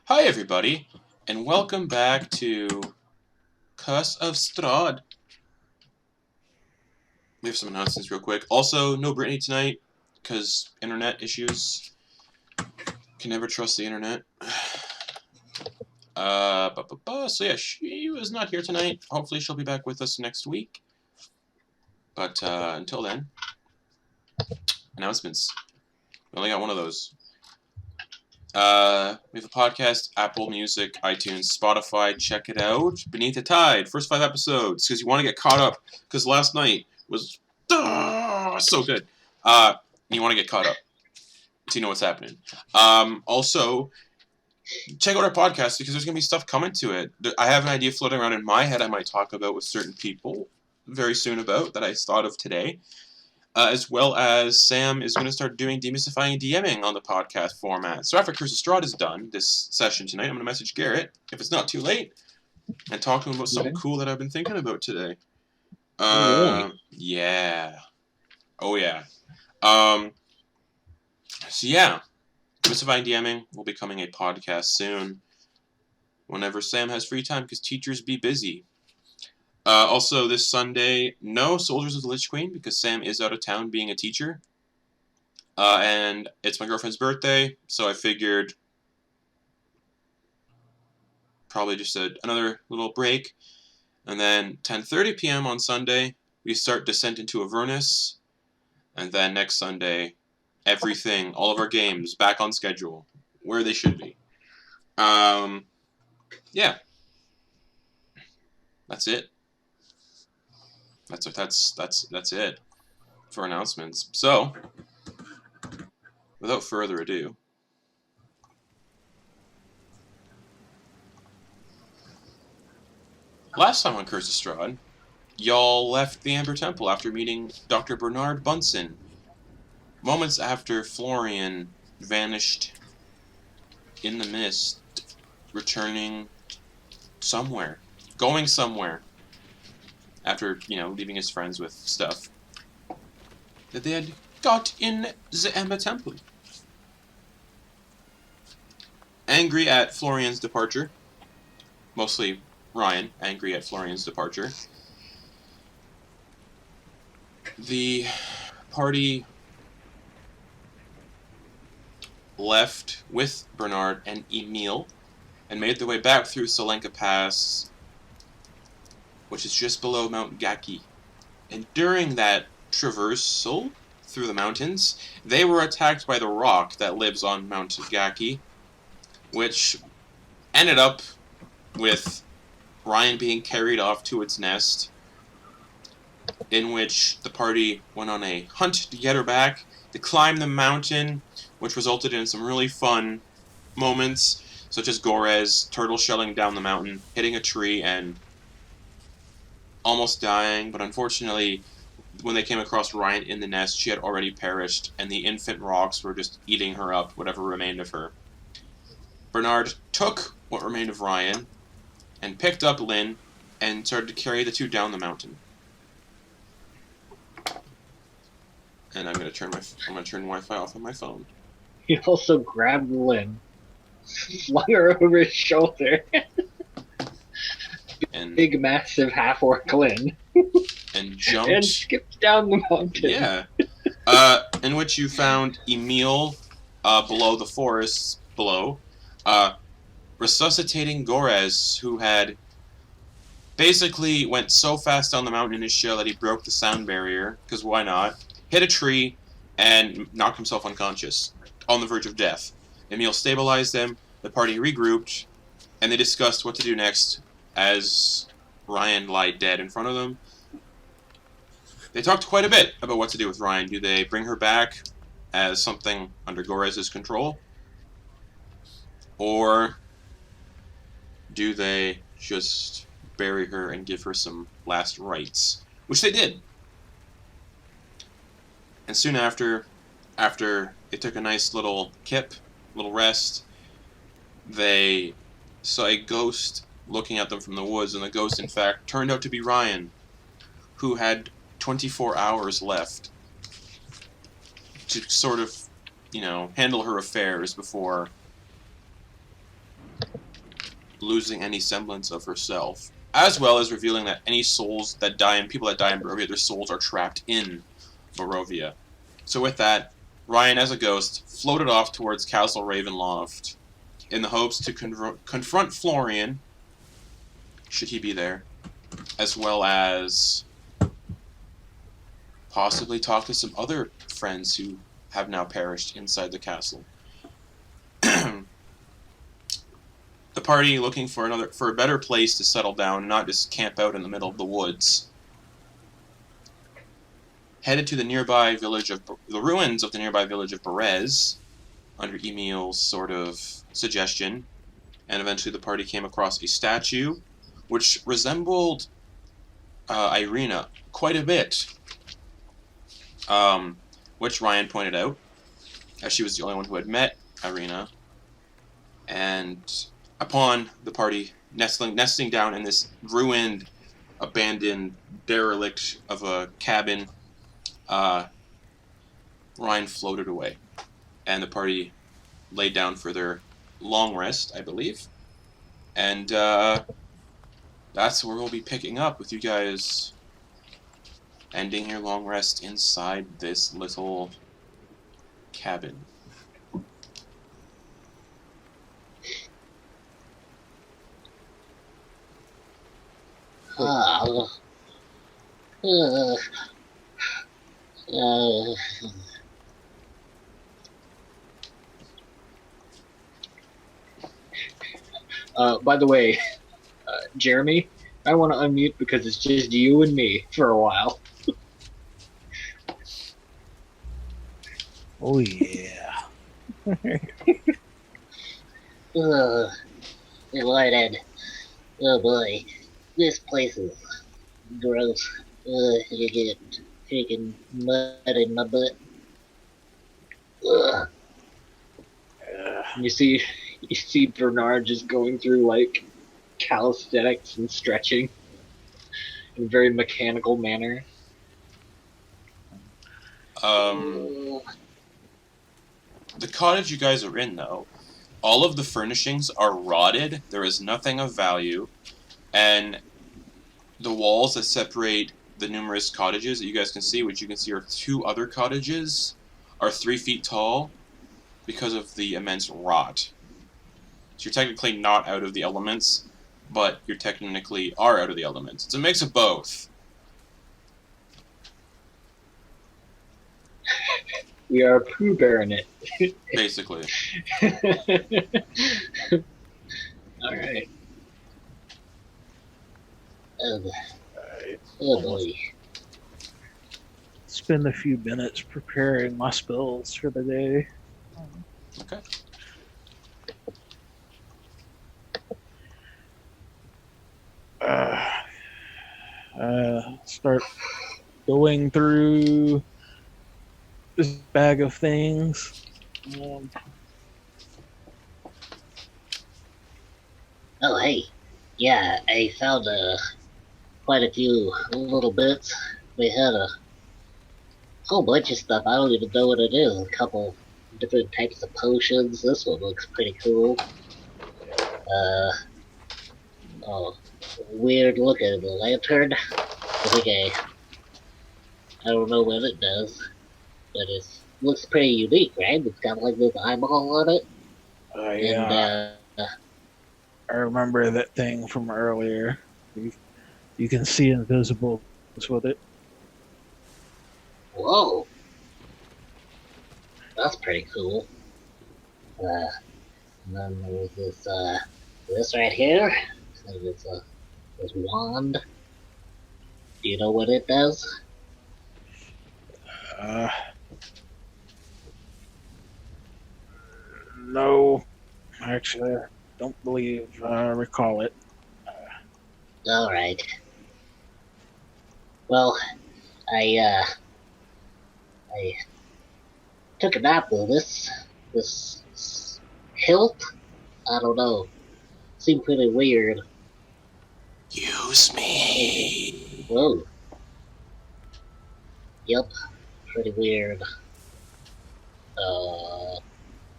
Hi everybody, and welcome back to Curse of Strahd. We have some announcements real quick. Also, no Brittany tonight, because internet issues. Can never trust the internet. So yeah, she was not here tonight. Hopefully she'll be back with us next week. But until then, announcements. We only got one of those. We have a podcast, Apple Music, iTunes, Spotify. Check it out. Beneath the Tide, first 5 episodes, because you want to get caught up. Because last night was so good. You want to get caught up, so you know what's happening. Also, check out our podcast because there's gonna be stuff coming to it. I have an idea floating around in my head. I might talk about with certain people very soon about that I thought of today. As well as Sam is going to start doing demystifying DMing on the podcast format. So after Curse of Strahd is done, this session tonight, I'm going to message Garrett, if it's not too late, and talk to him about something cool that I've been thinking about today. Yeah. Oh, yeah. So yeah, demystifying DMing will be coming a podcast soon, whenever Sam has free time, because teachers be busy. Also, this Sunday, no Soldiers of the Lich Queen, because Sam is out of town being a teacher. And it's my girlfriend's birthday, so I figured probably just another little break. And then 10:30 p.m. on Sunday, we start Descent into Avernus. And then next Sunday, everything, all of our games, back on schedule, where they should be. Yeah. That's it. That's it for announcements. So, without further ado, last time on Curse of Strahd, y'all left the Amber Temple after meeting Dr. Bernard Bunsen, moments after Florian vanished in the mist, returning somewhere, going somewhere, after, leaving his friends with stuff that they had got in the Amber Temple. Angry at Florian's departure, mostly Ryan, angry at Florian's departure, the party left with Bernard and Emil and made their way back through Solenka Pass, which is just below Mount Ghakis. And during that traversal through the mountains, they were attacked by the roc that lives on Mount Ghakis, which ended up with Ryan being carried off to its nest, in which the party went on a hunt to get her back, to climb the mountain, which resulted in some really fun moments, such as Gorez turtle shelling down the mountain, hitting a tree, and almost dying, but unfortunately, when they came across Ryan in the nest, she had already perished, and the infant rocs were just eating her up, whatever remained of her. Bernard took what remained of Ryan, and picked up Lynn, and started to carry the two down the mountain. And I'm gonna turn Wi-Fi off on my phone. He also grabbed Lynn, flung her over his shoulder, and big, massive half-orc Lynn, and jumped and skipped down the mountain. Yeah. In which you found Emil below the forest below, resuscitating Gorez, who had basically went so fast down the mountain in his shell that he broke the sound barrier, because why not? Hit a tree and knocked himself unconscious, on the verge of death. Emil stabilized them, the party regrouped, and they discussed what to do next as Ryan lied dead in front of them. They talked quite a bit about what to do with Ryan. Do they bring her back as something under Gorez's control? Or do they just bury her and give her some last rites? Which they did. And soon after they took a nice little little rest, they saw a ghost looking at them from the woods, and the ghost, in fact, turned out to be Ryan, who had 24 hours left to sort of, handle her affairs before losing any semblance of herself, as well as revealing that any souls that die and people that die in Barovia, their souls are trapped in Barovia. So with that, Ryan, as a ghost, floated off towards Castle Ravenloft in the hopes to confront Florian, should he be there, as well as possibly talk to some other friends who have now perished inside the castle. The party, looking for a better place to settle down and not just camp out in the middle of the woods, headed to the ruins of the nearby village of Berez, under Emil's sort of suggestion, and eventually the party came across a statue which resembled Irina quite a bit, which Ryan pointed out, as she was the only one who had met Irina, and upon the party nesting down in this ruined, abandoned, derelict of a cabin, Ryan floated away, and the party laid down for their long rest, I believe. And that's where we'll be picking up, with you guys ending your long rest inside this little cabin. By the way, Jeremy, I want to unmute because it's just you and me for a while. Oh yeah. Delighted. Oh boy, this place is gross. You get freaking mud in my butt. Ugh. You see Bernard just going through like calisthenics and stretching in a very mechanical manner. The cottage you guys are in, though, all of the furnishings are rotted. There is nothing of value, and the walls that separate the numerous cottages that you guys can see, which you can see are 2 other cottages, are 3 feet tall because of the immense rot. So you're technically not out of the elements, but you technically are out of the elements. It's a mix of both. We are Pooh Bearing it. Basically. Alright. Oh boy. Spend a few minutes preparing my spells for the day. Okay. Start going through this bag of things. Oh hey, yeah, I found quite a few little bits. We had a whole bunch of stuff. I don't even know what it is. A couple different types of potions. This one looks pretty cool. Oh, weird looking lantern. I don't know what it does, but it looks pretty unique, right? It's got like this eyeball on it. Yeah. And I remember that thing from earlier. You can see invisible with it. whoa, that's pretty cool. And then there's this right here. So it's this wand. Do you know what it does? No, actually, I don't believe I recall it. Alright. Well, I took a nap with this hilt. I don't know. Seemed pretty weird. Use me. Whoa. Yep. Pretty weird.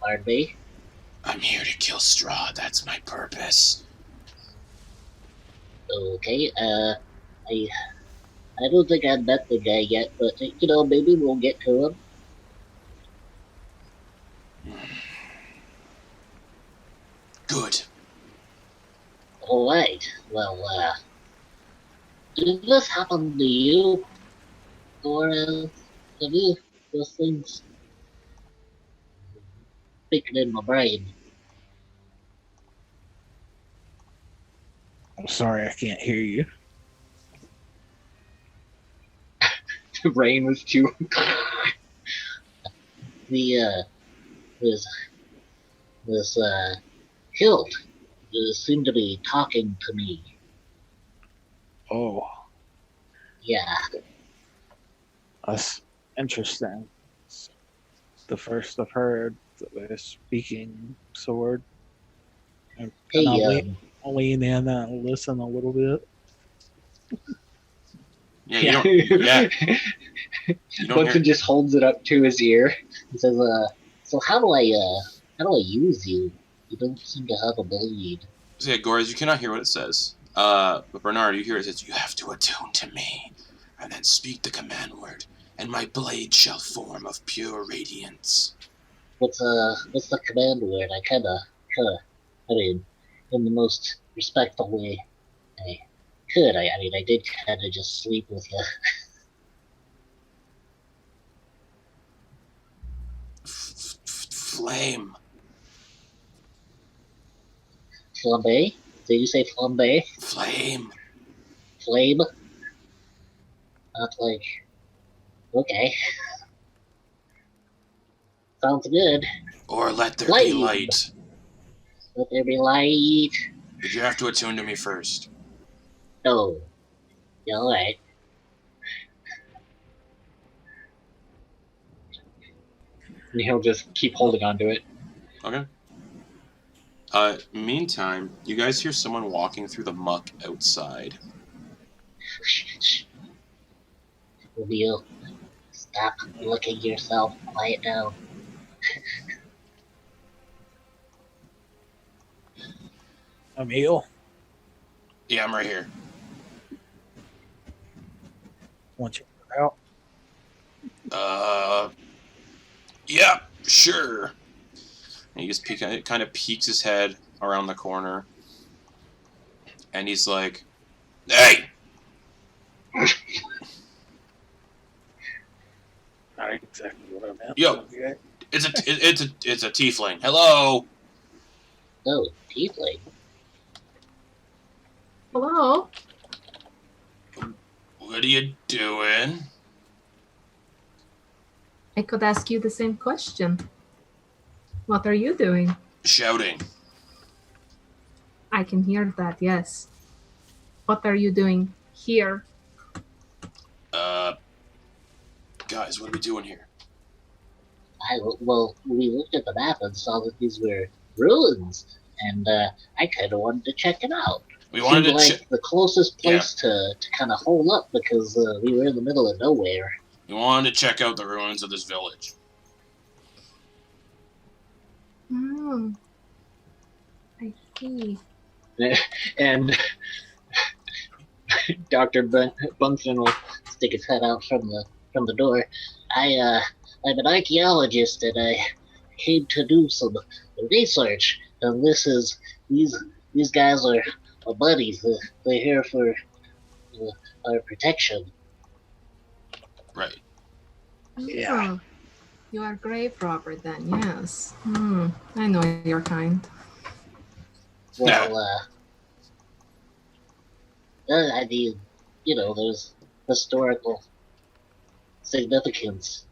Pardon me? I'm here to kill Strahd. That's my purpose. Okay, I I don't think I've met the guy yet, but maybe we'll get to him. Good. All right. Well, did this happen to you, Gorez? Have you those things speaking in my brain? I'm sorry, I can't hear you. The rain was too. The this this hilt seemed to be talking to me. Oh, Yeah. that's interesting. It's the first I've heard of a speaking sword. And Hey, I'll lean in and listen a little bit. Yeah, you don't. Yeah, you don't Bunsen hear. just holds it up to his ear. he says, so how do I use you? You don't seem to have a blade. So yeah, Gorez, you cannot hear what it says. But Bernard, you hear it says, "You have to attune to me, and then speak the command word, and my blade shall form of pure radiance." What's the command word? I mean, in the most respectful way I could. I mean, I did kind of just sleep with you. Flame. Flambe? Did you say flambe? Flame. Flame? Not like. Okay. Sounds good. Or let there be Flame! light. Let there be light. But you have to attune to me first. Oh. Yeah, alright. And he'll just keep holding on to it. Okay. Meantime, you guys hear someone walking through the muck outside. Shh. Reveal. Stop looking yourself. Quiet down. Emil, Yeah, I'm right here. want you out? Yeah, sure. And he just kind of peeks his head around the corner. And he's like, "Hey!" Not exactly what I meant. Yo. Okay. It's a tiefling. Hello. Oh, tiefling. Hello? What are you doing? I could ask you the same question. What are you doing? Shouting. I can hear that, yes. What are you doing here? Guys, what are we doing here? Well, we looked at the map and saw that these were ruins, and I kind of wanted to check it out. We wanted Seemed to like the closest place to kind of hole up because we were in the middle of nowhere. We wanted to check out the ruins of this village. Oh, I see. And Dr. Bunsen will. Stick his head out from the door. I'm an archaeologist, and I came to do some research. And these guys are my buddies. They're here for our protection. Right. Yeah. Oh, you are grave robber then, yes. I know your kind. Well, I mean, there's historical significance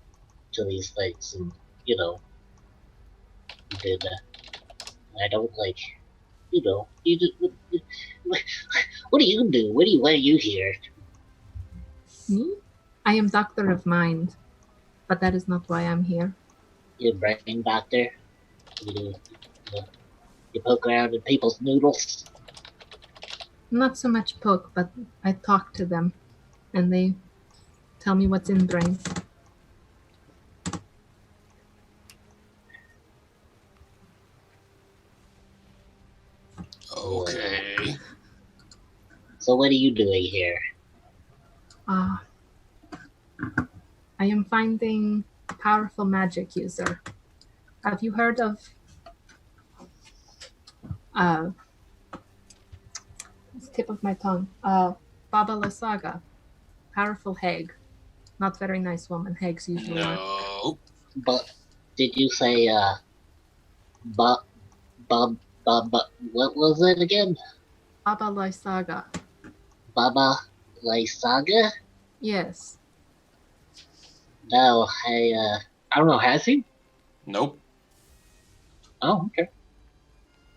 to these things, and did I don't like, you just, what do you do? Why are you here? Me? I am Doctor of Mind, but that is not why I'm here. You're a brain doctor. You you poke around in people's noodles. Not so much poke, but I talk to them, and they tell me what's in brains. Okay. So what are you doing here? I am finding a powerful magic user. Have you heard of it's tip of my tongue? Baba Lysaga, powerful hag. Not very nice woman. Hags usually are. No. But did you say Bob what was it again? Baba Lysaga. Baba Lysaga? Yes. No, I don't know, has he? Nope. Oh, okay.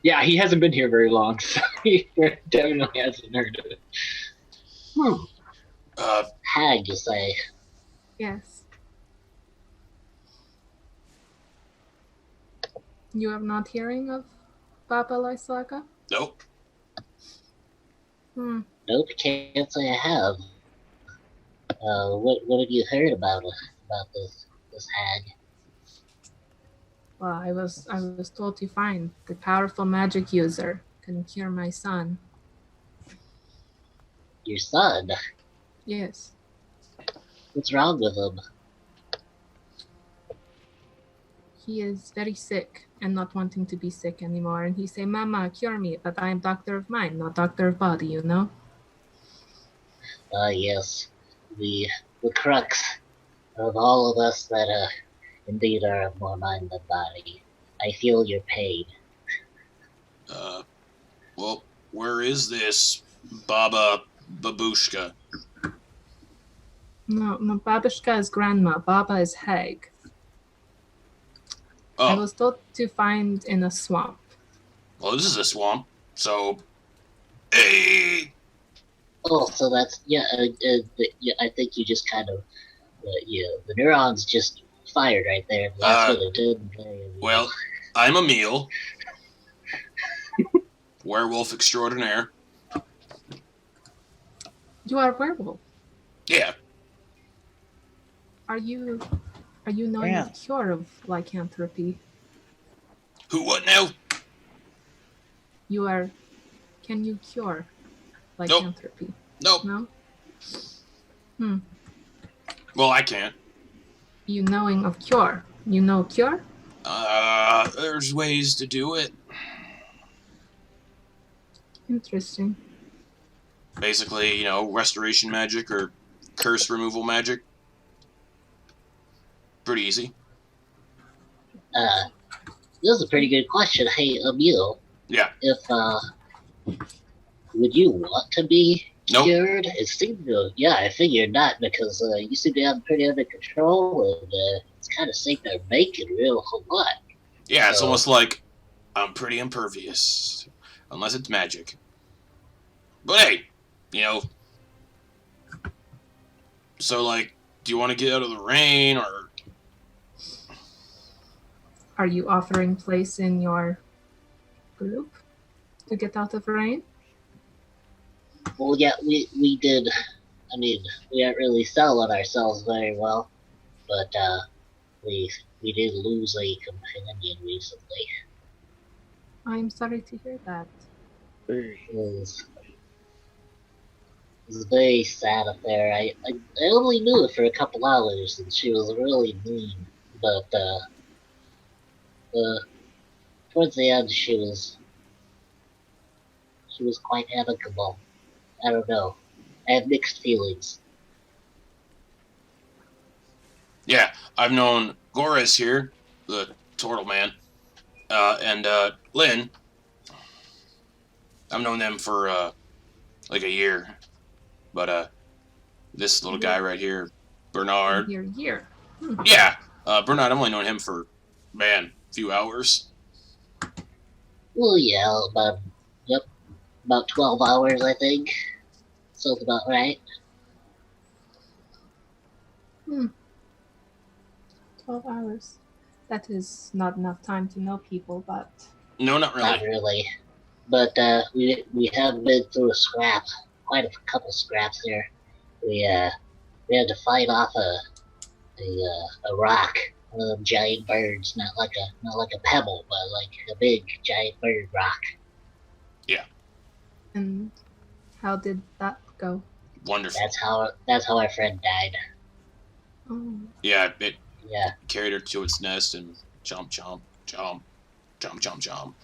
Yeah, he hasn't been here very long, so he definitely hasn't heard of it. hag, you say? Yes. You are not hearing of Baba Lysaga? Nope. Nope, can't say I have. What have you heard about this hag? Well, I was told to find the powerful magic user can cure my son. Your son? Yes. What's wrong with him? He is very sick and not wanting to be sick anymore. And he say, "Mama, cure me," but I am doctor of mind, not doctor of body, you know? Yes. The crux of all of us that indeed are more mind than body. I feel your pain. Well, where is this Baba Babushka? No, Babushka is grandma. Baba is hag. I Oh, was told to find in a swamp. well, this is a swamp, so... Hey! Oh, so that's I think you just kind of the neurons just fired right there. That's what it did. Well, I'm Emil. Werewolf extraordinaire. You are a werewolf. Yeah. Are you knowing Yeah. of cure of lycanthropy? Who, what now? Can you cure lycanthropy? Nope. No? Well, I can't. You knowing of cure? You know cure? There's ways to do it. Interesting. Basically, restoration magic or curse removal magic. Pretty easy. This is a pretty good question. Hey, Emil. Yeah. If would you want to be Nope. cured? It seemed to, I figured not, because you seem to have pretty under control, and it's kind of seemed to make it real whole lot. Yeah, it's So- almost like I'm pretty impervious. Unless it's magic. But hey, so, do you want to get out of the rain, or... Are you offering place in your group to get out of rain? Well, yeah, we did. I mean, we aren't really selling ourselves very well, but we did lose a companion recently. I'm sorry to hear that. It was a very sad affair. I only knew her for a couple hours, and she was really mean. But towards the end, she was quite amicable. I don't know. I have mixed feelings. Yeah, I've known Gorez here, the turtle man, and Lynn. I've known them for like a year, but this little guy right here, Bernard. Year. Yeah, Bernard. I've only known him for a few hours. Well, yeah, about 12 hours, I think. Sounds about right. 12 hours. That is not enough time to know people, but No, not really. Not really. But we have been through a scrap, quite a couple scraps here. We had to fight off a rock, one of them giant birds, not like a pebble, but like a big giant bird rock. and How did that go? Wonderful. That's how our friend died. Oh, Yeah, it Yeah. carried her to its nest and jump, jump, jump, jump, jump, jump.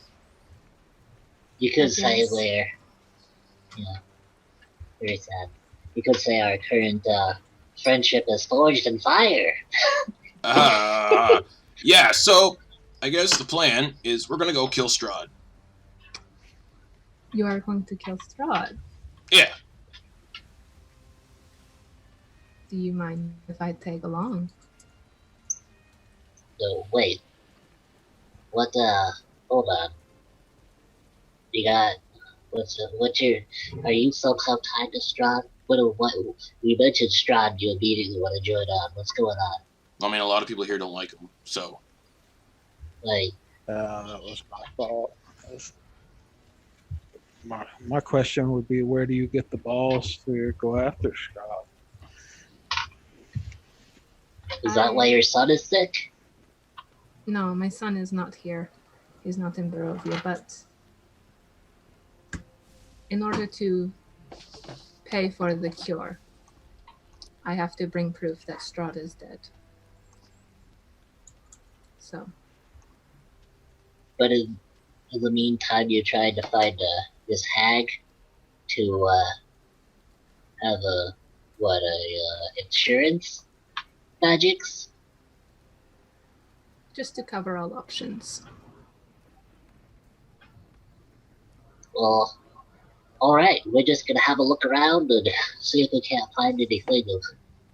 You could say Yes. we're, yeah, very sad. You could say our current friendship is forged in fire. Yeah, so I guess the plan is we're gonna go kill Strahd. you are going to kill Strahd. Yeah. Do you mind if I tag along? No, wait. What? Hold on. You got what's your? Are you somehow tied to Strahd? What? You mentioned Strahd. You immediately want to join on. What's going on? I mean, a lot of people here don't like him, so. Like, That was my fault. My question would be, where do you get the balls to go after Strahd? is that why your son is sick? No, my son is not here. He's not in Barovia, but in order to pay for the cure, I have to bring proof that Strahd is dead. So, But in the meantime, you tried to find this hag to have insurance magics. just to cover all options. Well, all right. We're just gonna have a look around and see if we can't find anything of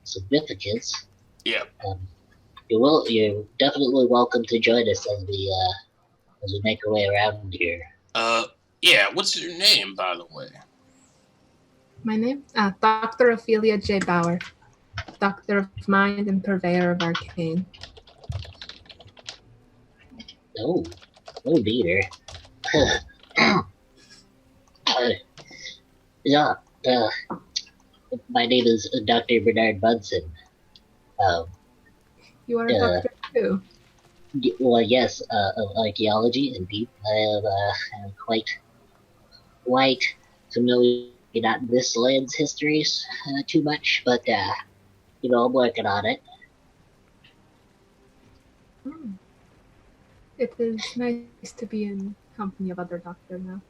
significance. Yeah. You're definitely welcome to join us as we make our way around here. Yeah, what's your name, by the way? My name? Dr. Ophelia J. Bauer. Doctor of Mind and Purveyor of Arcane. Oh dear. Yeah, my name is Dr. Bernard Bunsen. You are a doctor too. Well, yes, of archaeology, indeed. I am quite familiar, not this land's histories too much, but, I'm working on it. Hmm. It is nice to be in company of other doctors now.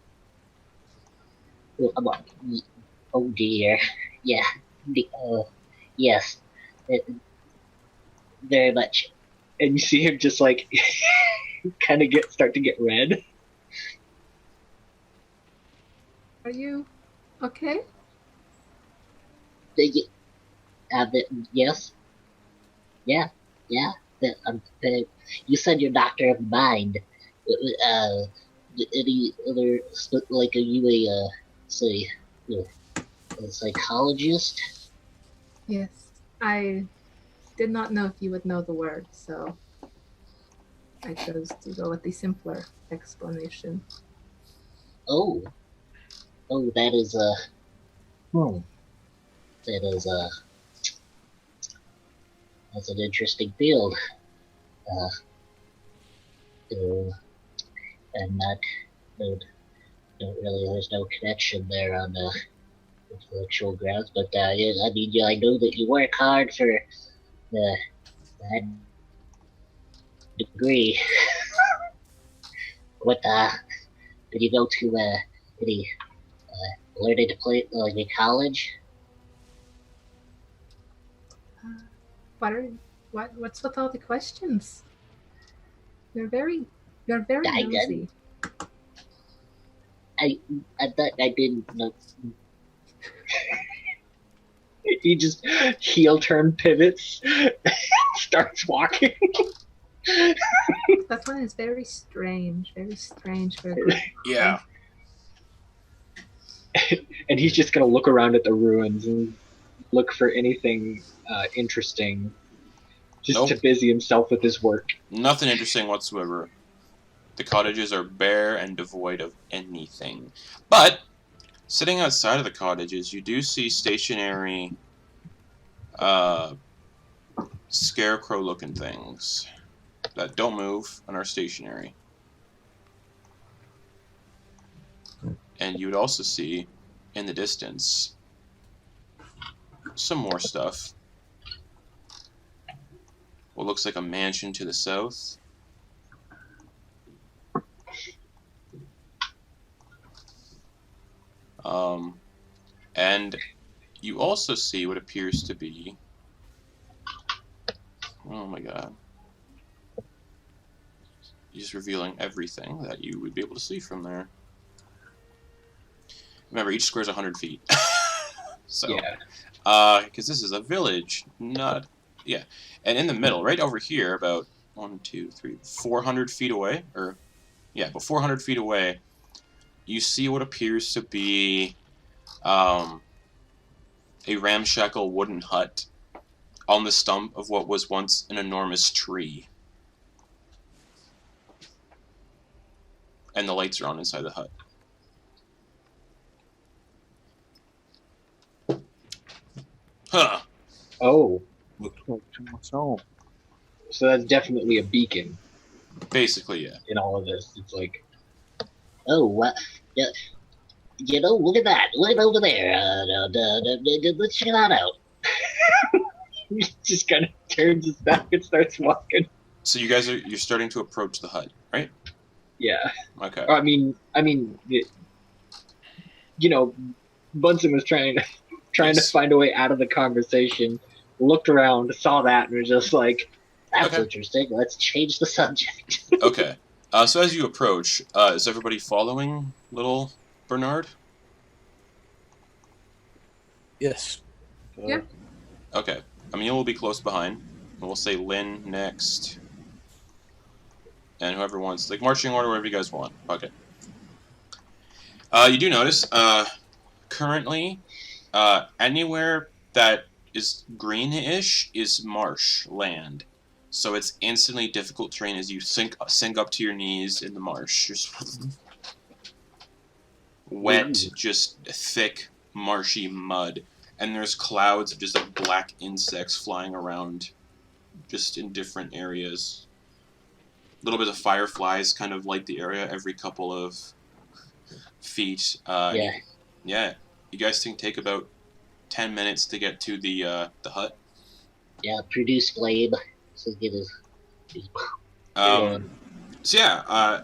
Oh dear. Yeah. Yes. Very much. And you see him just like kind of start to get red. Are you okay? Yes. Yeah. You said you're doctor of mind. Any other, like, are you a psychologist? Yes. I did not know if you would know the word, so I chose to go with the simpler explanation. Oh, that is that's an interesting field. And don't really, there's no connection there on intellectual grounds, but yeah, I mean, I know that you work hard for that degree. What did you go to any learning to play like in college? What's with all the questions? You're very nosy. I thought I didn't know. He just heel turn pivots, starts walking. That one is very strange for a Yeah. And he's just gonna look around at the ruins and look for anything interesting, just to busy himself with his work. Nothing interesting whatsoever. The cottages are bare and devoid of anything. But, sitting outside of the cottages, you do see stationary, scarecrow-looking things that don't move and are stationary. And you would also see in the distance, some more stuff. What looks like a mansion to the south. And you also see what appears to be... Oh my god. He's revealing everything that you would be able to see from there. Remember, each square is 100 feet. So, Yeah. because this is a village, not... Yeah. And in the middle, right over here, about 400 feet away, or... Yeah, about 400 feet away, you see what appears to be a ramshackle wooden hut on the stump of what was once an enormous tree. And the lights are on inside the hut. Huh. Oh, Looks like to myself. so that's definitely a beacon Basically, yeah. in all of this. It's like, Oh, yeah, you know, look at that. Look over there. Let's check that out. he just kind of turns his back and starts walking. So you guys you're starting to approach the hut, right? Yeah. Okay. I mean, you know, Bunsen was trying to Yes. find a way out of the conversation. Looked around, saw that, and was just like, That's Okay. interesting. Let's change the subject. Okay. So as you approach, is everybody following little Bernard? Yes. Yeah. Okay. Emil will be close behind. And we'll say Lynn next. And whoever wants, like marching order, whatever you guys want. Okay. You do notice, currently, anywhere that is greenish is marsh land. So it's instantly difficult terrain as you sink up to your knees in the marsh. Just wet, just thick, marshy mud. And there's clouds of just like black insects flying around just in different areas. A little bit of fireflies kind of light the area every couple of feet. Yeah. Yeah. You guys can take about 10 minutes to get to the hut. Yeah, produce flame. So get his So yeah,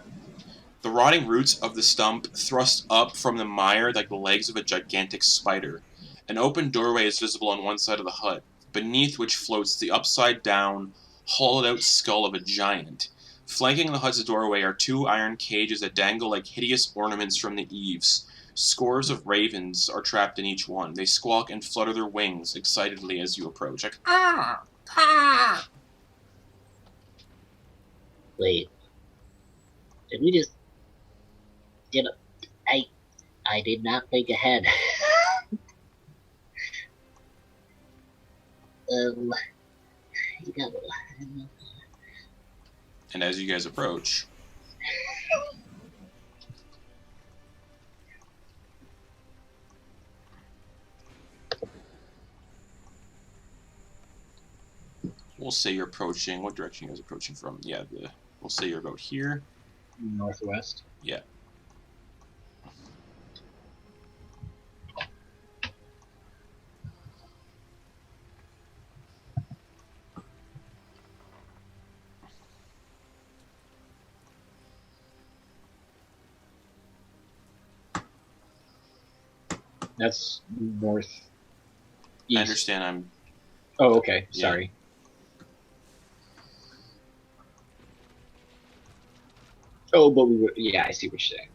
the rotting roots of the stump thrust up from the mire like the legs of a gigantic spider. An open doorway is visible on one side of the hut, beneath which floats the upside-down, hollowed-out skull of a giant. Flanking the hut's doorway are two iron cages that dangle like hideous ornaments from the eaves. Scores of ravens are trapped in each one. They squawk and flutter their wings excitedly as you approach. Like, ah! Ah! Wait. Did we just... You know, I did not think ahead. You got... And as you guys approach, we'll say you're approaching. What direction are you guys approaching from? Yeah, we'll say you're about here. northwest. Yeah. That's north. I East. understand. I'm. Oh, okay. Yeah. Sorry. Oh, but we would. Yeah, I see what you're saying.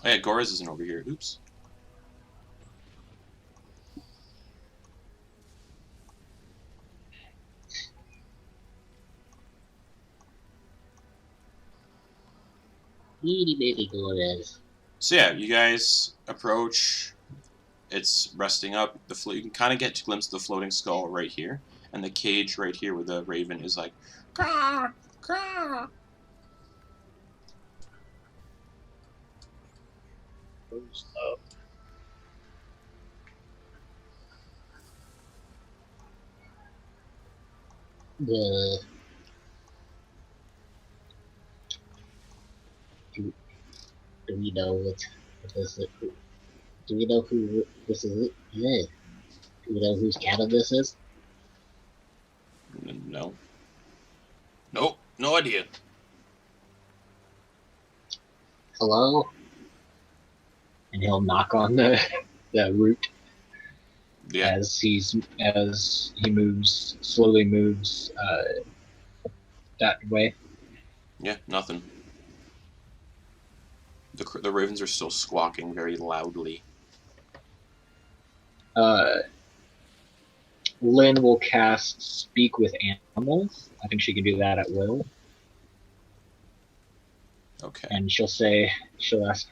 Oh yeah, Gorez isn't over here. Oops. Itty bitty Gorez. So yeah, you guys approach. It's resting up. You can kind of get a glimpse of the floating skull right here, and the cage right here where the raven is like. Caw, caw. Goes up. Do we know what this is? Do we know who this is? Yeah. Do we know whose cabin this is? No. Nope. No idea. Hello? And he'll knock on the root Yeah. as he slowly moves that way. Yeah. Nothing. The ravens are still squawking very loudly. Lynn will cast Speak with Animals. I think she can do that at will. Okay. And she'll ask,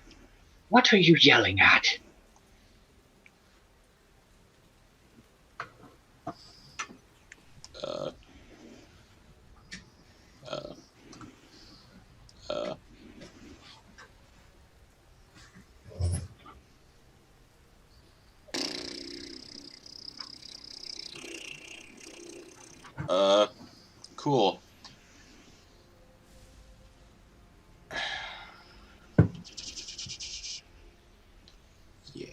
"What are you yelling at?" Uh. Cool. Yeah.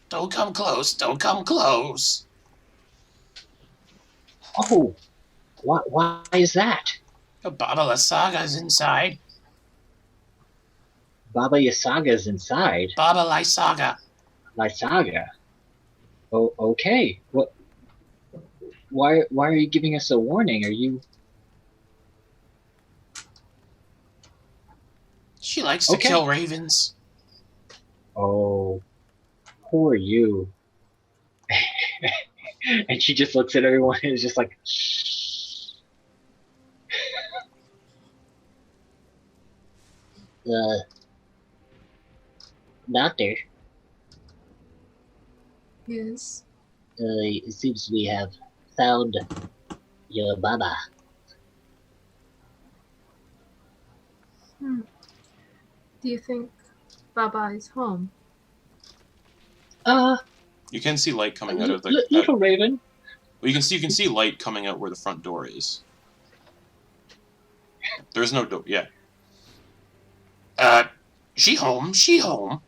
Don't come close. Don't come close. Oh, why is that? Baba Lysaga's inside. Baba Yasaga's inside. Baba Lysaga. Lysaga. Oh, okay. What? Why are you giving us a warning? Are you? She likes to kill ravens. Oh, poor you. And she just looks at everyone and is just like, shh. Doctor, Yes. it seems we have found your Baba. Do you think Baba is home? You can see light coming out of the little raven. Well, you can see light coming out where the front door is. There's no door. Yeah. She home. She home.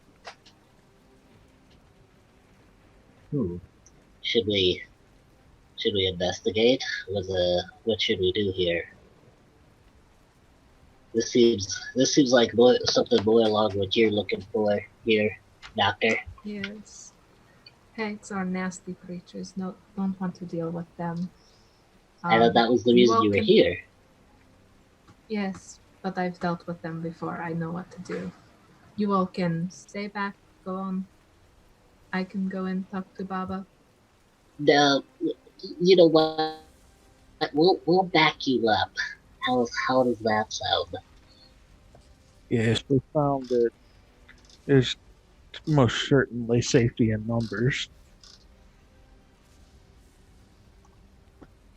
Should we investigate? What should we do here? This seems like something more along what you're looking for here, Doctor. Yes. Hags are nasty creatures. No, don't want to deal with them. I thought that was the reason you were here. Yes, but I've dealt with them before. I know what to do. You all can stay back, go on. I can go and talk to Baba. No, you know what? We'll back you up. How does that sound? Yes, we found that there's most certainly safety in numbers.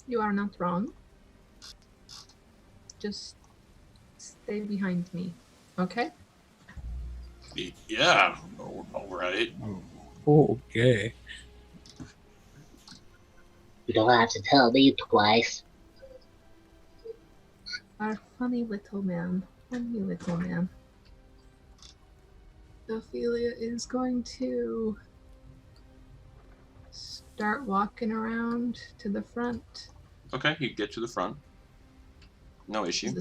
You are not wrong. Just stay behind me, okay? Yeah. All right. Okay. You don't have to tell me twice. Our funny little man. Funny little man. Ophelia is going to start walking around to the front. Okay, you get to the front. No issue.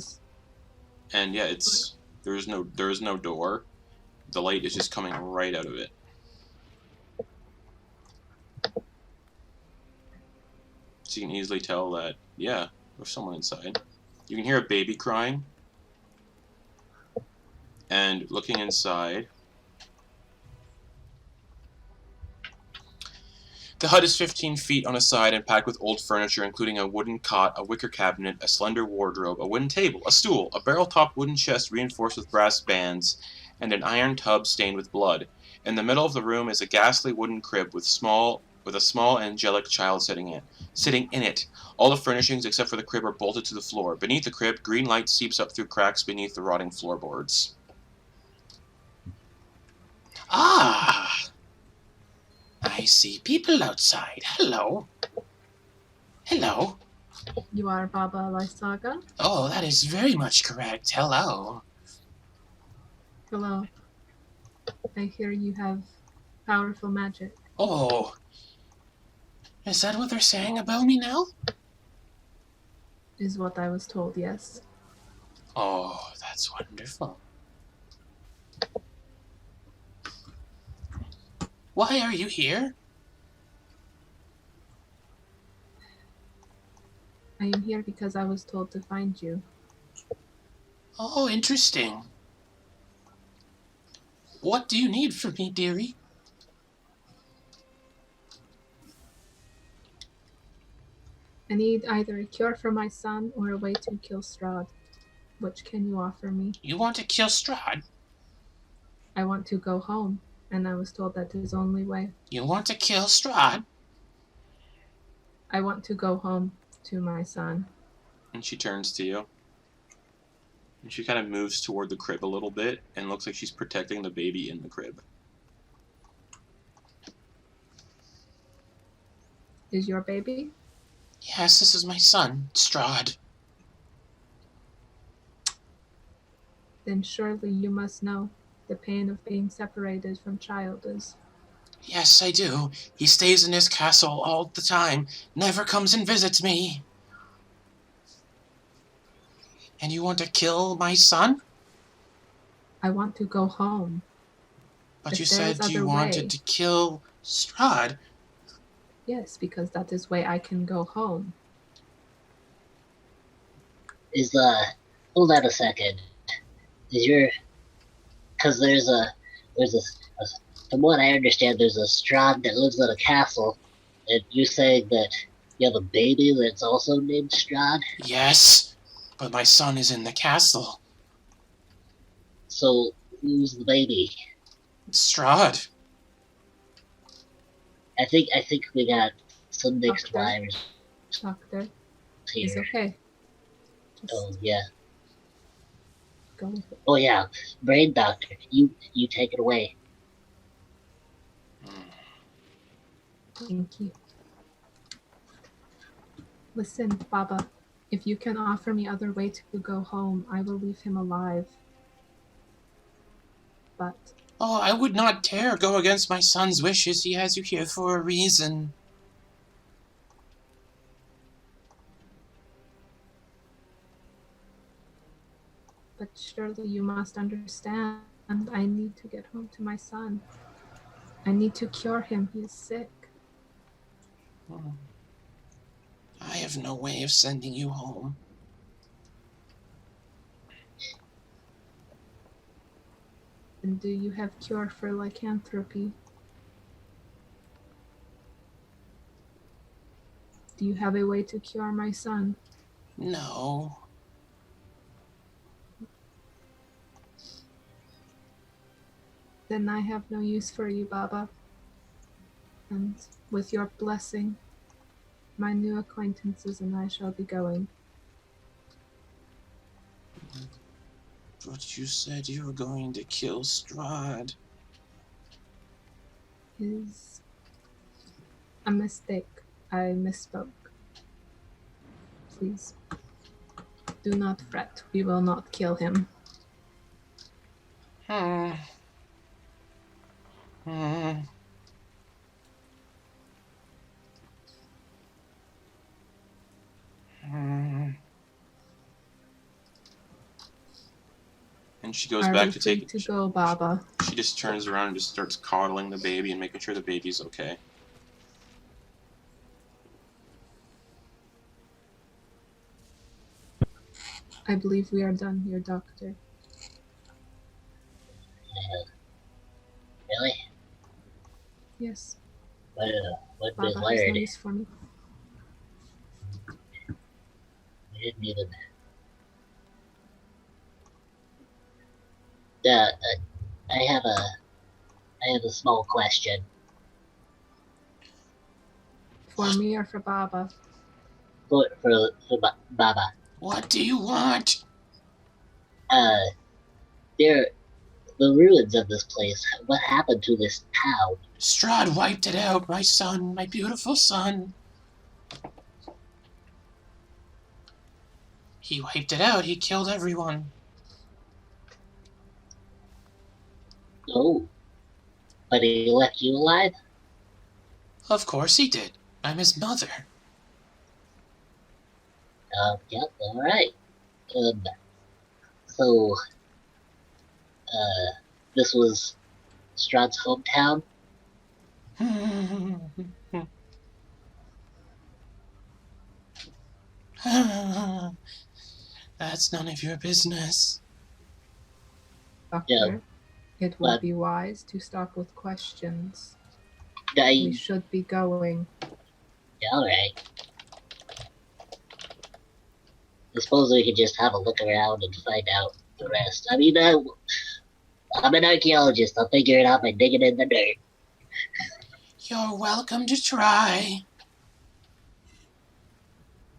And yeah, there is no door. The light is just coming right out of it. So you can easily tell that, yeah, there's someone inside. You can hear a baby crying. And looking inside, the hut is 15 feet on a side and packed with old furniture, including a wooden cot, a wicker cabinet, a slender wardrobe, a wooden table, a stool, a barrel-topped wooden chest reinforced with brass bands, and an iron tub stained with blood. In the middle of the room is a ghastly wooden crib with a small angelic child sitting in it. All the furnishings except for the crib are bolted to the floor. Beneath the crib, green light seeps up through cracks beneath the rotting floorboards. Ah! I see people outside. Hello. Hello. You are Baba Lysaga? Oh, that is very much correct. Hello. Hello. I hear you have powerful magic. Oh, is that what they're saying about me now? Is what I was told, yes. Oh, that's wonderful. Why are you here? I am here because I was told to find you. Oh, interesting. What do you need from me, dearie? I need either a cure for my son or a way to kill Strahd. Which can you offer me? You want to kill Strahd? I want to go home, and I was told that is the only way. You want to kill Strahd? I want to go home to my son. And she turns to you. And she kind of moves toward the crib a little bit and looks like she's protecting the baby in the crib. Is your baby? Yes, this is my son, Strahd. Then surely you must know the pain of being separated from child is. Yes, I do. He stays in his castle all the time, never comes and visits me. And you want to kill my son? I want to go home. But If you there is said you other wanted way. to kill Strahd. Yes, because that is way I can go home. Is hold on a second. Is your, because there's a, from what I understand, there's a Strahd that lives at a castle, and you're saying that you have a baby that's also named Strahd? Yes, but my son is in the castle. So, who's the baby? Strahd. I think we got some mixed Doctor? wires Doctor, here. it's okay. Just Oh, yeah. go with it. Oh, yeah. Brain doctor, you take it away. Thank you. Listen, Baba, if you can offer me other way to go home, I will leave him alive. But Oh, I would not dare go against my son's wishes. He has you here for a reason. surely you must understand. I need to get home to my son. I need to cure him. He is sick. I have no way of sending you home. And do you have cure for lycanthropy? Do you have a way to cure my son? No. Then I have no use for you, Baba. And with your blessing, my new acquaintances and I shall be going. But you said you were going to kill Strahd. Is a mistake. I misspoke. Please, do not fret. We will not kill him. And she goes Are back we to free take to go, Baba? She just turns around and just starts coddling the baby and making sure the baby's okay. I believe we are done here, Doctor. Really? Yes, What Baba was has no learned? use for me. We didn't even. I have a small question. For me or for Baba? For Baba. What do you want? There, the ruins of this place. What happened to this town? Strahd wiped it out, my son, my beautiful son. He wiped it out. He killed everyone. Oh, but he left you alive? Of course he did. I'm his mother. Yep, alright. So, this was Strahd's hometown? That's none of your business. Doctor, Yeah. it would But- be wise to stop with questions. I, We should be going. yeah, alright. I suppose we could just have a look around and find out the rest. I mean, I'm an archaeologist. I'll figure it out by digging in the dirt. You're welcome to try.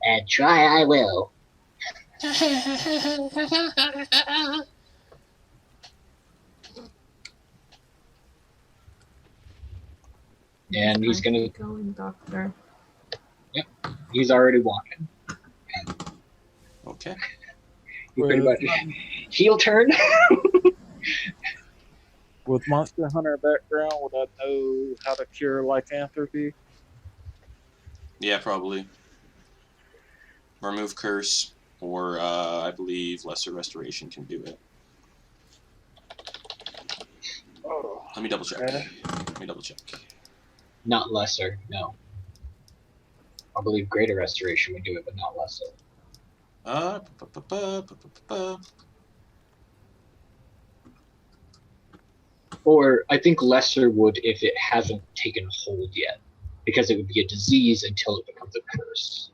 And try I will. And he's Time to gonna. be going, Doctor. He's already walking. Okay. He pretty much heel turn. With Monster Hunter background, would I know how to cure lycanthropy? Yeah, probably. Remove curse, or I believe lesser restoration can do it. Oh, Let me double check. okay. Let me double check. Not lesser, no. I believe greater restoration would do it, but not lesser. Or I think lesser would if it hasn't taken hold yet, because it would be a disease until it becomes a curse.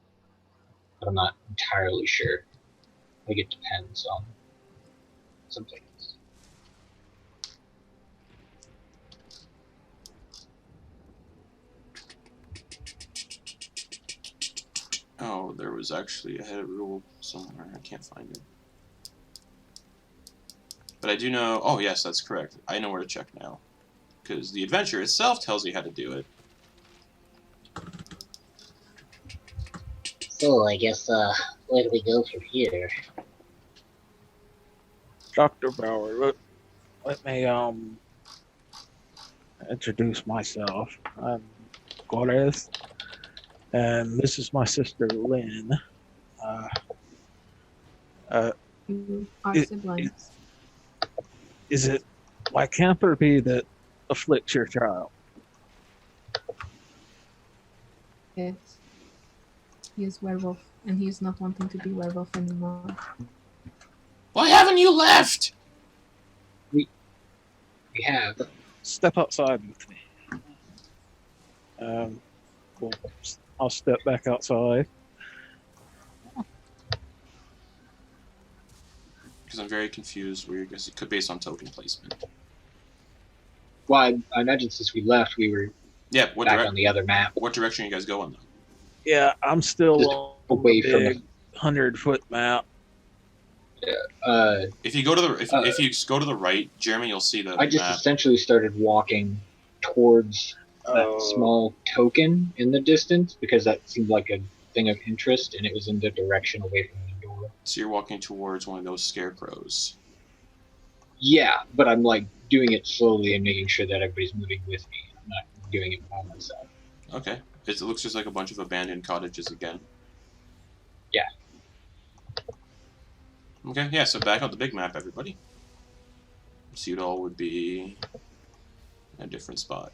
But I'm not entirely sure. I think it depends on some things. Oh, there was actually a head rule somewhere. I can't find it. But I do know... Oh, yes, that's correct. I know where to check now. Because the adventure itself tells you how to do it. So, I guess, where do we go from here? Dr. Bauer, let me introduce myself. I'm Gorez, and this is my sister Lynn. You are It- siblings. Is it lycanthropy that afflicts your child? Yes. He is werewolf, and he is not wanting to be werewolf anymore. Why haven't you left? We have. Step outside with me. Well, I'll step back outside. Because I'm very confused. Where because it could be based on token placement. Well, I imagine since we left, we were Yeah, what, back on the other map. what direction are you guys going, though? Yeah, I'm still Just on away the from big 100-foot map. If you go to the if you go to the right, Jeremy, you'll see the I just map. essentially started walking towards that small token in the distance because that seemed like a thing of interest, and it was in the direction away from the door. So you're walking towards one of those scarecrows. Yeah, but I'm like doing it slowly and making sure that everybody's moving with me. I'm not doing it by myself. Okay. It looks just like a bunch of abandoned cottages again. Yeah. Okay, yeah, so back on the big map, everybody. Seudal would be in a different spot.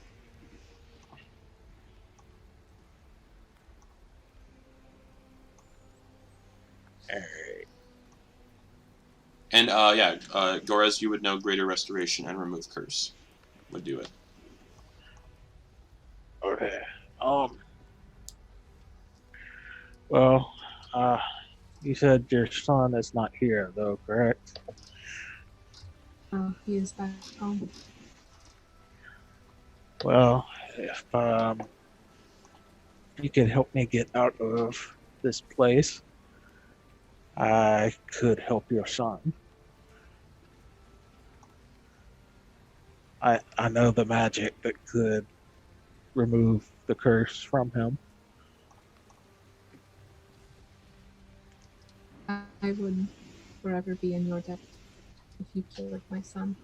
Alright. And, Gorez, you would know Greater Restoration and Remove Curse would do it. Okay. Well, you said your son is not here, though, correct? Oh, he is back home. Well, if you could help me get out of this place, I could help your son. I know the magic that could remove the curse from him. I would forever be in your debt if you killed my son.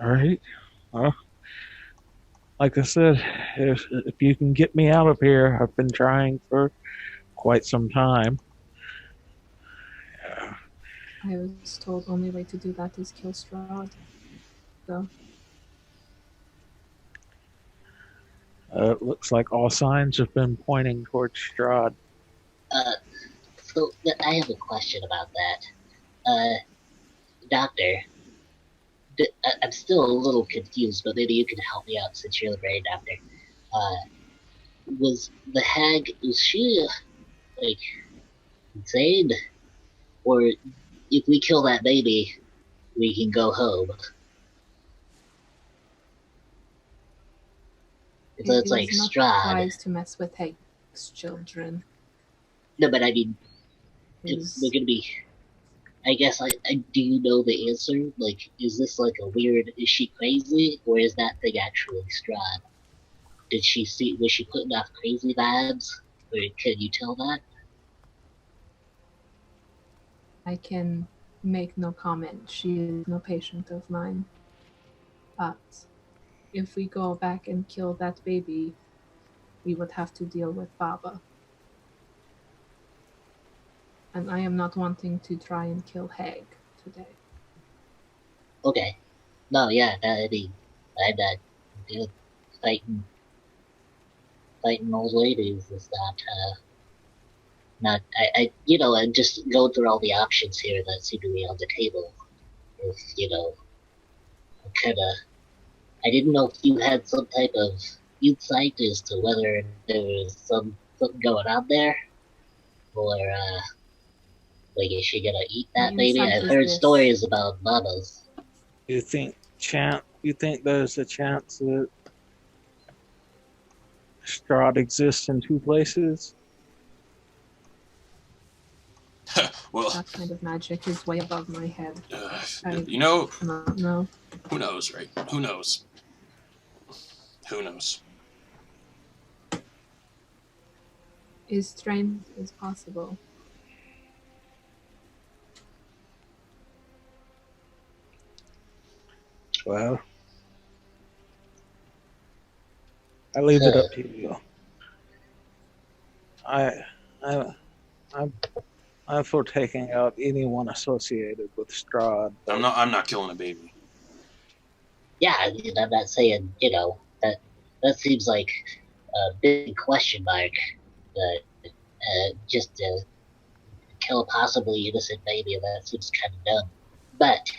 All right. Well, like I said, if you can get me out of here, I've been trying for quite some time. I was told only way to do that is kill Strahd. So, It looks like all signs have been pointing towards Strahd. So I have a question about that. Doctor, I'm still a little confused, but maybe you can help me out since you're the brain doctor. Was the hag, was she, like, insane? Or if we kill that baby, we can go home? So it's like not Strahd. wise to mess with Hague's children. No, but I mean, we're gonna be... I guess I do know the answer. Like, is this like a weird, is she crazy? Or is that thing actually Strahd? Was she putting off crazy vibes? Or can you tell that? I can make no comment. She is no patient of mine. But if we go back and kill that baby, we would have to deal with Baba. And I am not wanting to try and kill Hague today. Okay. No, yeah, that'd be... fighting old ladies is not... I'm just going through all the options here that seem to be on the table. If, I didn't know if you had some type of insight as to whether there was something going on there, or like, is she gonna eat that baby? I've heard stories about mamas. You think there's a chance that Strahd exists in two places? Well, that kind of magic is way above my head. You know, no. Who knows, right? Who knows? Who knows? Is strange as possible. Well, I leave it up to you. I'm for taking out anyone associated with Strahd. I'm not killing a baby. Yeah, I'm not saying, that seems like a big question mark, but just to kill a possibly innocent baby, that seems kind of dumb. But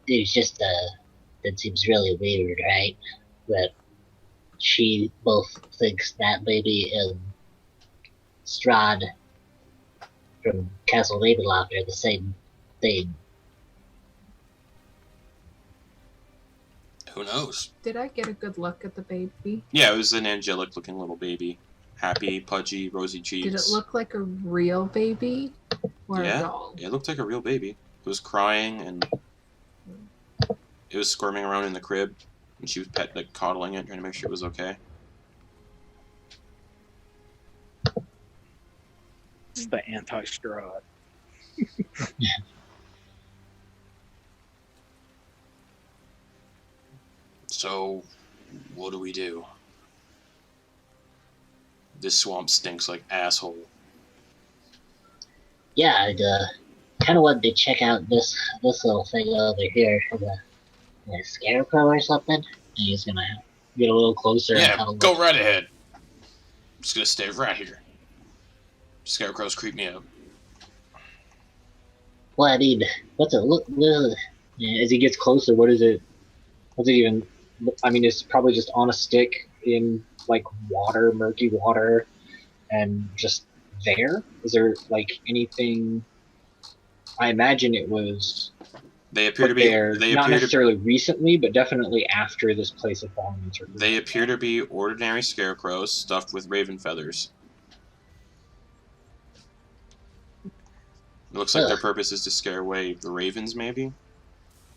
there's just that seems really weird, right? That she both thinks that baby and Strahd from Castle Ravenloft are the same thing. Who knows? Did I get a good look at the baby? Yeah, it was an angelic-looking little baby. Happy, pudgy, rosy cheeks. Did it look like a real baby or a doll? Yeah, it looked like a real baby. It was crying and it was squirming around in the crib, and she was coddling it, trying to make sure it was okay. It's the anti-Strahd. So, what do we do? This swamp stinks like asshole. Yeah, I'd kind of wanted to check out this little thing over here. A scarecrow or something. And he's gonna get a little closer. Yeah, and have a go look. right ahead. I'm just gonna stay right here. Scarecrows creep me out. Well, I mean, what's it look? As he gets closer, what's it even? I mean, it's probably just on a stick in like water, murky water, and just there. Is there like anything? I imagine it was. They appear to be there, not necessarily recently, but definitely after this place had fallen into. They appear to be ordinary scarecrows stuffed with raven feathers. It looks like their purpose is to scare away the ravens, maybe?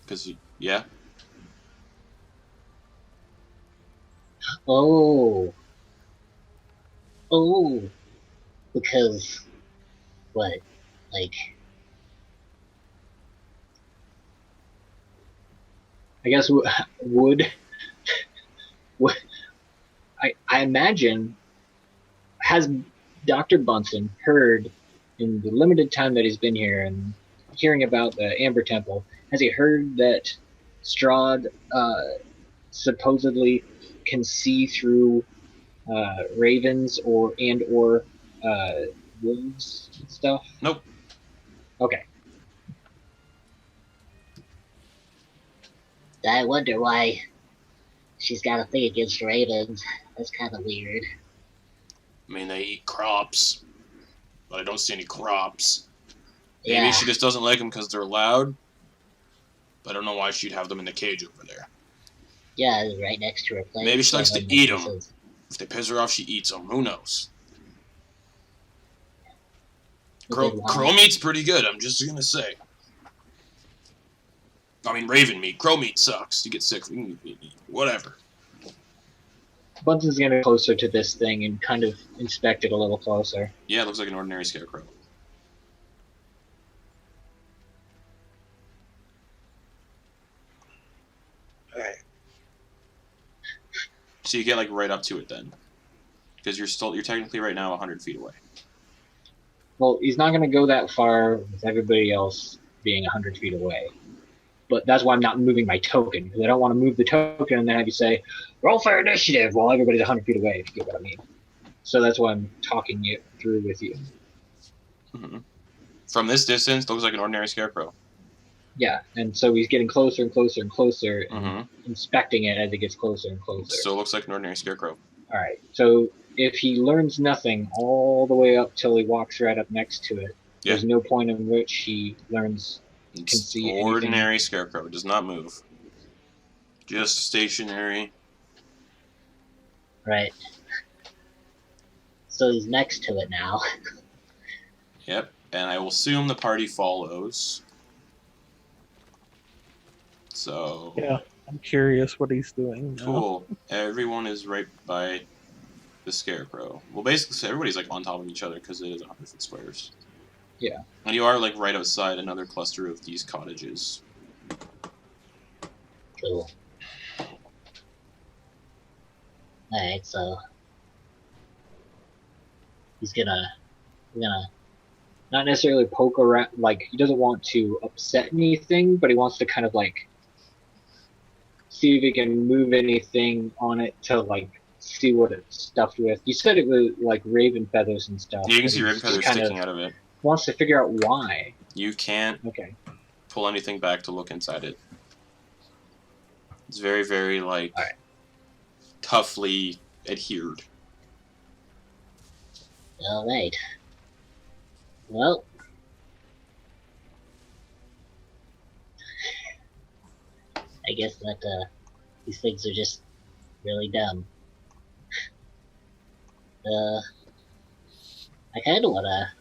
Because, yeah. Oh. Oh. Because, what? Like, I guess would I imagine, has Dr. Bunsen heard in the limited time that he's been here and hearing about the Amber Temple, has he heard that Strahd supposedly can see through ravens or wolves and stuff? Nope. Okay. I wonder why she's got a thing against ravens. That's kind of weird. I mean, they eat crops, but I don't see any crops. Maybe Yeah. she just doesn't like them because they're loud. But I don't know why she'd have them in the cage over there. Yeah, right next to her place. Maybe she likes to Seven eat 'em. pieces. If they piss her off, she eats them. Who knows? But Crow, then why- crow meat's pretty good, I'm just gonna say. I mean, raven meat. Crow meat sucks. You get sick. Whatever. Bunsen's gonna get closer to this thing and kind of inspect it a little closer. Yeah, it looks like an ordinary scarecrow. Alright. So you get like right up to it then, because you're technically right now 100 feet away. Well, he's not gonna go that far with everybody else being 100 feet away. But that's why I'm not moving my token, because I don't want to move the token and then have you say, roll for initiative while everybody's 100 feet away, if you get what I mean. So that's why I'm talking it through with you. Mm-hmm. From this distance, looks like an ordinary scarecrow. Yeah, and so he's getting closer and closer and closer, and Mm-hmm. inspecting it as it gets closer and closer. So it looks like an ordinary scarecrow. Alright, so if he learns nothing all the way up till he walks right up next to it, Yeah. there's no point in which he learns. It's see anything. ordinary scarecrow. It does not move. Just stationary. Right. So he's next to it now. Yep. And I will assume the party follows. So Yeah, I'm curious what he's doing now. cool. Everyone is right by the scarecrow. Well, basically, so everybody's like on top of each other because it is 100 foot squares. Yeah. And you are like right outside another cluster of these cottages. Cool. Alright, so he's gonna Not necessarily poke around, like, he doesn't want to upset anything, but he wants to kind of, like, see if he can move anything on it to, like, see what it's stuffed with. You said it was, like, raven feathers and stuff. You can but see he's raven just feathers kind sticking of out of it. wants to figure out why. You can't Okay. pull anything back to look inside it. It's very, very, like, Alright. toughly adhered. alright. Well, I guess that these things are just really dumb. I kind of wanna.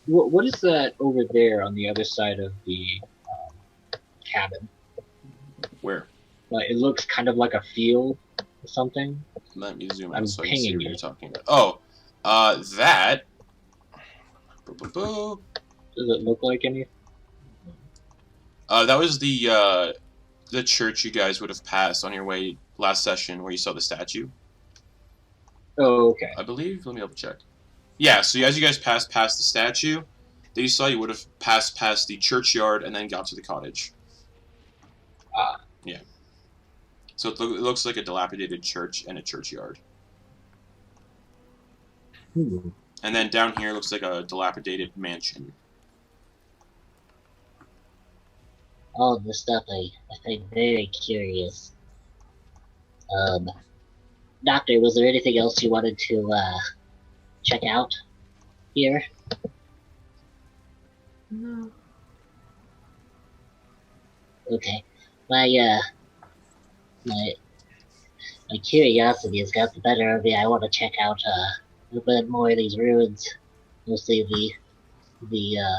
What is that over there on the other side of the cabin? Where? Like, it looks kind of like a field or something. Let me zoom I'm out so I can see pinging what you. you're talking about. Oh, that. Boo, boo, boo. Does it look like anything? That was the church you guys would have passed on your way last session where you saw the statue, Oh, okay. I believe. Let me double check. Yeah, so as you guys passed past the statue that you saw, you would have passed past the churchyard and then got to the cottage. Ah. Yeah. So it looks like a dilapidated church and a churchyard. Hmm. And then down here looks like a dilapidated mansion. All of this stuff I find very curious. Doctor, was there anything else you wanted to check out here? No. Okay. My curiosity has got the better of me. I want to check out a little bit more of these ruins. Mostly the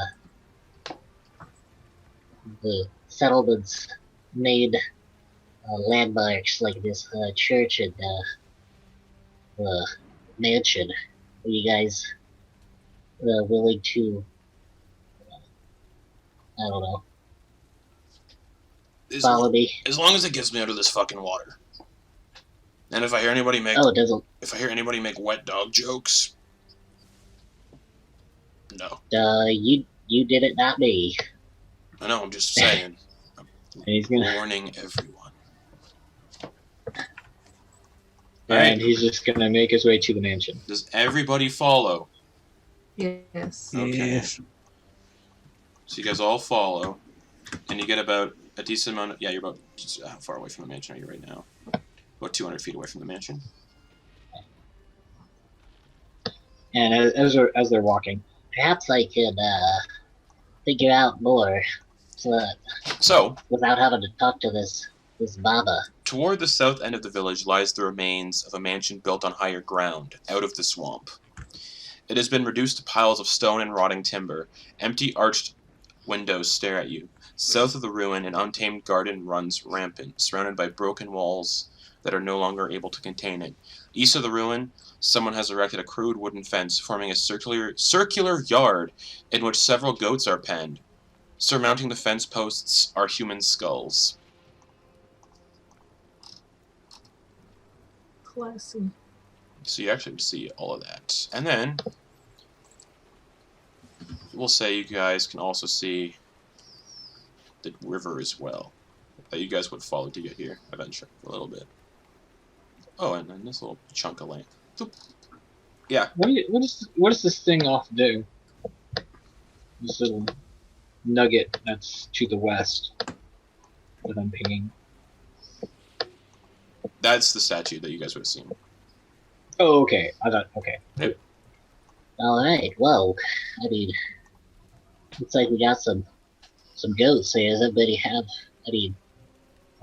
settlements made landmarks like this church and mansion. Are you guys willing to, I don't know, follow me? As long as it gets me out of this fucking water. And if I hear anybody make Oh, it doesn't. if I hear anybody make wet dog jokes, no. You did it, not me. I know, I'm just saying. He's gonna, Warning everyone. and he's just gonna make his way to the mansion. Does everybody follow? Yes. Okay. Yes. So you guys all follow, and you get about a decent amount of... Yeah, you're about... How far away from the mansion are you right now? About 200 feet away from the mansion. And as they're walking, Perhaps I could figure out more, So, without having to talk to this Baba. toward the south end of the village lies the remains of a mansion built on higher ground, out of the swamp. It has been reduced to piles of stone and rotting timber. Empty arched windows stare at you. South of the ruin, an untamed garden runs rampant, surrounded by broken walls that are no longer able to contain it. East of the ruin, someone has erected a crude wooden fence, forming a circular yard in which several goats are penned. Surmounting the fence posts are human skulls. Classy. So you actually see all of that. And then, we'll say you guys can also see the river as well. That you guys would follow to get here eventually, for a little bit. Oh, and then this little chunk of land. Boop. Yeah. what does this thing off do? This little nugget that's to the west that I'm pinging. That's the statue that you guys would have seen. Oh, okay. I thought, okay. Alright, well, I mean, looks like we got some goats here. Does everybody have,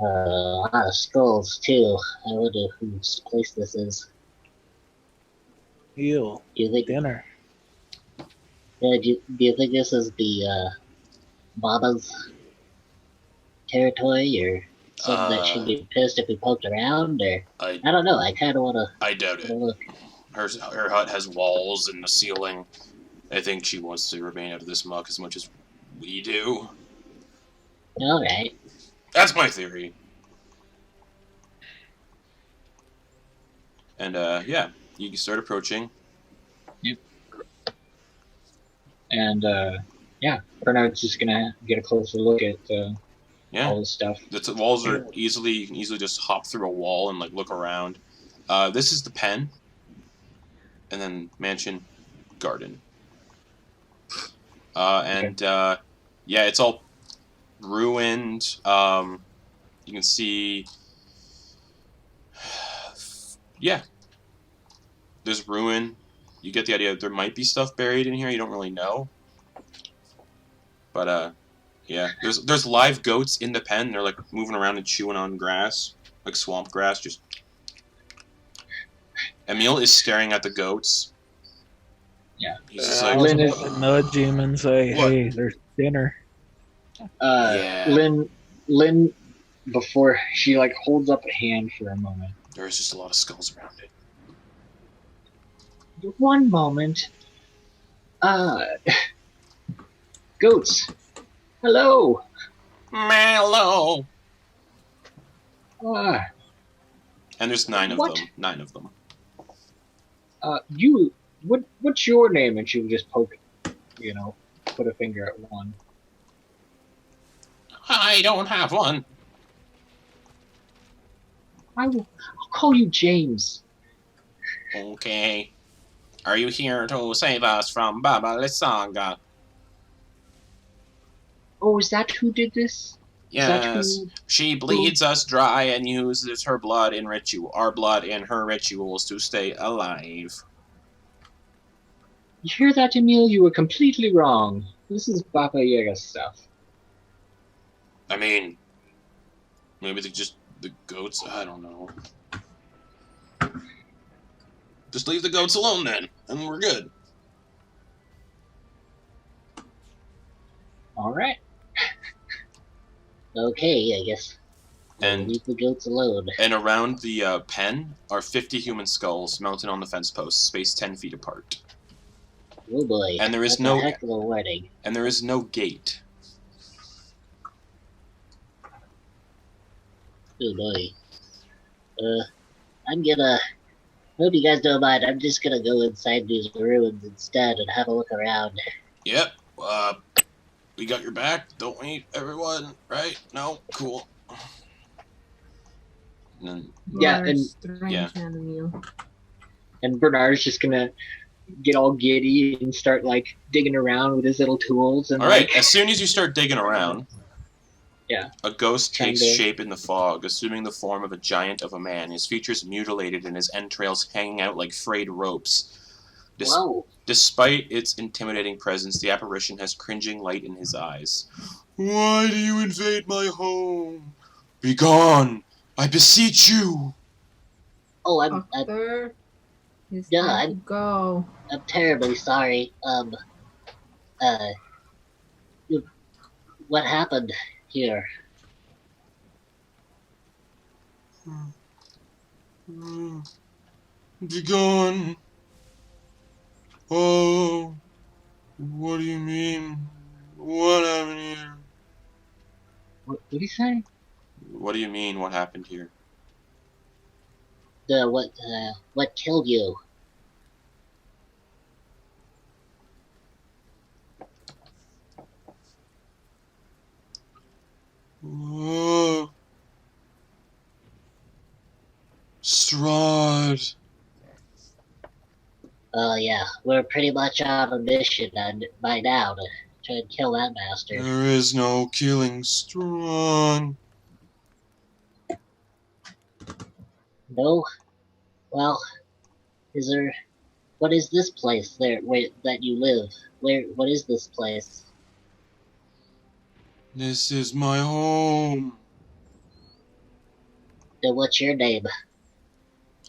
a lot of skulls, too. I wonder whose place this is. Ew. Do you think, Dinner. do you think this is the, Baba's territory, or something that should be pissed if we poked around, or... I don't know, I kinda wanna... I doubt it. look. Her hut has walls and a ceiling. I think she wants to remain out of this muck as much as we do. Alright. That's my theory. And, yeah. You can start approaching. And, yeah, Bernard's just gonna get a closer look at all this stuff. The walls are easily... You can easily just hop through a wall and, like, look around. This is the pen. And then mansion, garden. Yeah, it's all ruined. You can see... Yeah. There's ruin. You get the idea. There might be stuff buried in here. You don't really know. But, yeah. There's live goats in the pen. They're, like, moving around and chewing on grass. Like swamp grass. Just... Emil is staring at the goats. Yeah. He's just like... Lynn is... Nudge him and say, What? hey, there's dinner. Yeah. Lynn, before she, like, holds up a hand for a moment. There's just a lot of skulls around it. One moment. Goats. Hello. Mallow. Ah, And there's 9 of What? them. 9 of them. what's your name? And she would just poke, put a finger at one. I don't have one. I'll call you James. Okay. Are you here to save us from Baba Lysaga? Oh, is that who did this? Is that Yes. who- She bleeds us dry and uses her blood in our blood in her rituals to stay alive. You hear that, Emil? You were completely wrong. This is Baba Yaga stuff. I mean, maybe the goats, I don't know. Just leave the goats alone then, and we're good. All right. Okay, I guess And leave the goats alone. And around the pen are 50 human skulls mounted on the fence posts, spaced 10 feet apart. Oh boy. And there is That's no a heck of a warning. And there is no gate. Oh boy. I'm gonna. Hope you guys don't mind. I'm just gonna go inside these ruins instead and have a look around. Yep. We got your back, don't we, everyone? Right? No? Cool. And then, Yeah, You're a and- strange yeah. animal. And Bernard's just gonna get all giddy and start like digging around with his little tools and all right. like, As soon as you start digging around, Yeah. a ghost takes Kinda. shape in the fog, assuming the form of a giant of a man. His features mutilated and his entrails hanging out like frayed ropes. Whoa. Despite its intimidating presence, the apparition has cringing light in his eyes. Why do you invade my home? Begone! I beseech you! Oh, I'm Doctor, it's Yeah, time to go. terribly sorry. What happened here? Begone! Oh, what do you mean? What happened here? what did he say? What do you mean, what happened here? What killed you? Oh, Strahd. Oh yeah, we're pretty much on a mission by now to try and kill that bastard. There is no killing Strahd. No? Well, is there... What is this place that you live? What is this place? This is my home. And what's your name?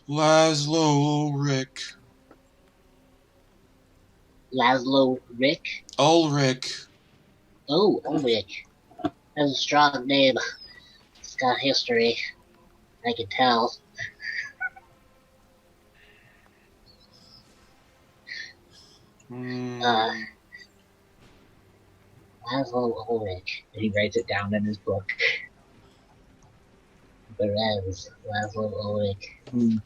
Laszlo Ulrich. Laszlo Rick? Ulrich. Oh, Ulrich. That's a strong name. It's got history. I can tell. Laszlo Ulrich. And he writes it down in his book. Berez. Laszlo Ulrich. Hmm.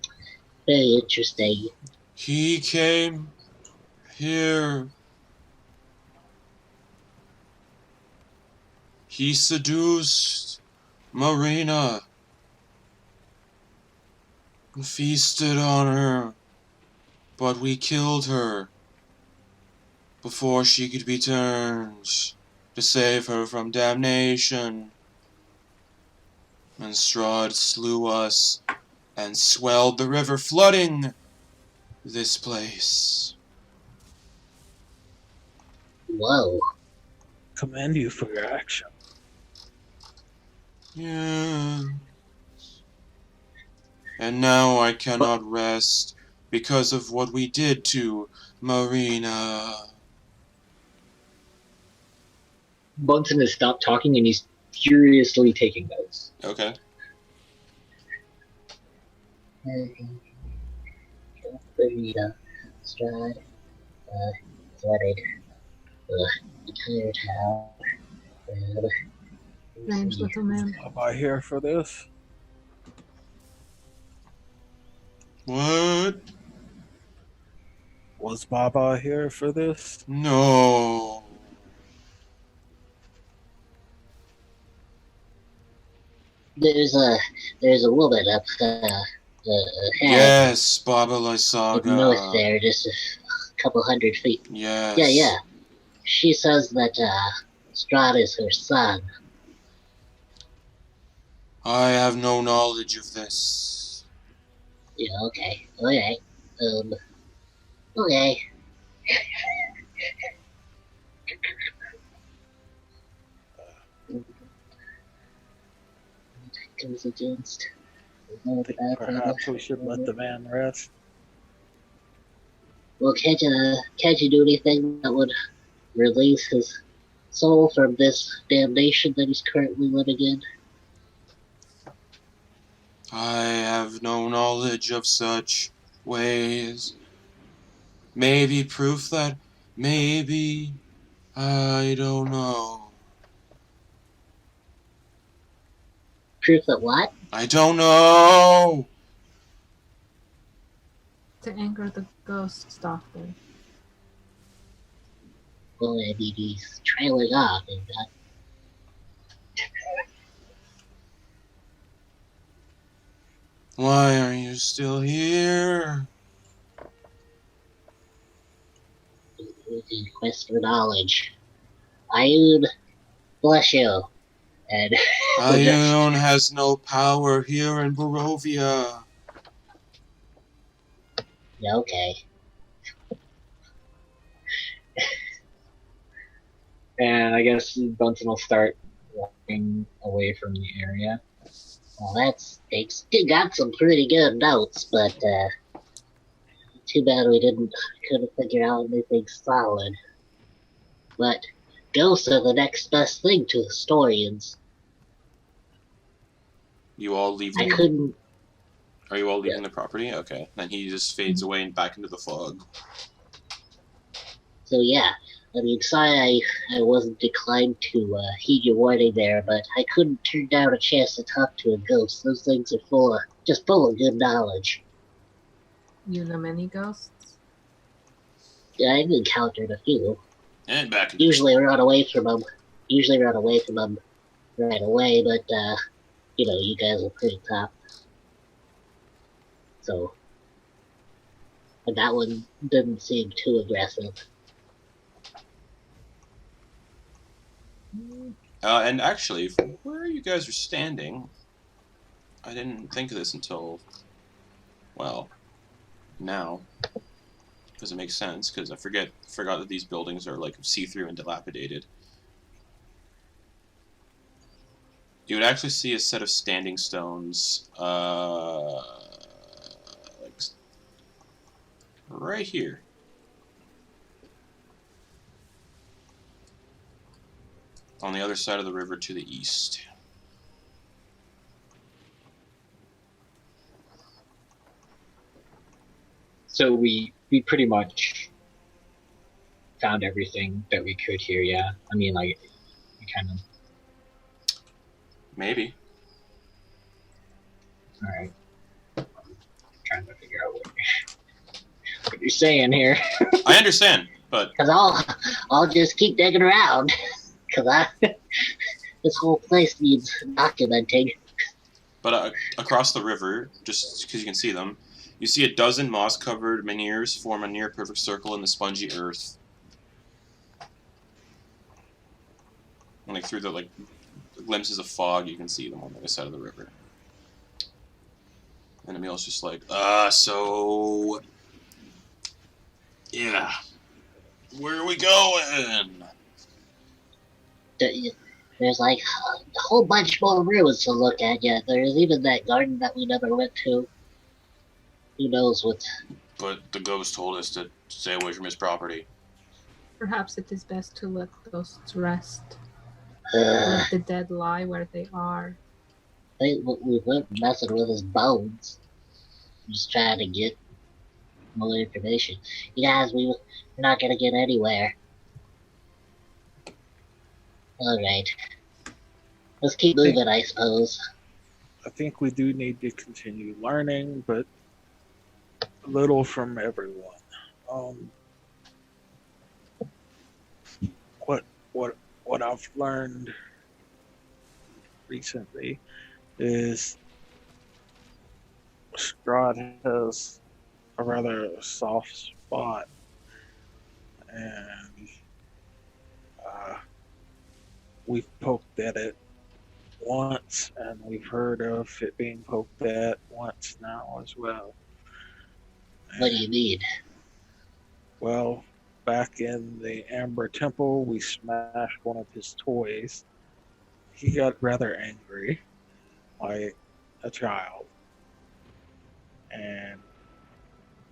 Very interesting. He came here. He seduced Marina and feasted on her, but we killed her before she could be turned to save her from damnation. And Strahd slew us and swelled the river, flooding this place. Whoa. Commend you for your action. Yeah. And now I cannot rest because of what we did to Marina. Bunsen has stopped talking and he's furiously taking notes. Okay. Bermuda, Strahd, flooded, entire town. Name's little man. Am I here for this? What? Was Baba here for this? No. There's a woman up ahead Yes, Baba up Lysaga. north there, just a couple 100 feet. Yes. Yeah. She says that Strahd is her son. I have no knowledge of this. Yeah, okay. Okay. Okay. Goes against. Perhaps we should let the man rest. Well, can't you do anything that would release his soul from this damnation that he's currently living in? I have no knowledge of such ways. Maybe proof that... Maybe... I don't know. Proof of what? I don't know! To anger the ghosts, Doctor. Well, I mean, he's trailing off, and that. Why are you still here? In quest for knowledge. Ayun, bless you. And Ayun has no power here in Barovia. yeah, okay. And I guess Bunsen will start walking away from the area. Well, that's they still got some pretty good notes, but too bad we couldn't figure out anything solid. But ghosts are the next best thing to historians. You all leave I the... couldn't. Are you all leaving the property? Okay. Then he just fades away and back into the fog. So yeah, I mean, sorry I wasn't declined to heed your warning there, but I couldn't turn down a chance to talk to a ghost. Those things are just full of good knowledge. You know many ghosts? Yeah, I've encountered a few. And back into Usually run away from them. Right away, but you guys are pretty tough. So, but that one didn't seem too aggressive. And actually, from where you guys are standing, I didn't think of this until, well, now. Because it makes sense, because I forgot that these buildings are like see-through and dilapidated. You would actually see a set of standing stones, like right here. On the other side of the river to the east. So we pretty much found everything that we could here, yeah? I mean, like, we kind of... Maybe. Alright. Trying to figure out what you're saying here. I understand, but... Cause I'll just keep digging around. Cause this whole place needs documenting. But across the river, just because you can see them, you see a dozen moss-covered menhirs form a near-perfect circle in the spongy earth. And like through the glimpses of fog, you can see them on the other side of the river. And Emil's just like, so... Yeah. Where are we going? There's like a whole bunch more ruins to look at yet. There's even that garden that we never went to. Who knows what... But the ghost told us to stay away from his property. Perhaps it is best to let ghosts rest. Let the dead lie where they are. We weren't messing with his bones. Just trying to get more information. You guys, we're not gonna get anywhere. Alright. Let's keep moving, I suppose. I think we do need to continue learning, but a little from everyone. What I've learned recently is Strahd has a rather soft spot, and we've poked at it once, and we've heard of it being poked at once now as well. What do you mean? Well, back in the Amber Temple, we smashed one of his toys. He got rather angry, like a child. And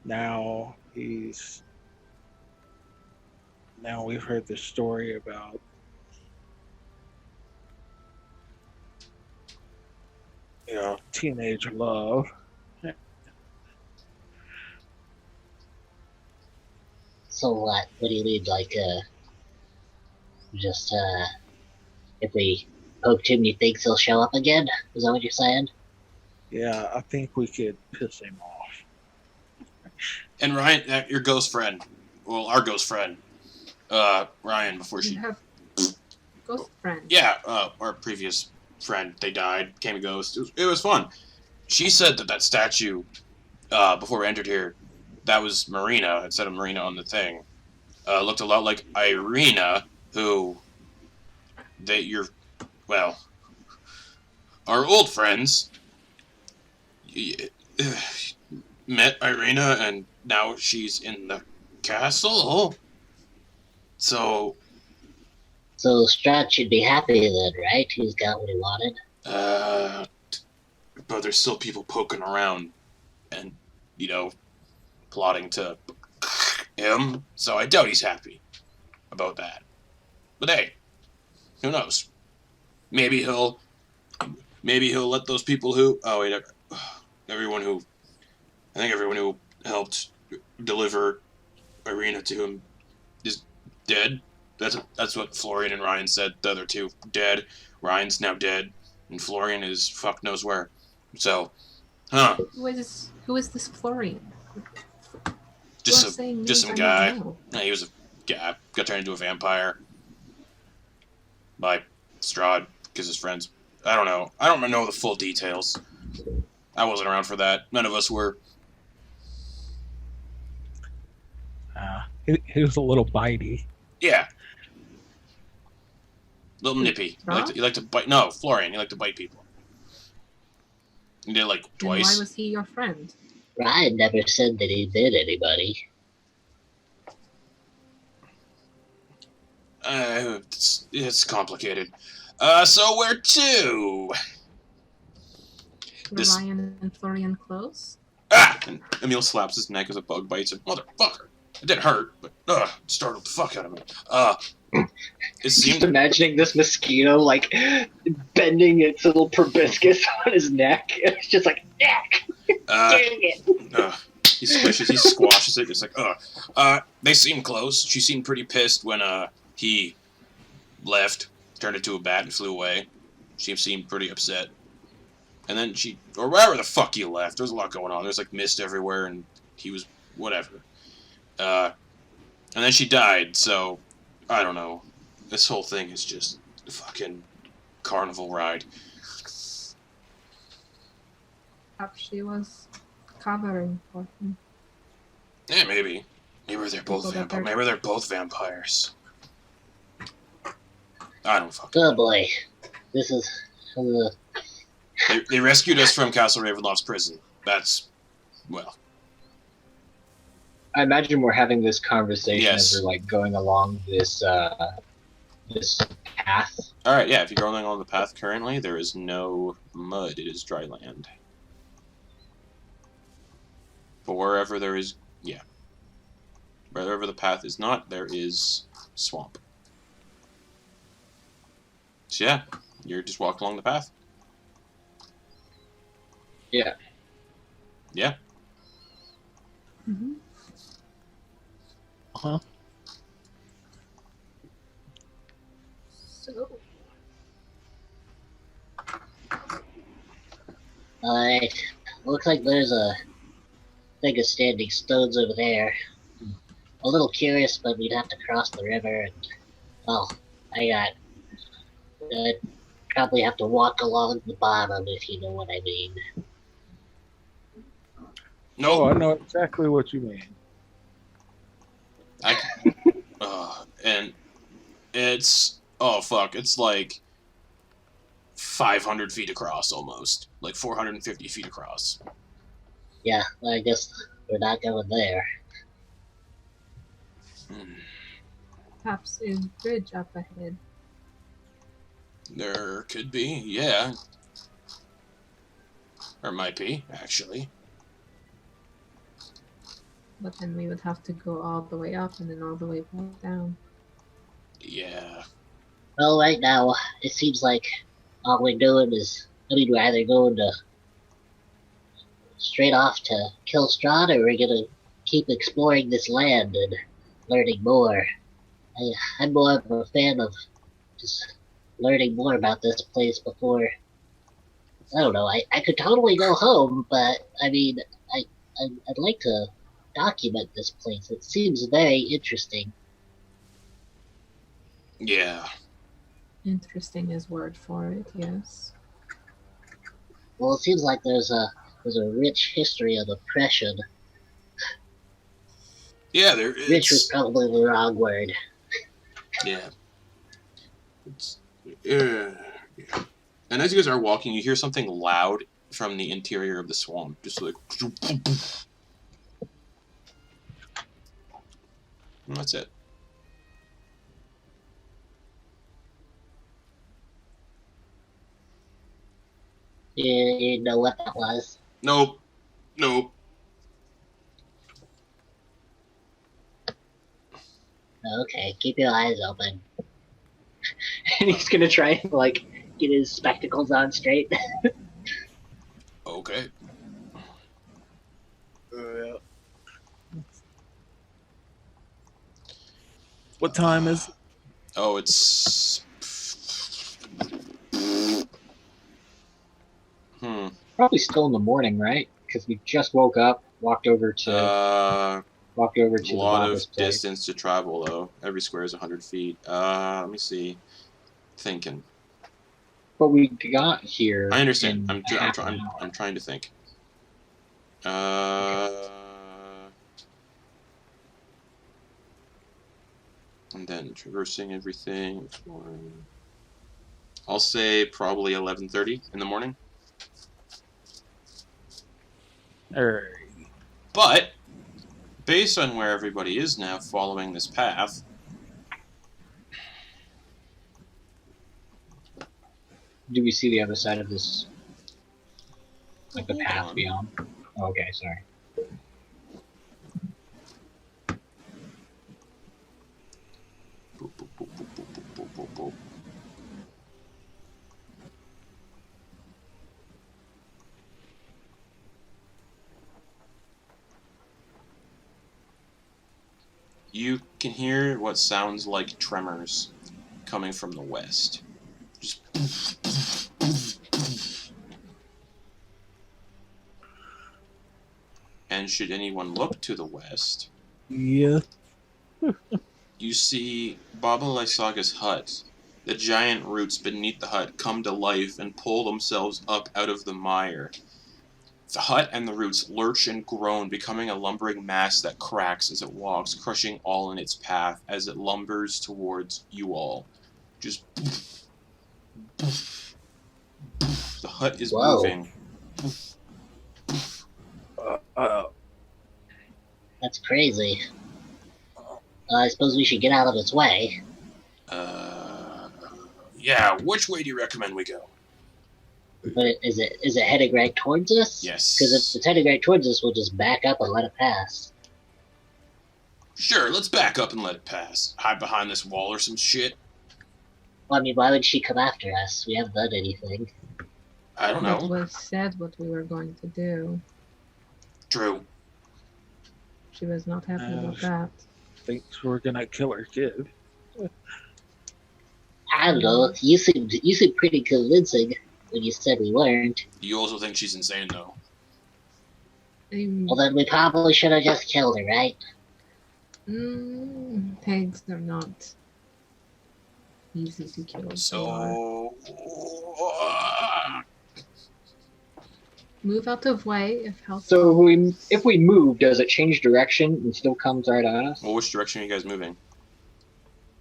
now we've heard the story about teenage love. So what? What do you mean, like, just, if we poke him, you think he'll show up again? Is that what you're saying? Yeah, I think we could piss him off. And Ryan, your ghost friend. Well, our ghost friend. Ryan, before You she... have ghost friends. Yeah, our previous friend, they died, became a ghost. It was fun. She said that statue, before we entered here, that was Marina. It said a Marina on the thing. Looked a lot like Irina, who... our old friends met Irina, and now she's in the castle. So Strahd should be happy then, right? He's got what he wanted. But there's still people poking around and, plotting to him. So I doubt he's happy about that. But hey, who knows? Maybe he'll let those people who... Oh, wait, everyone who helped deliver Irina to him is dead. That's what Florian and Ryan said. The other two dead. Ryan's now dead, and Florian is fuck knows where. So, Who is this Florian? Just some guy. Yeah, he was a guy. Got turned into a vampire by Strahd because his friends. I don't know. I don't know the full details. I wasn't around for that. None of us were. He was a little bitey. Yeah. Little nippy. You like to bite. No, Florian. You like to bite people. You did it like twice. And why was he your friend? Ryan never said that he bit anybody. It's complicated. So where to? Were Ryan and Florian close? Ah! And Emil slaps his neck as a bug bites him. Motherfucker. It didn't hurt, but it startled the fuck out of me. Just imagining this mosquito like bending its little proboscis on his neck. It's just like neck. Dang it. He squashes it. It's like, they seem close. She seemed pretty pissed when he left, turned into a bat and flew away. She seemed pretty upset. And then or wherever the fuck he left, there's a lot going on. There's like mist everywhere, and he was whatever. And then she died, so I don't know. This whole thing is just a fucking carnival ride. Perhaps she was covering for him. Yeah, maybe. Maybe they're both vampires. Maybe they're both vampires. I don't fucking know. Oh boy. This is... They rescued us from Castle Ravenloft's prison. That's... well... I imagine we're having this conversation Yes. as we're like going along this this path. Alright, yeah, if you're going along the path currently, there is no mud. It is dry land. But wherever there is... yeah. Wherever the path is not, there is swamp. So yeah, you're just walking along the path. Yeah. Yeah. Mm-hmm. Uh-huh. So, Alright. Looks like there's a thing of standing stones over there. A little curious, but we'd have to cross the river and... well, I'd probably have to walk along the bottom, if you know what I mean. No. Oh, I know exactly what you mean. And it's... oh, fuck. It's like 500 feet across, almost. Like 450 feet across. Yeah, well, I guess we're not going there. perhaps a bridge up ahead. There could be, yeah. Or might be, actually. But then we would have to go all the way up and then all the way back down. Yeah. Well, right now, it seems like all we're doing is I mean, we're either going to straight off to kill Strahd, or we're gonna keep exploring this land and learning more. I'm more of a fan of just learning more about this place before. I don't know. I could totally go home, but I mean, I'd like to document this place. It seems very interesting. Yeah. Interesting is word for it, yes. Well, it seems like there's a rich history of oppression. Yeah, there Rich was is. probably the wrong word. Yeah. Yeah. And as you guys are walking, you hear something loud from the interior of the swamp. Just like... And that's it. You know what that was? Nope. Nope. Okay, keep your eyes open. And he's gonna try and like get his spectacles on straight. Okay. What time is it? Oh, it's... Probably still in the morning, right? Because we just woke up, walked over to A the lot Baba's of place. distance to travel, though. Every square is 100 feet. Let me see. Thinking. But we got here. I understand. in I'm half an hour. trying to think. And then traversing everything. Exploring. I'll say probably 11:30 in the morning. Alright. But based on where everybody is now, following this path, Do we see the other side of this? Like the Hold path on. beyond? Oh, okay, sorry. boop, boop, boop, boop, boop, boop, boop, boop. You can hear what sounds like tremors coming from the west. Just and should anyone look to the west, Yeah. you see Baba Lysaga's hut. The giant roots beneath the hut come to life and pull themselves up out of the mire. The hut and the roots lurch and groan, becoming a lumbering mass that cracks as it walks, crushing all in its path as it lumbers towards you all. Just... The hut is Whoa. moving. That's crazy. I suppose we should get out of its way. Yeah, which way do you recommend we go? But is it heading right towards us? Yes. Because if it's heading right towards us, we'll just back up and let it pass. Sure, let's back up and let it pass. Hide behind this wall or some shit. Well, I mean, why would she come after us? We haven't done anything. I don't It know. was said what we were going to do. True. She was not happy about that. Thinks we're gonna kill her kid. I don't know. You seemed pretty convincing when you said we weren't. You also think she's insane, though. Well, then we probably should have just killed her, right? Pigs are not easy to kill. So... Move out of way if help. So if we move, does it change direction and still comes right at us? Well, which direction are you guys moving?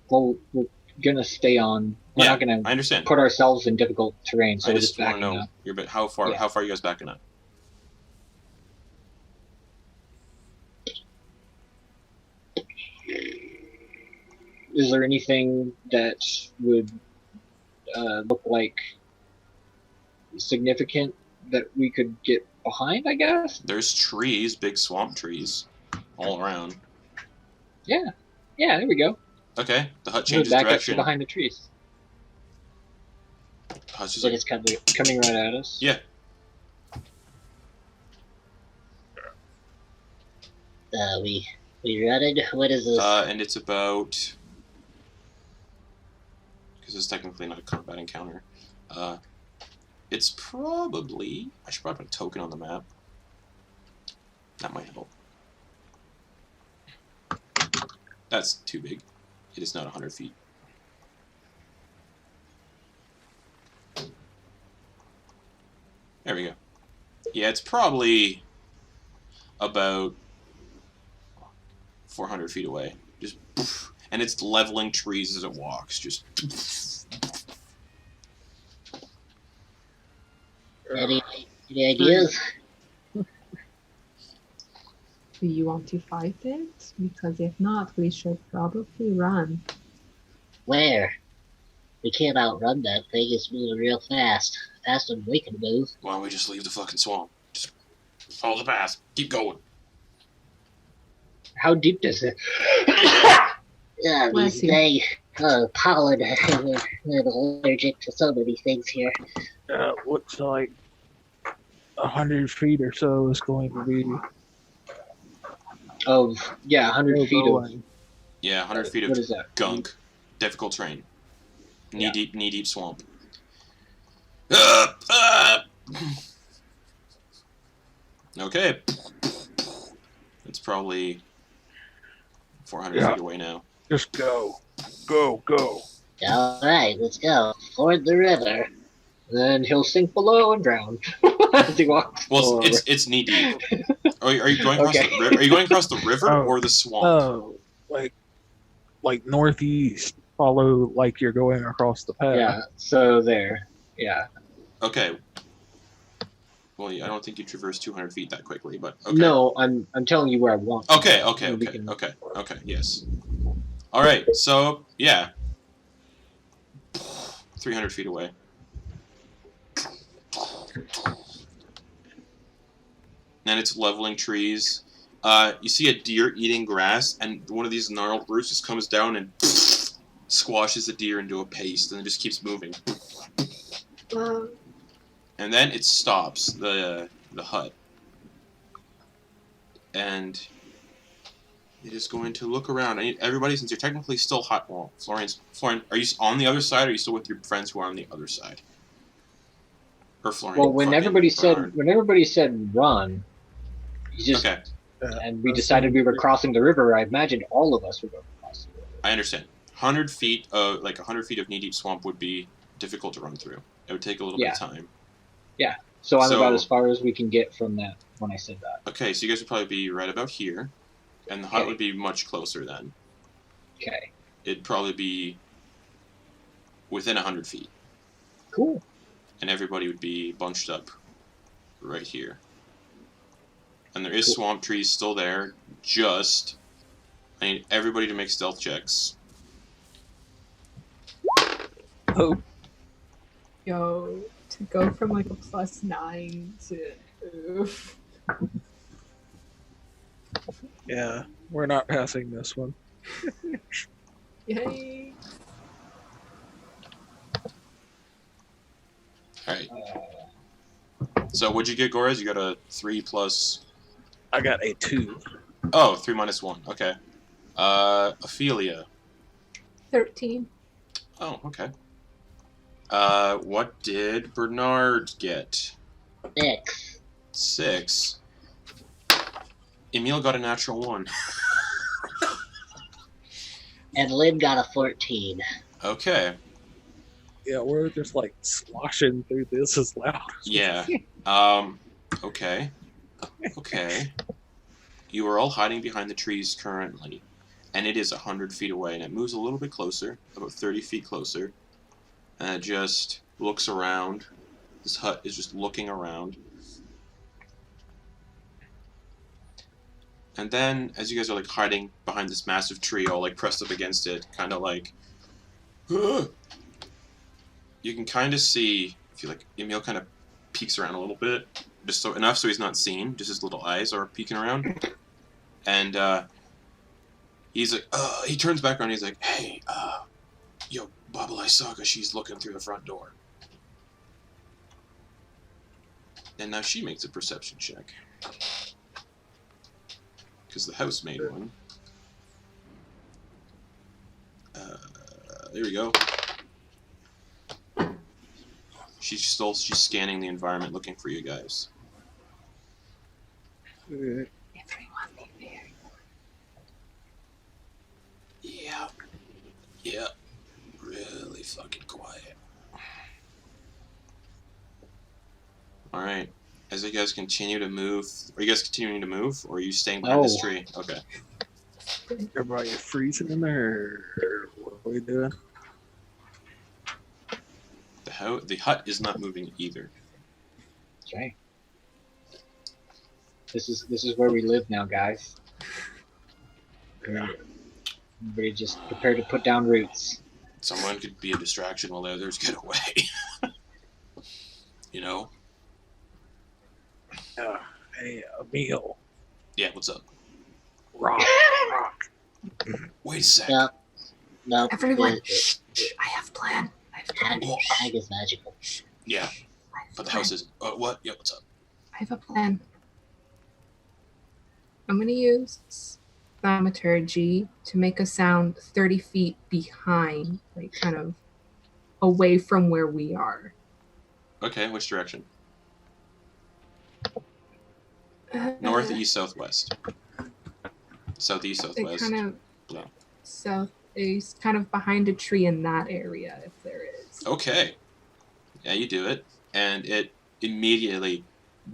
Well, we're gonna stay on. We're Yeah, not gonna I understand. put ourselves in difficult terrain, so I we're just just want to backing know up. your bit. How far? Yeah. How far are you guys backing up? Is there anything that would look like significant that we could get behind, I guess? There's trees, big swamp trees, all around. Yeah, there we go. Okay, the hut We'll changes back up to direction. behind the trees. She's Like like, it's coming right at us. yeah. We running? What is this? And it's about... Because it's technically not a combat encounter. It's probably... I should probably put a token on the map. That might help. That's too big. It is not 100 feet. There we go. Yeah, it's probably about 400 feet away. Just, and it's leveling trees as it walks. Just. Any ideas? Do you want to fight it? Because if not, we should probably run. Where? We can't outrun that thing. It's moving real fast. Faster than we can move. Why don't we just leave the fucking swamp? Just follow the path. Keep going. How deep does it? Yeah, Bless these you. dang pollen. I'm allergic to so many things here. Looks like 100 feet or so is going to be. Of 100 feet of going. Yeah, 100 feet what of is that? gunk. Difficult terrain. Yeah. Knee deep swamp. Okay. It's probably 400 feet away now. Just go. Go. Alright, let's go. Ford the river. Then he'll sink below and drown as he walks. Well, forward. it's knee deep. Are you going across Okay. the river? Are you going across the river Oh. or the swamp? Oh, like northeast. Follow like you're going across the path. Yeah. So there. Yeah. Okay. Well, I don't think you traverse 200 feet that quickly, but okay. No, I'm telling you where I want. Okay. We can- Okay. Yes. All right. So yeah, 300 feet away. And it's leveling trees. You see a deer eating grass, and one of these gnarled roots just comes down and squashes the deer into a paste, and it just keeps moving. And then it stops the hut, and it is going to look around. I need everybody, since you're technically still hot. Well, Florian, are you on the other side, or are you still with your friends who are on the other side? Or Florian? Well, when fucking everybody said run, you just Okay, and we decided we were crossing the river. I imagined all of us were going to cross the river. I understand. 100 feet of 100 feet of knee-deep swamp would be difficult to run through. It would take a little bit of time. So I'm So- about as far as we can get from that when I said that. Okay, so you guys would probably be right about here, and the hut Okay. would be much closer then. Okay. It'd probably be within 100 feet, Cool. and everybody would be bunched up right here. And there is Cool. swamp trees still there. Just, I need everybody to make stealth checks. Oh, Yo, to go from like a +9 to oof. yeah. We're not passing this one. Yay. All right. So what'd you get, Gorez? You got a 3 plus. I got a 2. Oh, 3 minus 1. Okay. Ophelia. 13. Oh, okay. What did Bernard get? 6. 6. Emil got a natural 1. And Lynn got a 14. Okay. Yeah, we're just like sloshing through this as loud. Yeah. Okay. Okay. You are all hiding behind the trees currently, and it is 100 feet away, and it moves a little bit closer, about 30 feet closer, and it just looks around. This hut is just looking around. And then, as you guys are like hiding behind this massive tree, all like pressed up against it, kind of like, "Ugh," you can kind of see, if you like, Emil kind of peeks around a little bit, just so enough so he's not seen, just his little eyes are peeking around, and he's like, he turns back around, and he's like, hey, yo, Baba Lysaga, she's looking through the front door. And now she makes a perception check. Because the house made one. There we go. She's scanning the environment looking for you guys. Everyone be very Yeah. Yeah. Really fucking quiet. Alright. As you guys continue to move, are you guys continuing to move, or are you staying behind this tree? Okay. Everybody freezing in there. What are we doing? The hut is not moving either. Okay. This is where we live now, guys. Yeah. Everybody just prepare to put down roots. Someone could be a distraction while the others get away. You know? Hey, a meal. Yeah, what's up? Rock. Wait a sec. No. Everyone, I have plan. Hag is magical. Yeah, but the house isn't. Oh, what? Yeah, what's up? I have a plan. I'm going to use thaumaturgy to make a sound 30 feet behind, like kind of away from where we are. Okay, which direction? North, east, southwest. Southeast, southwest. Kind of Yeah. southeast, kind of behind a tree in that area, if there is. Okay. Yeah, you do it, and it immediately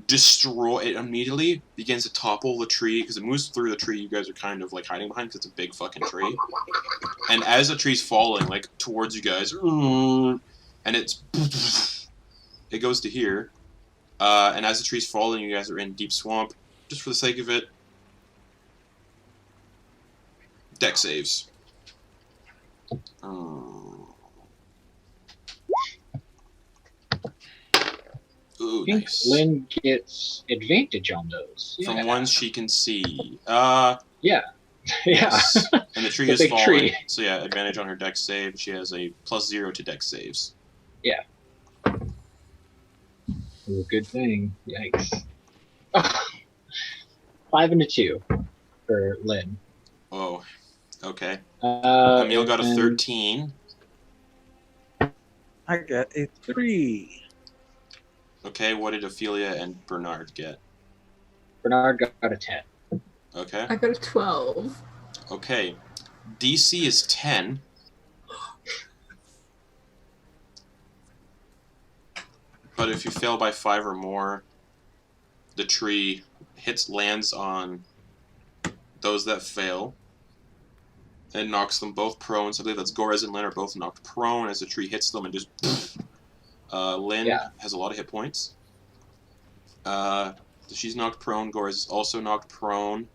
immediately begins to topple the tree because it moves through the tree you guys are kind of like hiding behind because it's a big fucking tree. And as the tree's falling like towards you guys, and it goes to here. And as the tree's falling, you guys are in deep swamp. Just for the sake of it, deck saves. Ooh, I think nice. Lynn gets advantage on those. Yeah. From ones she can see. Yeah. Yes. And the tree The is big falling. tree. So yeah, advantage on her deck save. She has a +0 to deck saves. Ooh, good thing. Yikes. 5 and a 2 for Lynn. Oh, okay. Emil got a and 13. I got a 3. Okay, what did Ophelia and Bernard get? Bernard got a 10. Okay. I got a 12. Okay. DC is 10. But if you fail by 5 or more, the tree lands on those that fail and knocks them both prone. So I believe that's Gorez and Lynn are both knocked prone as the tree hits them and just. Lynn has a lot of hit points. She's knocked prone. Gorez is also knocked prone.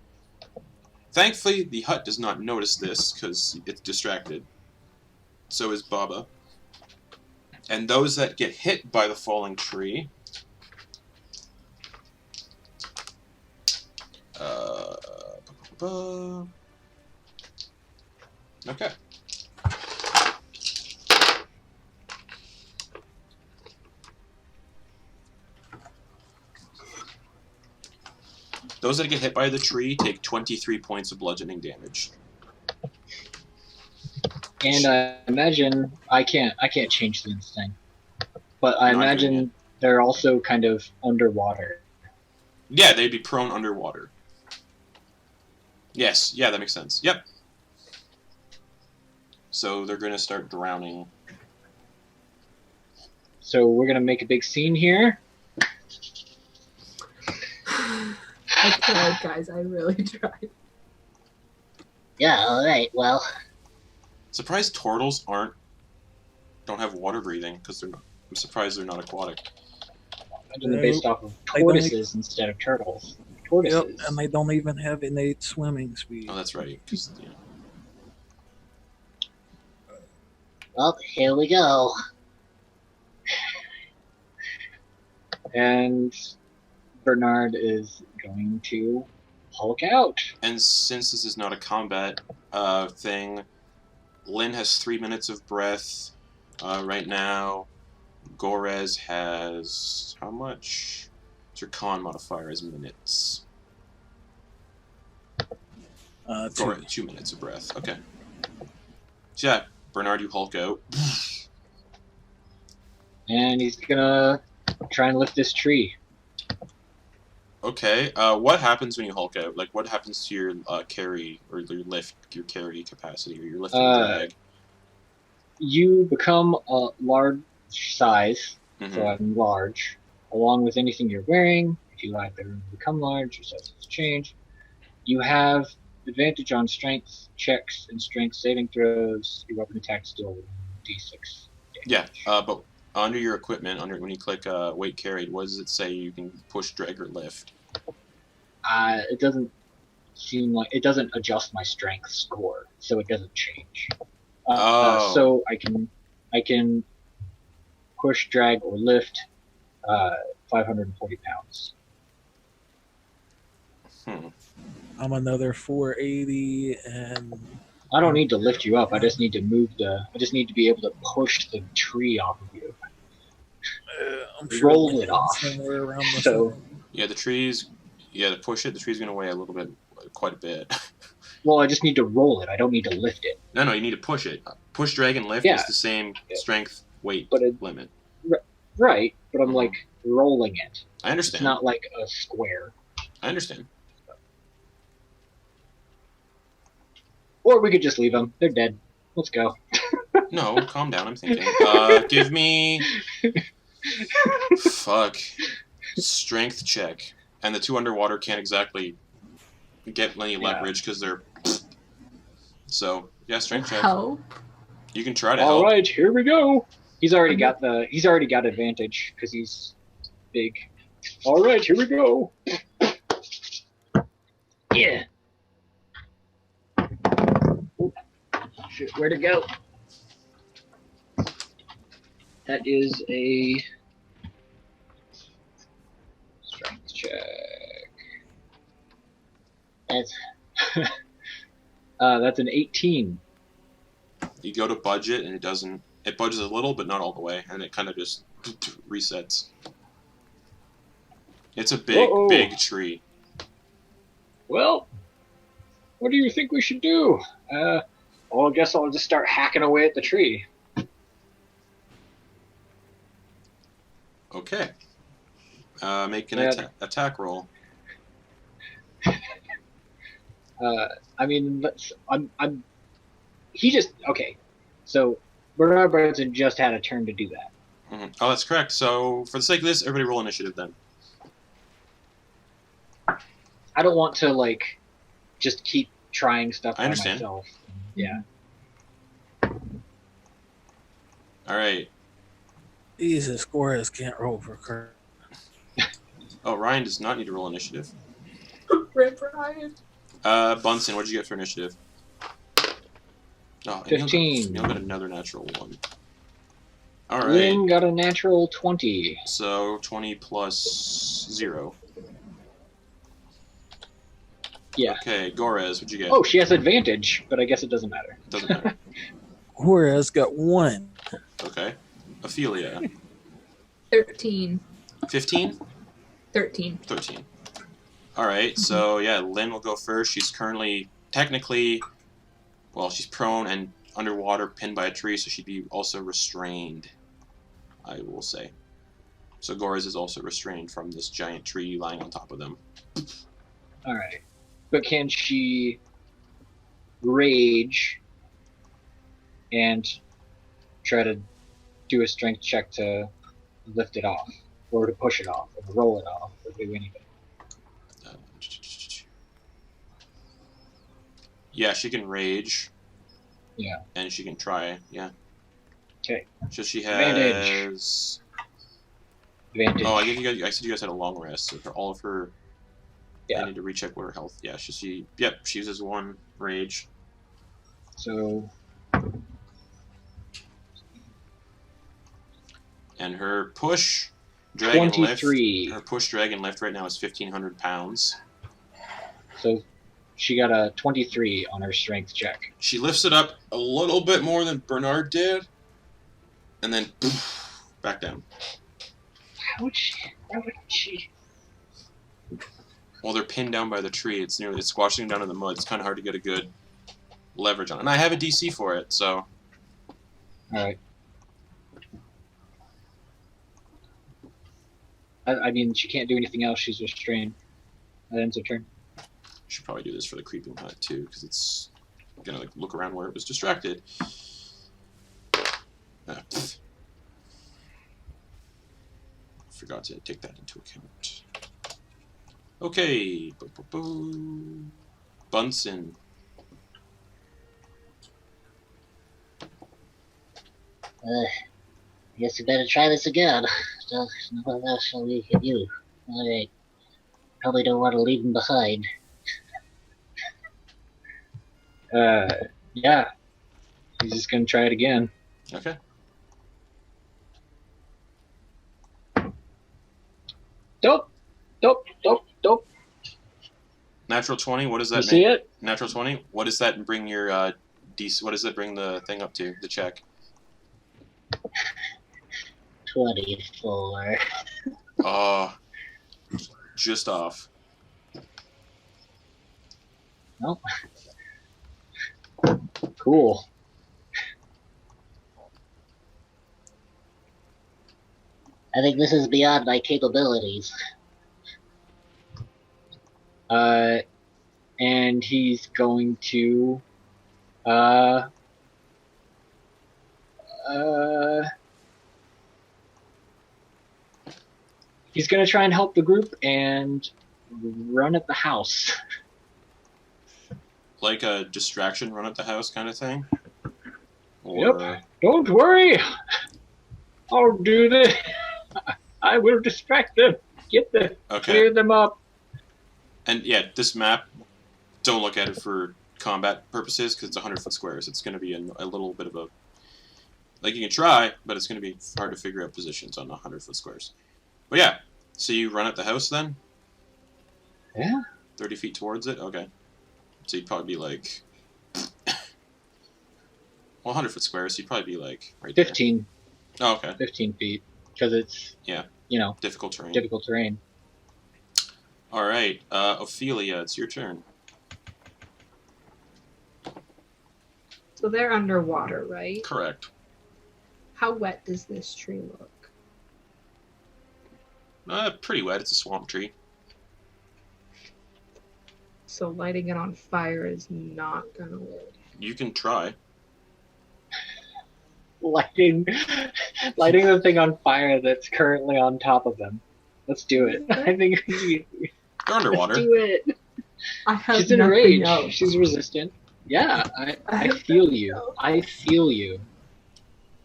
Thankfully, the hut does not notice this because it's distracted. So is Baba. And those that get hit by the falling tree okay. Those that get hit by the tree take 23 points of bludgeoning damage. And I imagine I can't change this thing, but I Not doing imagine they're also kind of underwater. Yeah, they'd be prone underwater. Yes, yeah, that makes sense. Yep. So they're going to start drowning. So we're gonna make a big scene here. I tried, guys. I really tried. Yeah, alright, well. Surprised turtles don't have water breathing because I'm surprised they're not aquatic. Imagine they're based off of They don't tortoises instead of turtles. Tortoises. Yep, and they don't even have innate swimming speed. Oh, that's right. 'Cause, Well, here we go. And Bernard is going to Hulk out. And since this is not a combat thing, Lynn has 3 minutes of breath right now. Gorez has how much? Your con modifier is minutes. 2. 2 minutes of breath. Okay. So yeah, Bernard, you Hulk out. And he's gonna try and lift this tree. Okay. What happens when you Hulk out? Like, what happens to your carry or your carry capacity or your lift and drag? You become a large size, Mhm. so I'm large, along with anything you're wearing. If you either become large, your size has changed. You have advantage on strength checks and strength saving throws. Your weapon attacks deal d6 damage. Yeah, but under your equipment, when you click weight carried, what does it say you can push, drag, or lift? It doesn't seem like it doesn't adjust my strength score, so it doesn't change. So I can push, drag, or lift 540 pounds. I'm another 480, and I don't need to lift you up. I just need to I just need to be able to push the tree off of you. I'm Roll sure it off. somewhere around the So- same. Yeah, the trees. Yeah, to push it, the tree's gonna weigh a little bit, quite a bit. Well, I just need to roll it. I don't need to lift it. No, you need to push it. Push, drag, and lift Yeah. is the same strength weight But limit. Right, but I'm Mhm. like rolling it. I It's understand. not like a square. I understand. Or we could just leave them. They're dead. Let's go. No, calm down. I'm thinking. Give me. Fuck. Strength check. And the two underwater can't exactly get any leverage because they're. So yeah, strength check. Help. You can try to All help. right, here we go. He's already got advantage because he's big. All right, here we go. Yeah. Oh, shit, where'd it go? That is a strength check. That's an 18. You go to budget and it doesn't. It budges a little, but not all the way, and it kind of just resets. It's a big tree. Well, what do you think we should do? I guess I'll just start hacking away at the tree. Okay. Make an attack roll. I mean, So Bernard Bunsen just had a turn to do that. Mm-hmm. Oh, that's correct. So, for the sake of this, everybody roll initiative then. I don't want to just keep trying stuff I understand. by myself. Yeah. All right. Jesus, Gorez can't roll for curve. Oh, Ryan does not need to roll initiative. Rip Ryan. Bunsen, what did you get for initiative? Oh, 15. Neil got another natural one. All right. Lynn got a natural 20. So 20 plus 0. Yeah. Okay, Gorez, what'd you get? Oh, she has advantage, but I guess it doesn't matter. Doesn't matter. Gorez got 1. Okay. Ophelia. 13. 15? 13. 13. Alright, so yeah, Lynn will go first. She's currently, technically, well, she's prone and underwater, pinned by a tree, so she'd be also restrained, I will say. So Gorez is also restrained from this giant tree lying on top of them. Alright. But can she rage and try to do a strength check to lift it off? Or to push it off, or roll it off, or do anything? Yeah, she can rage. Yeah. And she can try, yeah. Okay. So she Advantage. has... Advantage. Oh, I said you guys had a long rest, so for all of her... Yeah. I need to recheck what her health... Yeah, she uses 1 rage. So... And her push, drag, and 23. lift... Her push, drag, and lift right now is 1,500 pounds. So she got a 23 on her strength check. She lifts it up a little bit more than Bernard did, and then poof, back down. Why would she? Well, they're pinned down by the tree. It's squashing down in the mud. It's kind of hard to get a good leverage on it. And I have a DC for it, so... Alright. I mean, she can't do anything else. She's restrained. That ends her turn. I should probably do this for the creeping hut, too, because it's gonna like look around where it was distracted. Forgot to take that into account. Okay. Bunsen. Guess you better try this again. What else shall we do? Alright. Probably don't want to leave him behind. Yeah. He's just gonna try it again. Okay. Dope! Natural 20, what does that You mean? see it? Natural 20, what does that bring your DC, what does that bring the thing up to, the check? 24. Just off. Nope. Cool. I think this is beyond my capabilities. And he's going to, he's gonna try and help the group and run at the house. Like a distraction, run at the house kind of thing? Or... Yep. Don't worry. I'll do this. I will distract them. Clear them up. And yeah, this map, don't look at it for combat purposes because it's 100-foot squares. It's going to be a little bit of a... Like, you can try, but it's going to be hard to figure out positions on 100-foot squares. But yeah, so you run at the house then? Yeah. 30 feet towards it? Okay. So you'd probably be like... Well, 100-foot squares, so you'd probably be like right 15. there. Oh, okay. 15 feet. Because it's, yeah, difficult terrain. Difficult terrain. Alright, Ophelia, it's your turn. So they're underwater, right? Correct. How wet does this tree look? Pretty wet. It's a swamp tree. So lighting it on fire is not gonna work. You can try. Lighting the thing on fire that's currently on top of them. Let's do it. I think They're underwater. Let's do it. I have she's in a nothing rage. else. She's resistant. Yeah, I feel you. I feel you.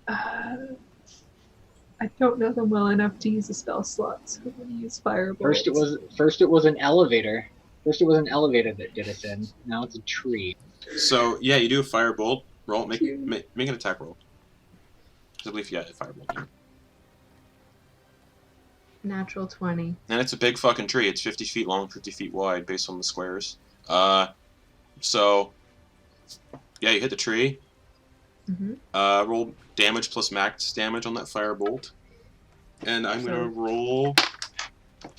I don't know them well enough to use a spell slot, so I'm gonna use firebolts. First it was an elevator. First it was an elevator that did us in. Now it's a tree. So yeah, you do a firebolt. Roll. Make an attack roll. I believe you got a firebolt. Yeah. Natural 20. And it's a big fucking tree. It's 50 feet long, 50 feet wide, based on the squares. So yeah, you hit the tree. Mm-hmm. Roll damage plus max damage on that firebolt. And I'm gonna roll.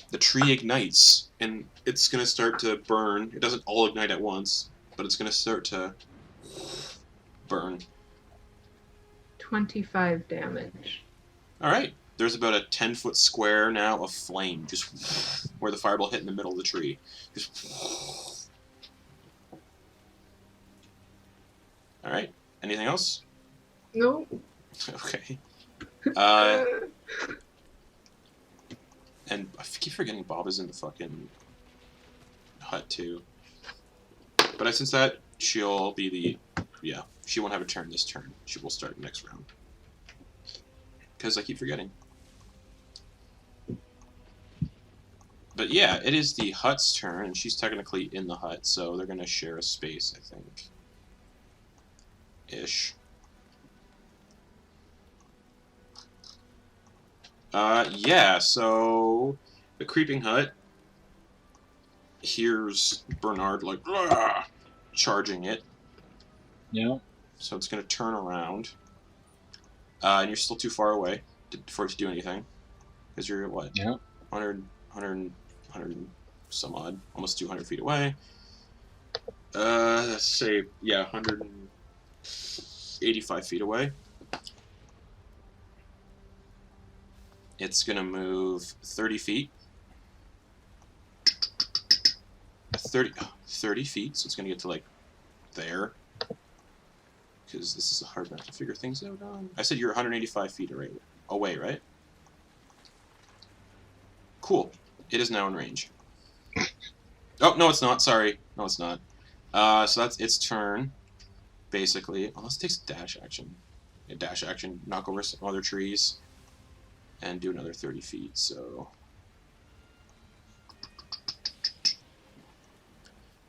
The tree ignites, and it's gonna start to burn. It doesn't all ignite at once, but it's gonna start to burn. 25 damage. Alright. There's about a 10-foot square now of flame, just where the fireball hit in the middle of the tree. Just... Alright. Anything else? No. Okay. And I keep forgetting Bob is in the fucking hut, too. But since that, she'll be the... Yeah, she won't have a turn this turn. She will start next round. Because I keep forgetting. But yeah, it is the hut's turn, and she's technically in the hut, so they're going to share a space, I think. Ish. Yeah, so the creeping hut hears Bernard, like, charging it. Yeah. So it's going to turn around. And you're still too far away for it to do anything. Because you're, what? Yeah. 160 some odd, almost 200 feet away. Let's say, yeah, 185 feet away. It's going to move 30 feet. 30 feet, so it's going to get to, like, there. Because this is a hard map to figure things out on. I said you're 185 feet away, right? Cool. It is now in range. Oh, no, it's not. Sorry. No, it's not. So that's its turn, basically. Oh, let's take some dash action. A dash action, knock over some other trees, and do another 30 feet, so...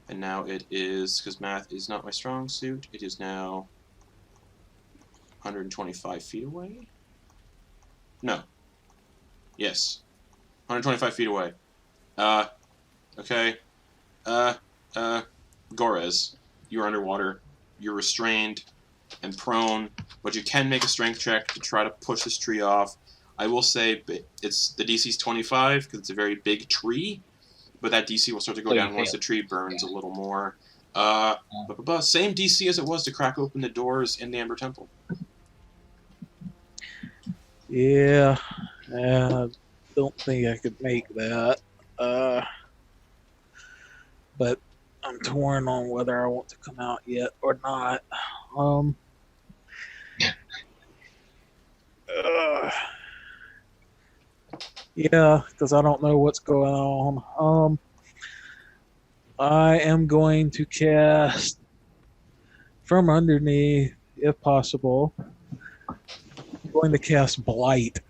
And now it is, because math is not my strong suit, it is now 125 feet away? No. Yes. 125 feet away. Okay. Gorez, you're underwater. You're restrained and prone, but you can make a strength check to try to push this tree off. I will say the DC's 25 because it's a very big tree, but that DC will start to go down once the tree burns a little more. Same DC as it was to crack open the doors in the Amber Temple. Yeah, don't think I could make that. But I'm torn on whether I want to come out yet or not. Yeah, because I don't know what's going on. I am going to cast from underneath, if possible. I'm going to cast Blight.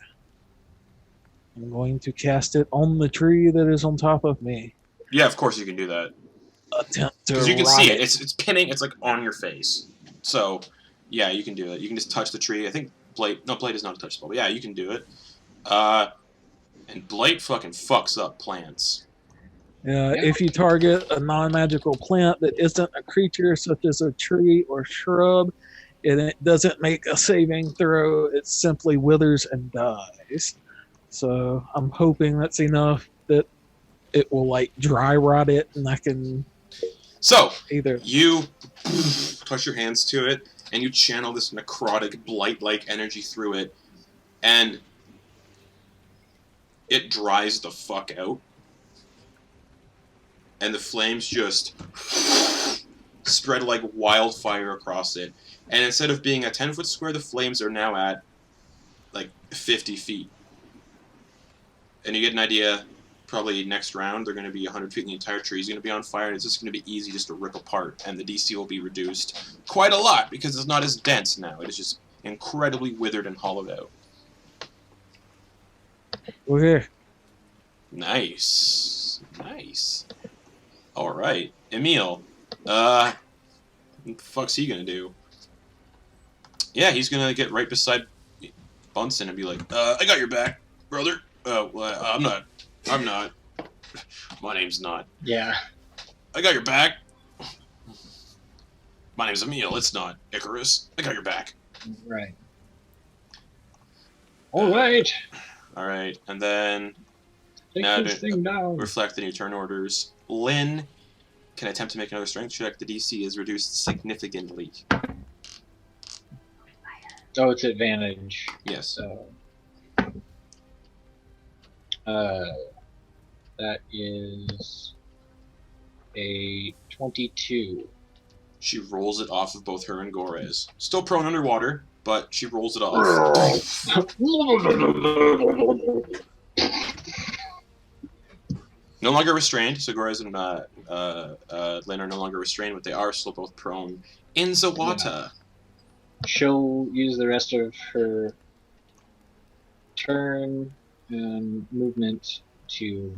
I'm going to cast it on the tree that is on top of me. Yeah, of course you can do that. Attempt to because you can see it. It's pinning. It's like on your face. So, yeah, you can do it. You can just touch the tree. I think Blight is not a touch spell. But yeah, you can do it. And Blight fucking fucks up plants. Yeah, if you target a non-magical plant that isn't a creature, such as a tree or shrub, and it doesn't make a saving throw, it simply withers and dies. So I'm hoping that's enough that it will like dry rot it, and I can. So either you touch your hands to it, and you channel this necrotic blight-like energy through it, and it dries the fuck out. And the flames just spread like wildfire across it. And instead of being a 10-foot square, the flames are now at like 50 feet. And you get an idea, probably next round, they're going to be 100 feet, and the entire tree is going to be on fire, and it's just going to be easy just to rip apart, and the DC will be reduced quite a lot, because it's not as dense now. It is just incredibly withered and hollowed out. okay. Nice. Nice. Alright. Emil. What the fuck's he gonna do? Yeah, he's gonna get right beside Bunsen and be like, I got your back, brother. Well, I'm not. My name's not. Yeah. I got your back. My name's Emil, it's not Icarus. I got your back. Right. Alright. Alright, and then Take now this thing down. reflect the new turn orders. Lynn can attempt to make another strength check. The DC is reduced significantly. Oh, it's advantage. Yes. So, that is a 22. She rolls it off of both her and Gorez. Still prone underwater, but she rolls it off. No longer restrained, so Gorez and Lynn are no longer restrained, but they are still both prone in the water. She'll use the rest of her turn and movement to.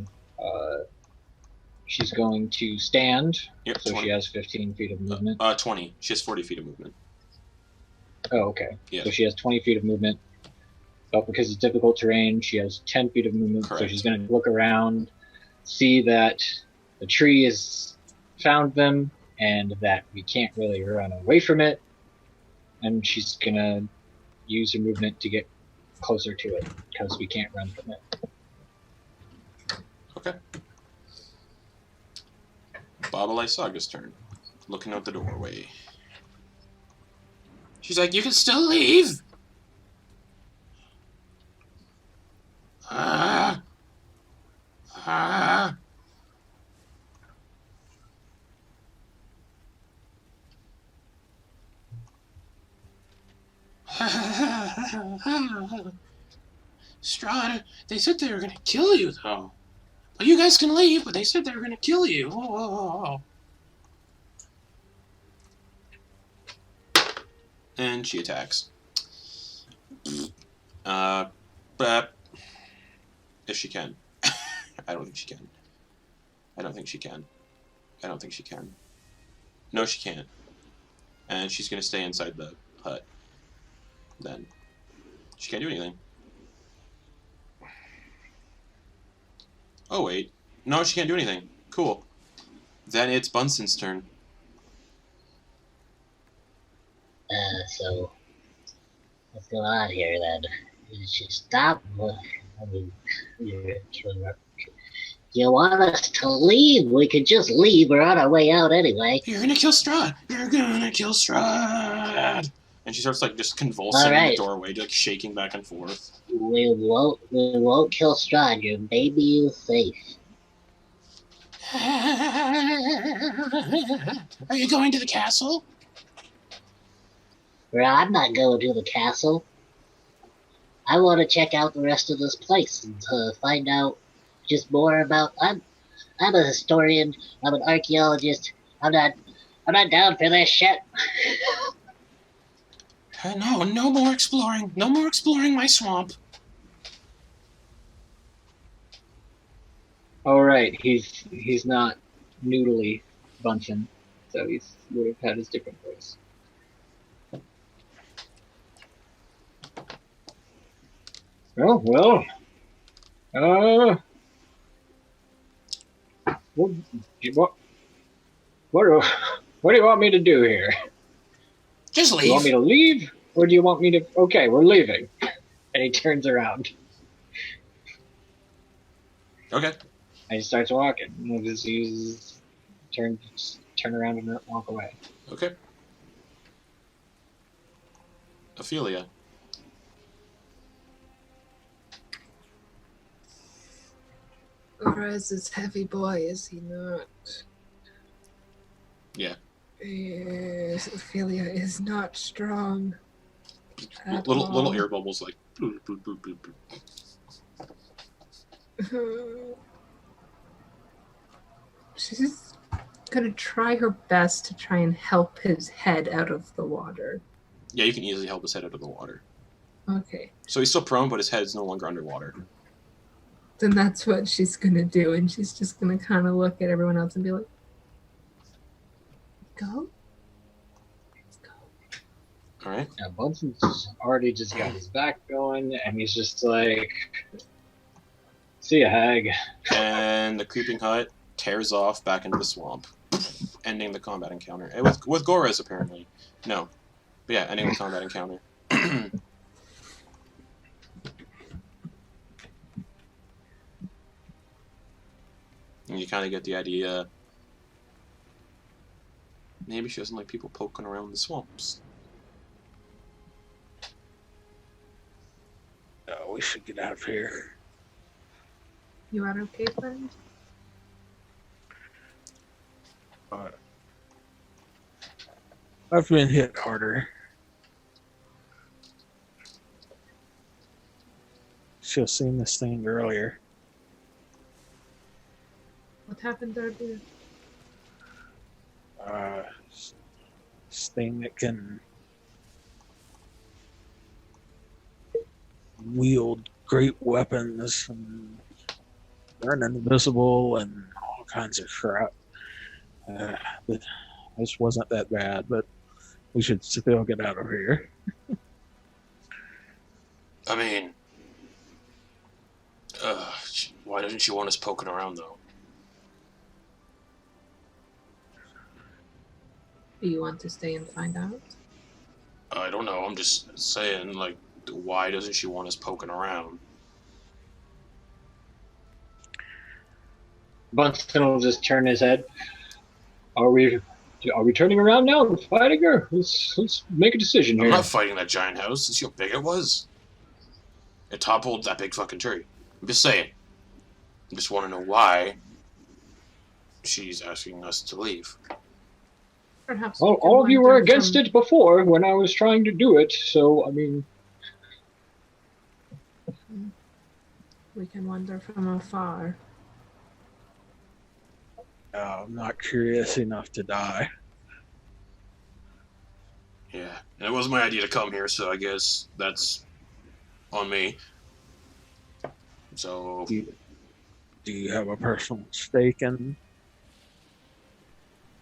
She's going to stand, Yep, so 20. she has 15 feet of movement. 20. She has 40 feet of movement. Oh, okay. Yeah. So she has 20 feet of movement. But because it's difficult terrain, she has 10 feet of movement. Correct. So she's going to look around, see that the tree has found them, and that we can't really run away from it. And she's going to use her movement to get closer to it, because we can't run from it. Okay. Baba Lysaga's turn. Looking out the doorway. She's like, you can still leave! Ah! Ah! Strahd, they said they were gonna kill you, though. Well, you guys can leave, but they said they were gonna kill you. Oh. And she attacks. But if she can. I don't think she can. I don't think she can. I don't think she can. No, she can't. And she's gonna stay inside the hut. Then. She can't do anything. Oh, wait. No, she can't do anything. Cool. Then it's Bunsen's turn. So what's going on here then? Did she stop? I mean, you want us to leave? We could just leave. We're on our way out anyway. You're gonna kill Strahd! You're gonna kill Strahd! And she starts like just convulsing in Alright. the doorway, like shaking back and forth. We won't kill Strahd. Your baby is safe. Are you going to the castle? Well, I'm not going to the castle. I want to check out the rest of this place and find out just more about. I'm a historian. I'm an archaeologist. I'm not down for this shit. No more exploring. No more exploring my swamp. All right, he's not noodly Bunsen, so he would have had his different voice. Oh well. What do you want me to do here? Just Do you want me leave. to leave, or do you want me to? Okay, we're leaving. And he turns around Okay. and he starts walking. He uses turn around and walk away. Okay. Ophelia. Gorez is heavy boy, is he not? Yeah. Yes, Ophelia is not strong. at Little all. air bubbles like. Bloop, bloop, bloop, bloop, bloop. She's gonna try her best to try and help his head out of the water. Yeah, you can easily help his head out of the water. Okay, So he's still prone, but his head's no longer underwater. then that's what she's gonna do, and she's just gonna kind of look at everyone else and be like, "Go, let's go." All right. Now Bunsen's already just got his back going, and he's just like, "See ya, hag." And the creeping hut tears off back into the swamp, ending the combat encounter. And with Gorez, apparently. No. But yeah, ending the combat encounter. And you kind of get the idea. Maybe she doesn't like people poking around the swamps. No, we should get out of here. You are okay, friend? I've been hit harder. Should have seen this thing earlier. What happened there, dear? This thing that can wield great weapons and turn invisible and all kinds of crap. This wasn't that bad, but we should still get out of here. I mean, why doesn't she want us poking around, though? Do you want to stay and find out? I don't know. I'm just saying, like, why doesn't she want us poking around? Bunsen will just turn his head. Are we turning around now and fighting her? Let's make a decision I'm here. not fighting that giant house. See how big it was? It toppled that big fucking tree. I'm just saying. I just want to know why she's asking us to leave. Perhaps Well, we can all of you were wander against from- it before when I was trying to do it, so, I mean... We can wander from afar. I'm not curious enough to die. Yeah, and it wasn't my idea to come here, so I guess that's on me. So, Do you have a personal stake in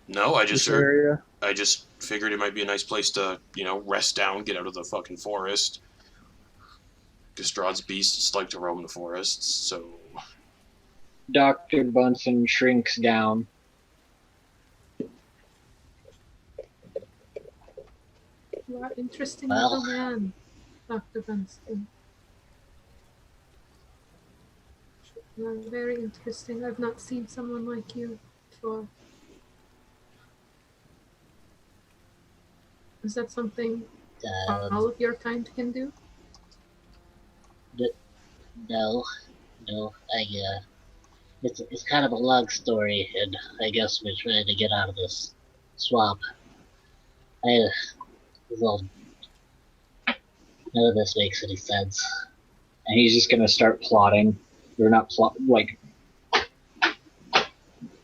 no, I just this area? I just figured it might be a nice place to, rest down, get out of the fucking forest. Because Strahd's beasts like to roam the forests, so... Dr. Bunsen shrinks down. You are interesting Well. little man, Dr. Bunsen. You are very interesting. I've not seen someone like you before. Is that something all of your kind can do? No. It's kind of a long story, and I guess we're trying to get out of this swamp. Well, none of this makes any sense. And he's just gonna start plotting. They're not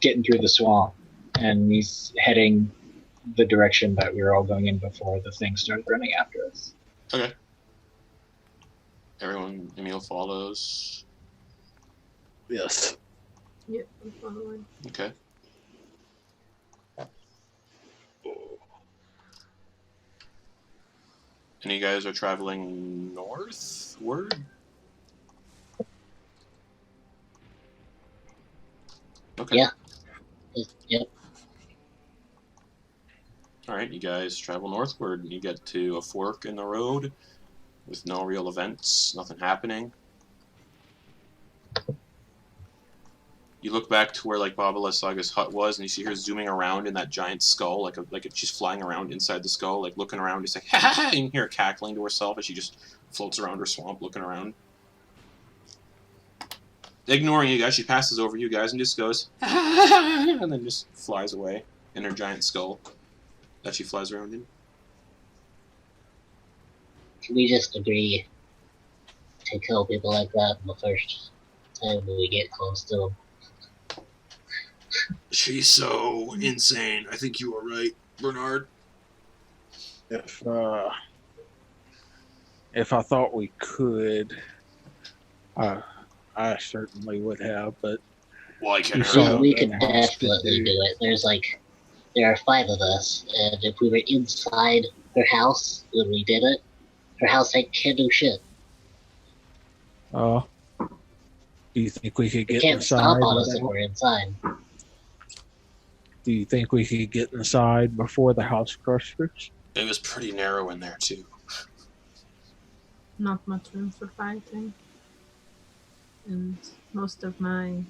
getting through the swamp. And he's heading the direction that we were all going in before the thing started running after us. Okay. Everyone, Emil follows. Yes. Yep, I'm following. Okay. And you guys are traveling northward? Okay. Yeah. Yep. Alright, you guys travel northward and you get to a fork in the road with no real events, nothing happening. You look back to where Baba Lysaga's hut was, and you see her zooming around in that giant skull, she's flying around inside the skull, looking around, just ha ha ha, and you can hear her cackling to herself as she just floats around her swamp, looking around. Ignoring you guys, she passes over you guys and just goes, ha ha ha, and then just flies away in her giant skull that she flies around in. Can we just agree to kill people like that the first time we get close to them? She's so insane. I think you are right, Bernard. If I thought we could, I certainly would have, but Well, I can't You hurt saw- her. We could that house could definitely do. do it. There are 5 of us, and if we were inside her house when we did it, her house can't do shit. do you think we could It get can't stop inside? on us if without- we're inside. Do you think we could get inside before the house crushes? It was pretty narrow in there, too. Not much room for fighting. And most of my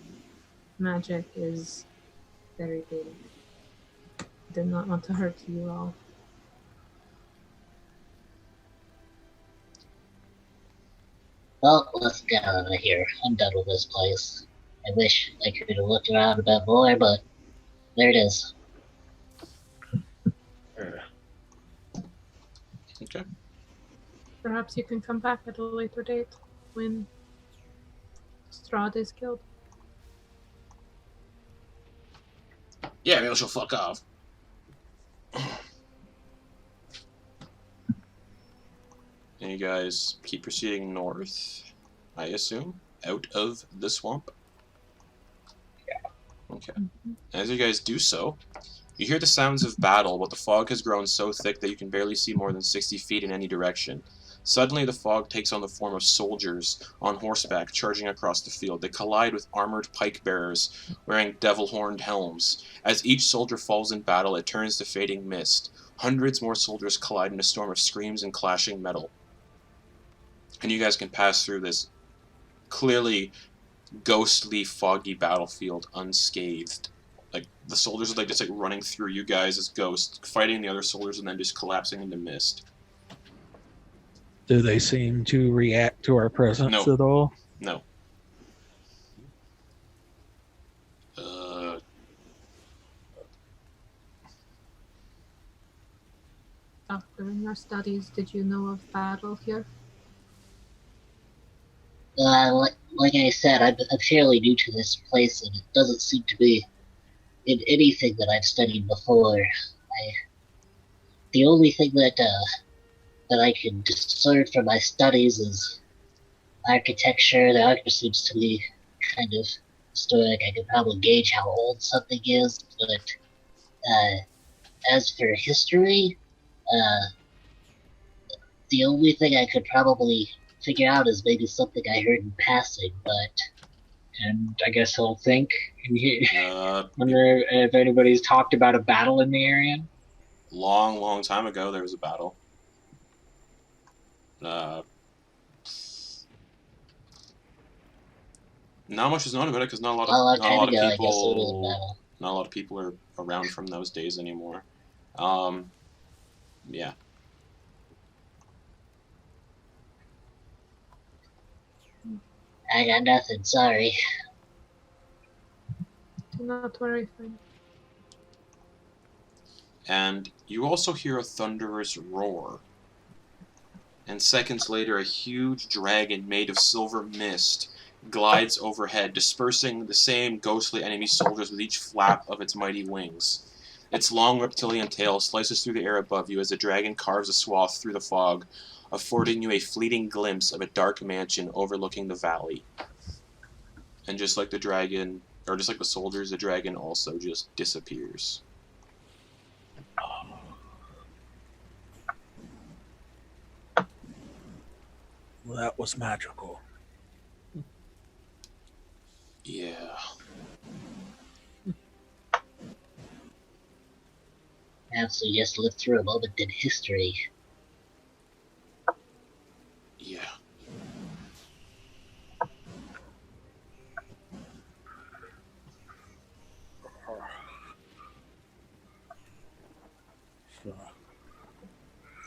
magic is very big. Did not want to hurt you all. Well, let's get out of here. I'm done with this place. I wish I could have looked around a bit more, but there it is. Okay. Perhaps you can come back at a later date when Strahd is killed. Yeah, maybe she'll fuck off. And you guys keep proceeding north, I assume, out of the swamp. Yeah. Okay. As you guys do so, you hear the sounds of battle, but the fog has grown so thick that you can barely see more than 60 feet in any direction. Suddenly, the fog takes on the form of soldiers on horseback charging across the field. They collide with armored pike bearers wearing devil-horned helms. As each soldier falls in battle, it turns to fading mist. Hundreds more soldiers collide in a storm of screams and clashing metal. And you guys can pass through this clearly ghostly, foggy battlefield unscathed. Like, the soldiers are like just like running through you guys as ghosts, fighting the other soldiers, and then just collapsing into mist. Do they seem to react to our presence No. at all? No. Doctor, in your studies, did you know of battle here? Like I said, I'm fairly new to this place, and it doesn't seem to be in anything that I've studied before. The only thing that I can discern from my studies is architecture. The architecture seems to be kind of historic. I could probably gauge how old something is, but as for history, the only thing I could probably figure out is maybe something I heard in passing, And I guess he'll think. Uh, Wonder if anybody's talked about a battle in the area. long time ago, there was a battle. Not much is known about it because not a lot of I guess there was a people. battle. Not a lot of people are around from those days anymore. Yeah. I got nothing, sorry. Do not worry, friend. And you also hear a thunderous roar. And seconds later, a huge dragon made of silver mist glides overhead, dispersing the same ghostly enemy soldiers with each flap of its mighty wings. Its long reptilian tail slices through the air above you as the dragon carves a swath through the fog, affording you a fleeting glimpse of a dark mansion overlooking the valley. And just like the dragon, or just like the soldiers, the dragon also just disappears. Well, that was magical. Yeah. Perhaps we just lived through a moment in history. Yeah.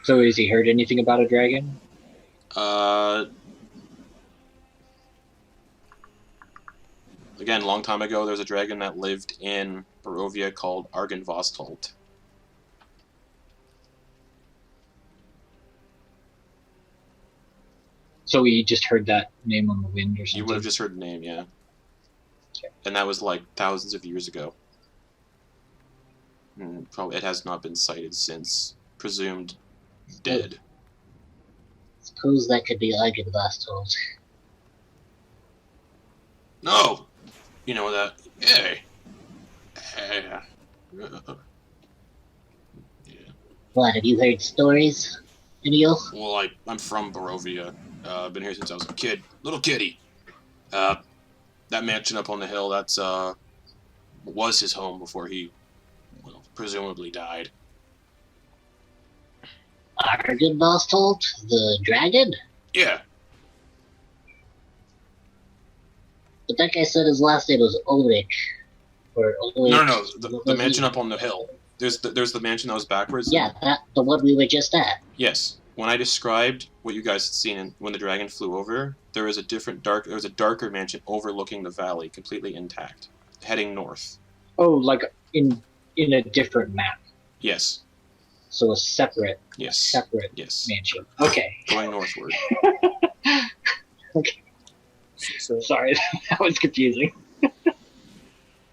So has he heard anything about a dragon? Again, long time ago, there was a dragon that lived in Barovia called Argynvostholt. So he just heard that name on the wind or something? You would have just heard the name, yeah. Okay. And that was like thousands of years ago. And probably it has not been sighted since. Presumed dead. Suppose that could be Argynvostholt. No! You know that. Hey! Yeah. What, have you heard stories, Emil? Well, I'm from Barovia. I've been here since I was a kid. Little kitty. That mansion up on the hill, that's, was his home before he, well, presumably died. Argynvostholt? The dragon? Yeah. But that guy said his last name was Ulrich. Or Ulrich. No, the mansion up on the hill. There's the mansion that was backwards. Yeah, the one we were just at. Yes. When I described what you guys had seen when the dragon flew over, there was a darker mansion overlooking the valley, completely intact, heading north. Oh, like in a different map. Yes. So a separate Yes. Yes. mansion. Okay. Going northward. Okay. So Sorry, that was confusing.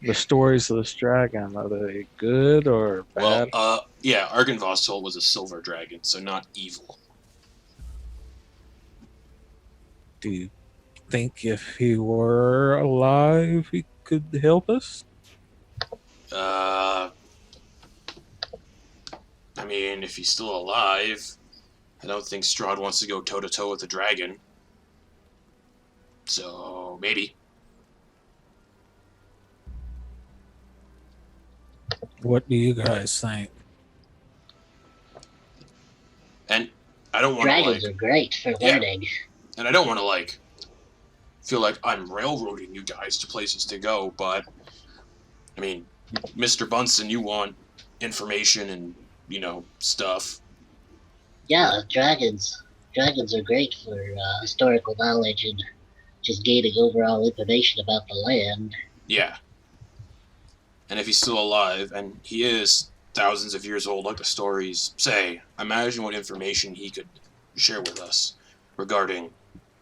the stories of this dragon, are they good or bad? Well, yeah, Argynvostholt was a silver dragon, so not evil. Do you think if he were alive, he could help us? I mean, if he's still alive, I don't think Strahd wants to go toe-to-toe with the dragon. So, maybe. What do you guys think? And I don't want to, Dragons are great for Yeah. learning. and I don't want to, feel like I'm railroading you guys to places to go, but, I mean, Mr. Bunsen, you want information and, stuff. Yeah, dragons. Dragons are great for historical knowledge and just gaining overall information about the land. Yeah. And if he's still alive, and he is thousands of years old, like the stories say, imagine what information he could share with us regarding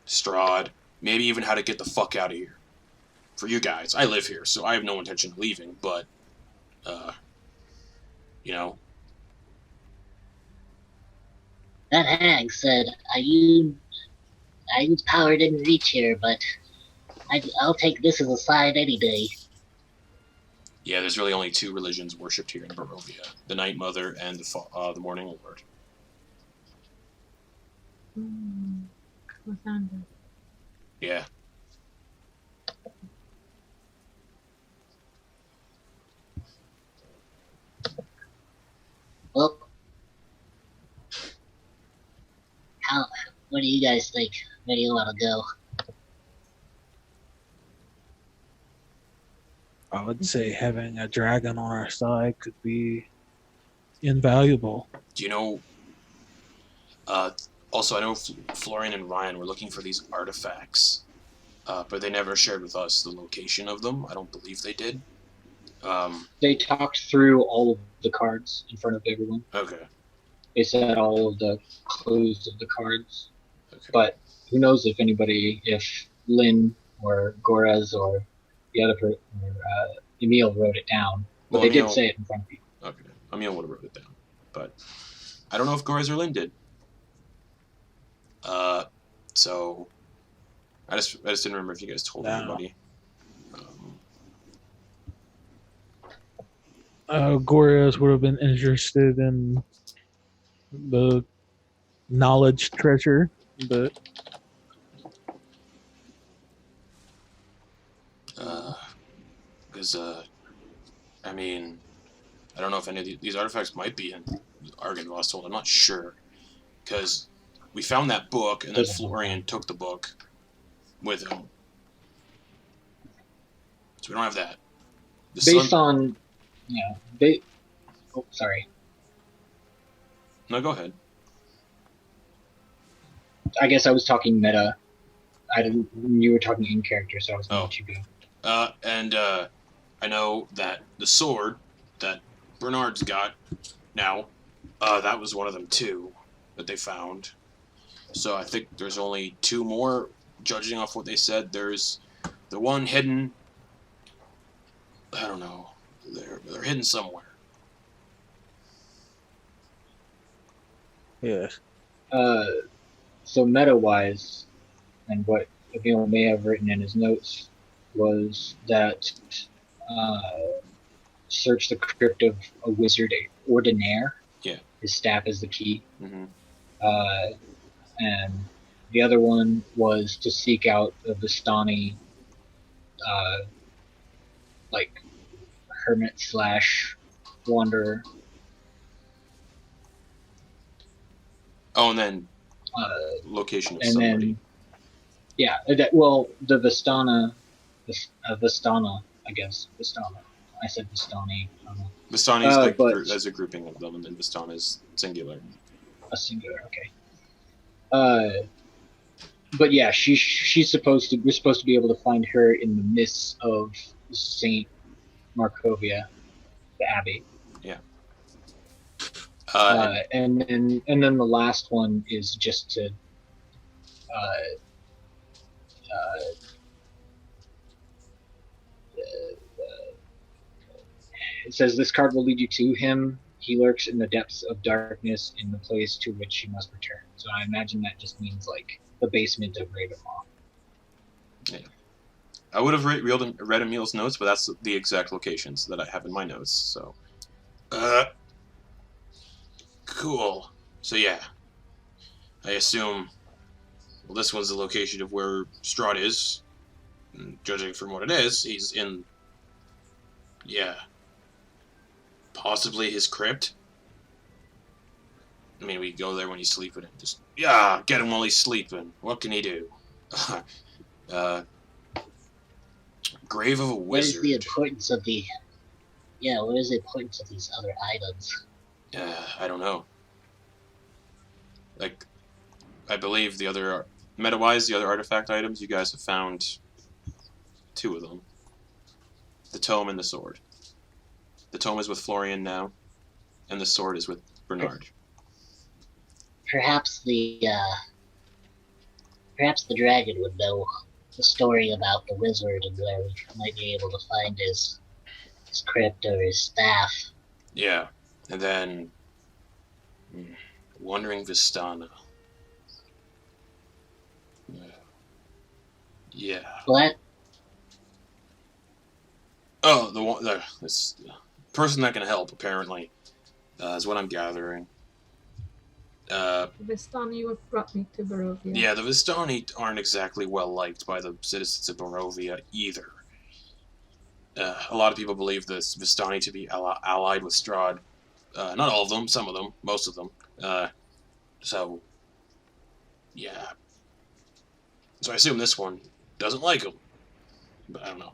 Strahd, maybe even how to get the fuck out of here. For you guys, I live here, so I have no intention of leaving, but, That hag said, I use power didn't reach here, but I'll take this as a sign any day. Yeah, there's really only two religions worshipped here in Barovia. The Night Mother and the Morning Lord. Lysaga. Yeah. Well, what do you guys think? Where do you want to go? I would say having a dragon on our side could be invaluable. Do you know... also, I know Florian and Ryan were looking for these artifacts, but they never shared with us the location of them. I don't believe they did. They talked through all of the cards in front of everyone. Okay. They said all of the clues of the cards. Okay. But who knows if Lynn or Gorez or the other person, Emil wrote it down. But they did say it in front of people. Okay. Emil would have wrote it down. But I don't know if Gorez or Lynn did. So I just didn't remember if you guys told anybody. Gorez would have been interested in the knowledge treasure, but because I mean, I don't know if any of these artifacts might be in Argynvost told. I'm not sure, because we found that book, and then Florian took the book with him, so we don't have that. Oh, sorry. No, go ahead. I guess I was talking meta. You were talking in character, so I was going to let you go. And I know that the sword that Bernard's got now, that was one of them too that they found. So I think there's only two more, judging off what they said. There's the one hidden. I don't know. They're hidden somewhere. yes. So meta-wise, and what Emil may have written in his notes, was that search the crypt of a wizard ordinaire. Yeah. His staff is the key. Mm-hmm. And the other one was to seek out the Vistani, like hermit / wanderer. Oh, and then location of and somebody. Then, yeah, the Vistana, I guess. Vistana. I said Vistani. Vistani is as a grouping of them, and then Vistana is singular. A singular, okay. But yeah, we're supposed to be able to find her in the mists of Saint Markovia, the abbey. Yeah. And then the last one is just to it says this card will lead you to him. He lurks in the depths of darkness in the place to which you must return. So I imagine that just means like the basement of Ravenloft. Yeah. I would have read Emil's notes, but that's the exact locations that I have in my notes. So, cool. So yeah, I assume. Well, this one's the location of where Strahd is. And judging from what it is, he's in. Yeah. Possibly his crypt. I mean, we go there when he's sleeping and just get him while he's sleeping. What can he do? Grave of a wizard. What is the importance of the Yeah, what is the importance of these other items? I don't know. Like, I believe the other meta-wise, the other artifact items, you guys have found 2 of them: the tome and the sword. The tome is with Florian now, and the sword is with Bernard. Perhaps the dragon would know the story about the wizard and where we might be able to find his crypt or his staff. Yeah, and then Wandering Vistana. Yeah. What? Oh, this person that can help apparently is what I'm gathering. Vistani would brought me to Barovia. Yeah, the Vistani aren't exactly well liked by the citizens of Barovia either. A lot of people believe the Vistani to be allied with Strahd. Not all of them, some of them, most of them. So, yeah. So I assume this one doesn't like him. But I don't know.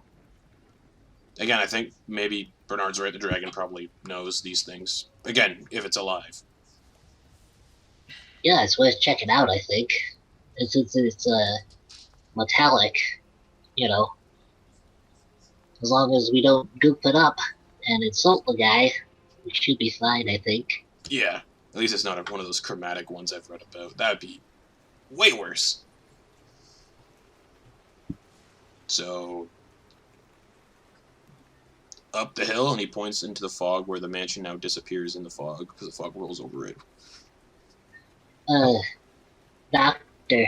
Again, I think maybe Bernard's right. The dragon probably knows these things. Again, if it's alive. Yeah, it's worth checking out, I think. It's metallic, you know. As long as we don't goop it up and insult the guy, we should be fine, I think. Yeah, at least it's not one of those chromatic ones I've read about. That'd be way worse. So, up the hill, and he points into the fog where the mansion now disappears in the fog because the fog rolls over it. Doctor.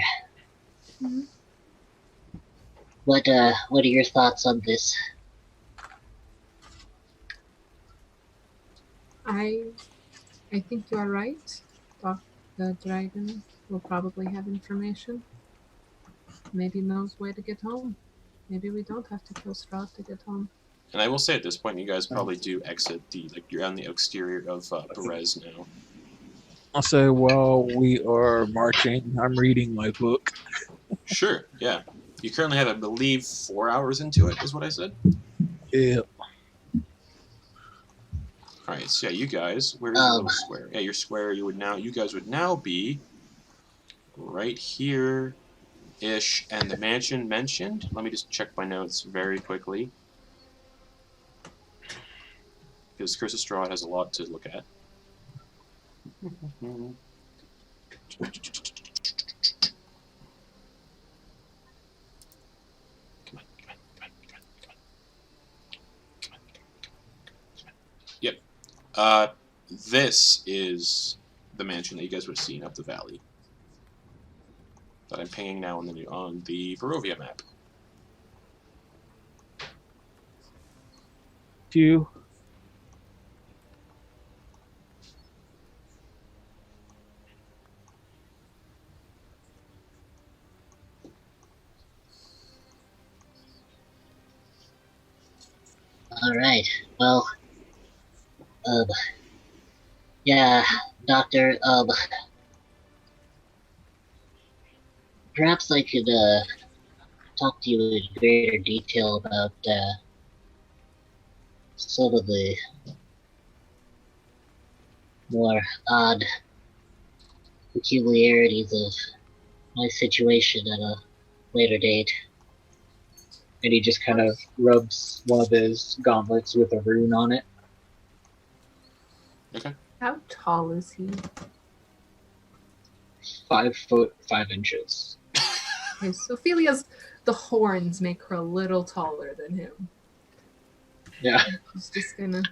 Mm-hmm. What are your thoughts on this? I think you are right. The dragon will probably have information. Maybe knows where to get home. Maybe we don't have to kill Strahd to get home. And I will say at this point, you guys probably do exit you're on the exterior of Berez now. I'll say while we are marching, I'm reading my book. Sure, yeah. You currently have, I believe, 4 hours into it, is what I said? Yeah. Alright, so yeah, you guys, where's your little square? Yeah, your square, you guys would now be right here-ish, and the mansion mentioned. Let me just check my notes very quickly. Because Curse of Strahd has a lot to look at. Yep. This is the mansion that you guys would have seen up the valley. That I'm pinging now on the Barovia map. You. Alright, well, yeah, Doctor, perhaps I could, talk to you in greater detail about, some of the more odd peculiarities of my situation at a later date. And he just kind of rubs one of his gauntlets with a rune on it. Okay. How tall is he? 5 foot 5 inches. Okay, Sophilia's, the horns make her a little taller than him. Yeah. She's just gonna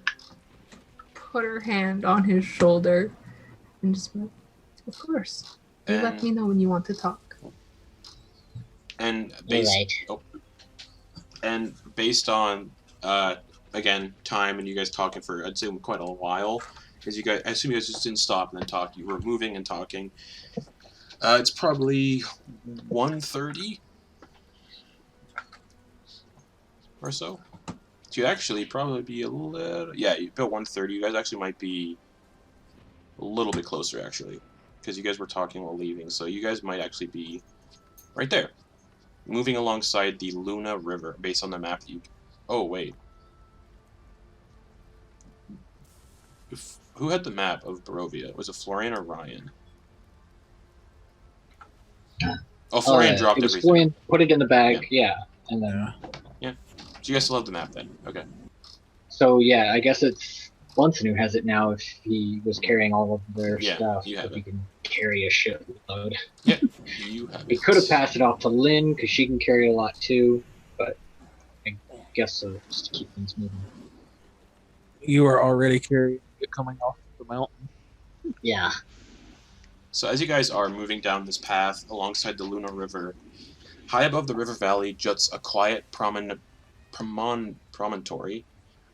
put her hand on his shoulder and just be like, of course. You let me know when you want to talk. And based on again time and you guys talking for I'd say quite a while, because I assume you guys just didn't stop and then talk. You were moving and talking. It's probably 1:30 or so. So you actually probably be a little about 1:30. You guys actually might be a little bit closer actually, because you guys were talking while leaving. So you guys might actually be right there, moving alongside the Luna River, based on the map that you... Oh, wait. Who had the map of Barovia? Was it Florian or Ryan? Oh, Florian dropped It was everything. Florian, put it in the bag, yeah. And then, Yeah. So you guys still have the map then? Okay. so yeah, I guess it's Bunsen who has it now if he was carrying all of their Yeah, stuff. you have If he it. can carry a shitload. Yeah, you have He it. could have passed it off to Lynn because she can carry a lot too, but I guess so, just to keep things moving. You are already carrying it coming off the mountain. Yeah. So as you guys are moving down this path alongside the Luna River, high above the river valley juts a quiet promontory,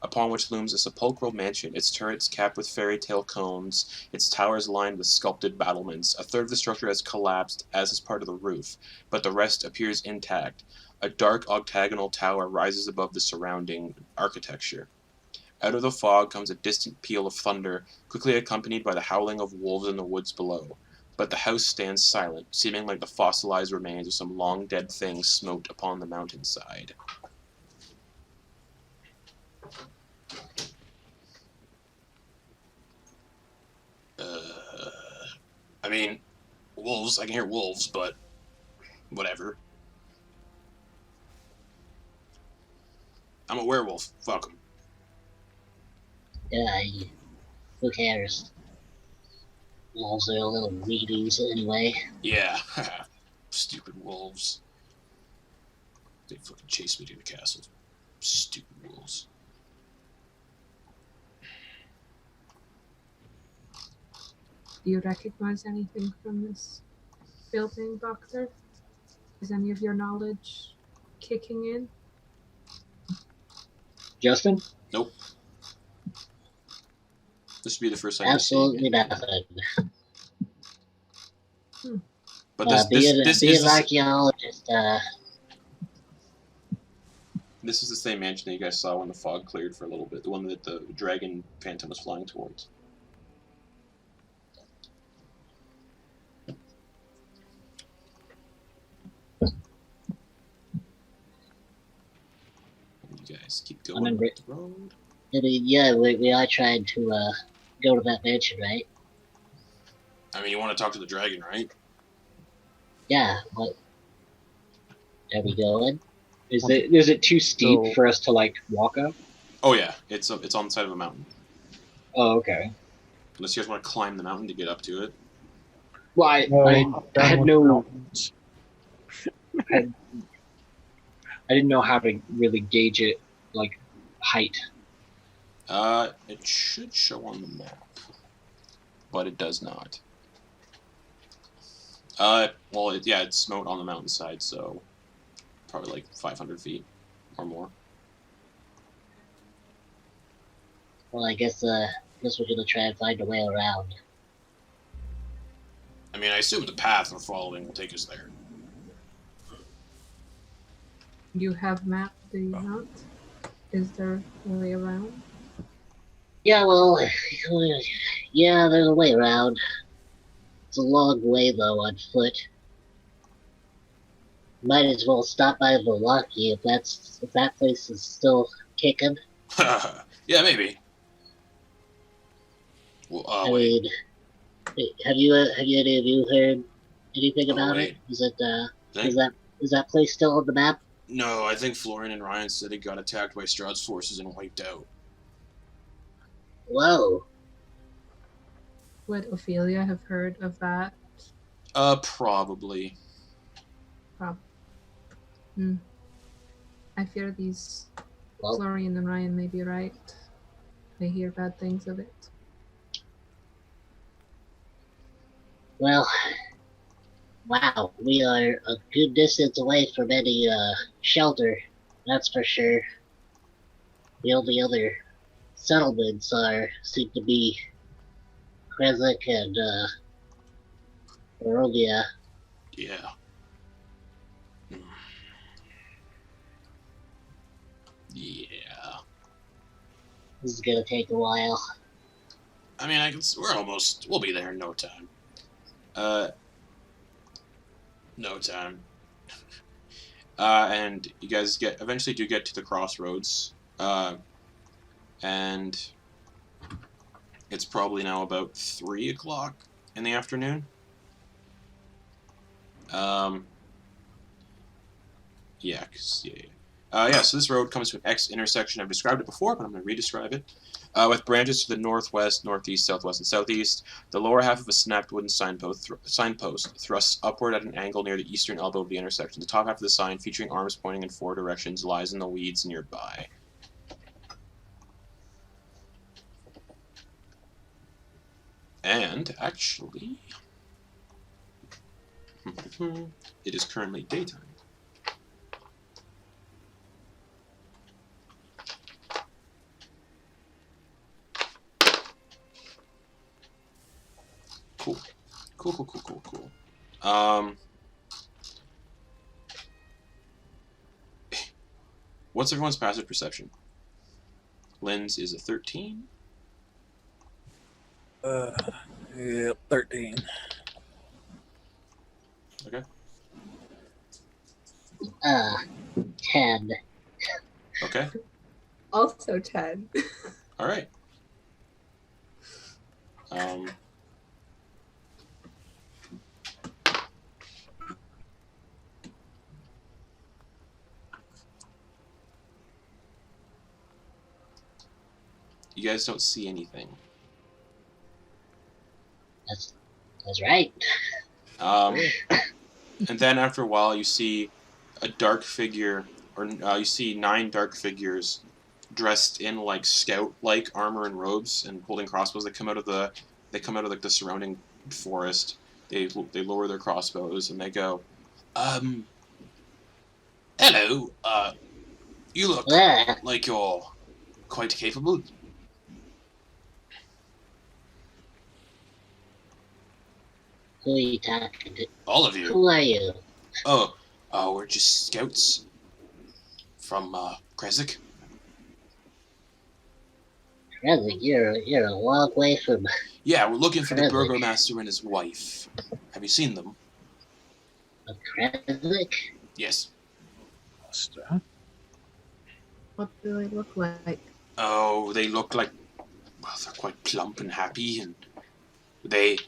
upon which looms a sepulchral mansion, its turrets capped with fairy tale cones, its towers lined with sculpted battlements. A third of the structure has collapsed, as is part of the roof, but the rest appears intact. A dark octagonal tower rises above the surrounding architecture. Out of the fog comes a distant peal of thunder, quickly accompanied by the howling of wolves in the woods below. But the house stands silent, seeming like the fossilized remains of some long-dead thing smote upon the mountainside. I mean, wolves, I can hear wolves, but whatever. I'm a werewolf, fuck 'em. Yeah, who cares? Wolves are little weedies anyway. Yeah, stupid wolves. They fucking chased me to the castle. Stupid wolves. Do you recognize anything from this building, Doctor? Is any of your knowledge kicking in? Justin? Nope. This would be the first time Absolutely you're seeing it. nothing. But this Being is an archaeologist, this is the same mansion that you guys saw when the fog cleared for a little bit. The one that the dragon phantom was flying towards. You guys keep going up the road. I mean, yeah, we are trying to go to that mansion, right? I mean, you want to talk to the dragon, right? Yeah. What? Are we going? Is it too steep So- for us to like walk up? Oh yeah, it's on the side of a mountain. Oh, okay. Unless you guys want to climb the mountain to get up to it. Well, I had with no, mountains. I didn't know how to really gauge it, like height. It should show on the map, but it does not. Well, it's smote on the mountainside, so probably like 500 feet or more. Well, I guess we're gonna try and find a way around. I mean, I assume the path we're following will take us there. You have map, do you not? Is there a way around? Yeah, well, yeah, there's a way around. It's a long way though on foot. Might as well stop by the Lucky if that place is still kicking. Yeah, maybe. Well, I wait. mean, have any of you heard anything about wait. it? Is it Think- is that place still on the map? No, I think Florian and Ryan said it got attacked by Strahd's forces and wiped out. Whoa. Would Ophelia have heard of that? Probably. I fear these Well, Florian and Ryan may be right. I hear bad things of it. well, wow, we are a good distance away from any shelter, that's for sure. The only other settlements seem to be Krezek and Barovia. Yeah. Yeah. This is gonna take a while. I mean, we'll be there in no time. No time. And you guys eventually do get to the crossroads. And It's probably now about 3 o'clock in the afternoon. Yeah, so this road comes to an X intersection. I've described it before, but I'm going to re-describe it. With branches to the northwest, northeast, southwest, and southeast. The lower half of a snapped wooden signpost thrusts upward at an angle near the eastern elbow of the intersection. The top half of the sign, featuring arms pointing in 4 directions, lies in the weeds nearby. And, actually, it is currently daytime. Cool. What's everyone's passive perception? Lynn's is a 13. Yep, 13. Okay. 10. Okay. Also 10. All right. You guys don't see anything. That's right. And then after a while, you see a dark figure, or you see 9 dark figures dressed in like scout-like armor and robes and holding crossbows. They come out of like the surrounding forest. They lower their crossbows and they go, hello. You look like you're quite capable. Who are you talking to? All of you. Who are you? Oh, we're just scouts from Krezk. Krezk, you're a long way from. Yeah, we're looking for the Krezk. burgomaster and his wife. Have you seen them? Of Krezk? Yes. What do they look like? Oh, they look like, well, they're quite plump and happy, and they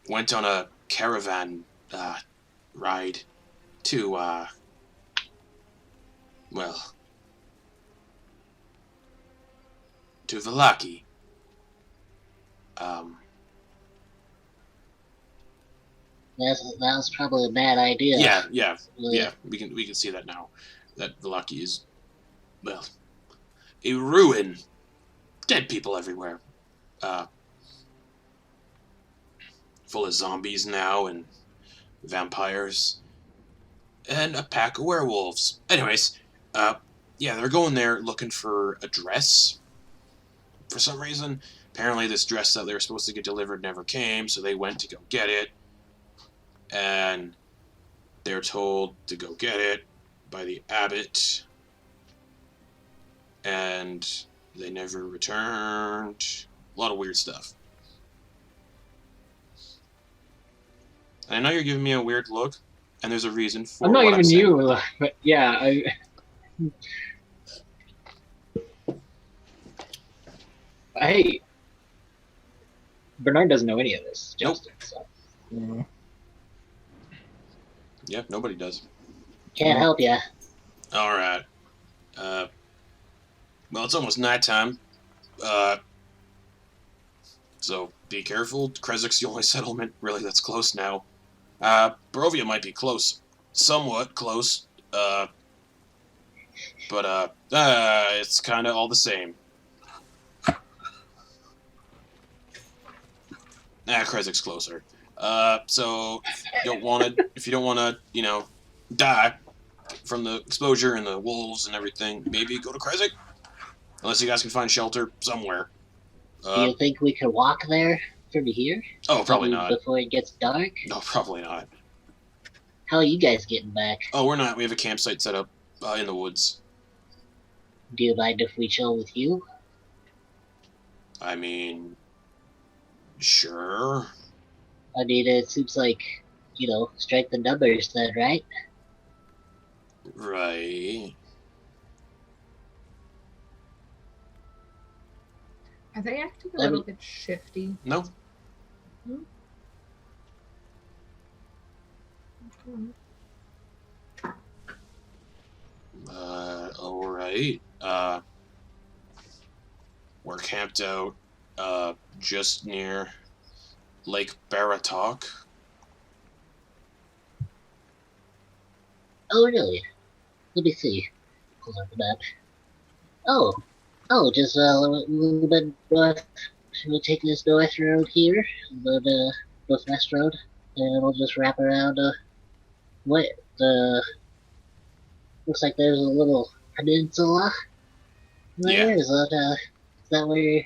went on a caravan ride to, to Vallaki. That was probably a bad idea. Yeah, we can see that now. That Vallaki is, well, a ruin. Dead people everywhere. Full of zombies now and vampires and a pack of werewolves. Anyways, they're going there looking for a dress. For some reason, apparently this dress that they were supposed to get delivered never came, so they went to go get it. And they're told to go get it by the abbot. And they never returned. A lot of weird stuff. I know you're giving me a weird look, and there's a reason for it. I'm not giving you a look, but yeah, Hey, Bernard doesn't know any of this, Justin. So. Mm. Yeah, nobody does. Can't help ya. All right. Well, it's almost nighttime. So be careful. Krezk's the only settlement really that's close now. Barovia might be close, somewhat close. But it's kind of all the same. Krezk's closer. So if you don't wanna, die from the exposure and the wolves and everything, maybe go to Krezk. Unless you guys can find shelter somewhere. Do you think we could walk there from here? Oh, probably not. Before it gets dark? No, probably not. How are you guys getting back? Oh, we're not. We have a campsite set up in the woods. Do you mind if we chill with you? I mean, sure. I mean, it seems like, strike the numbers then, right? Right. Are they acting a little bit shifty? No. Okay. Alright. We're camped out, just near Lake Baratok. Oh, really? Let me see. Pull up the map. Just a little bit north. We'll take this north road here, and then northwest road, and we'll just wrap around. Looks like there's a little peninsula. Yeah. Is that where your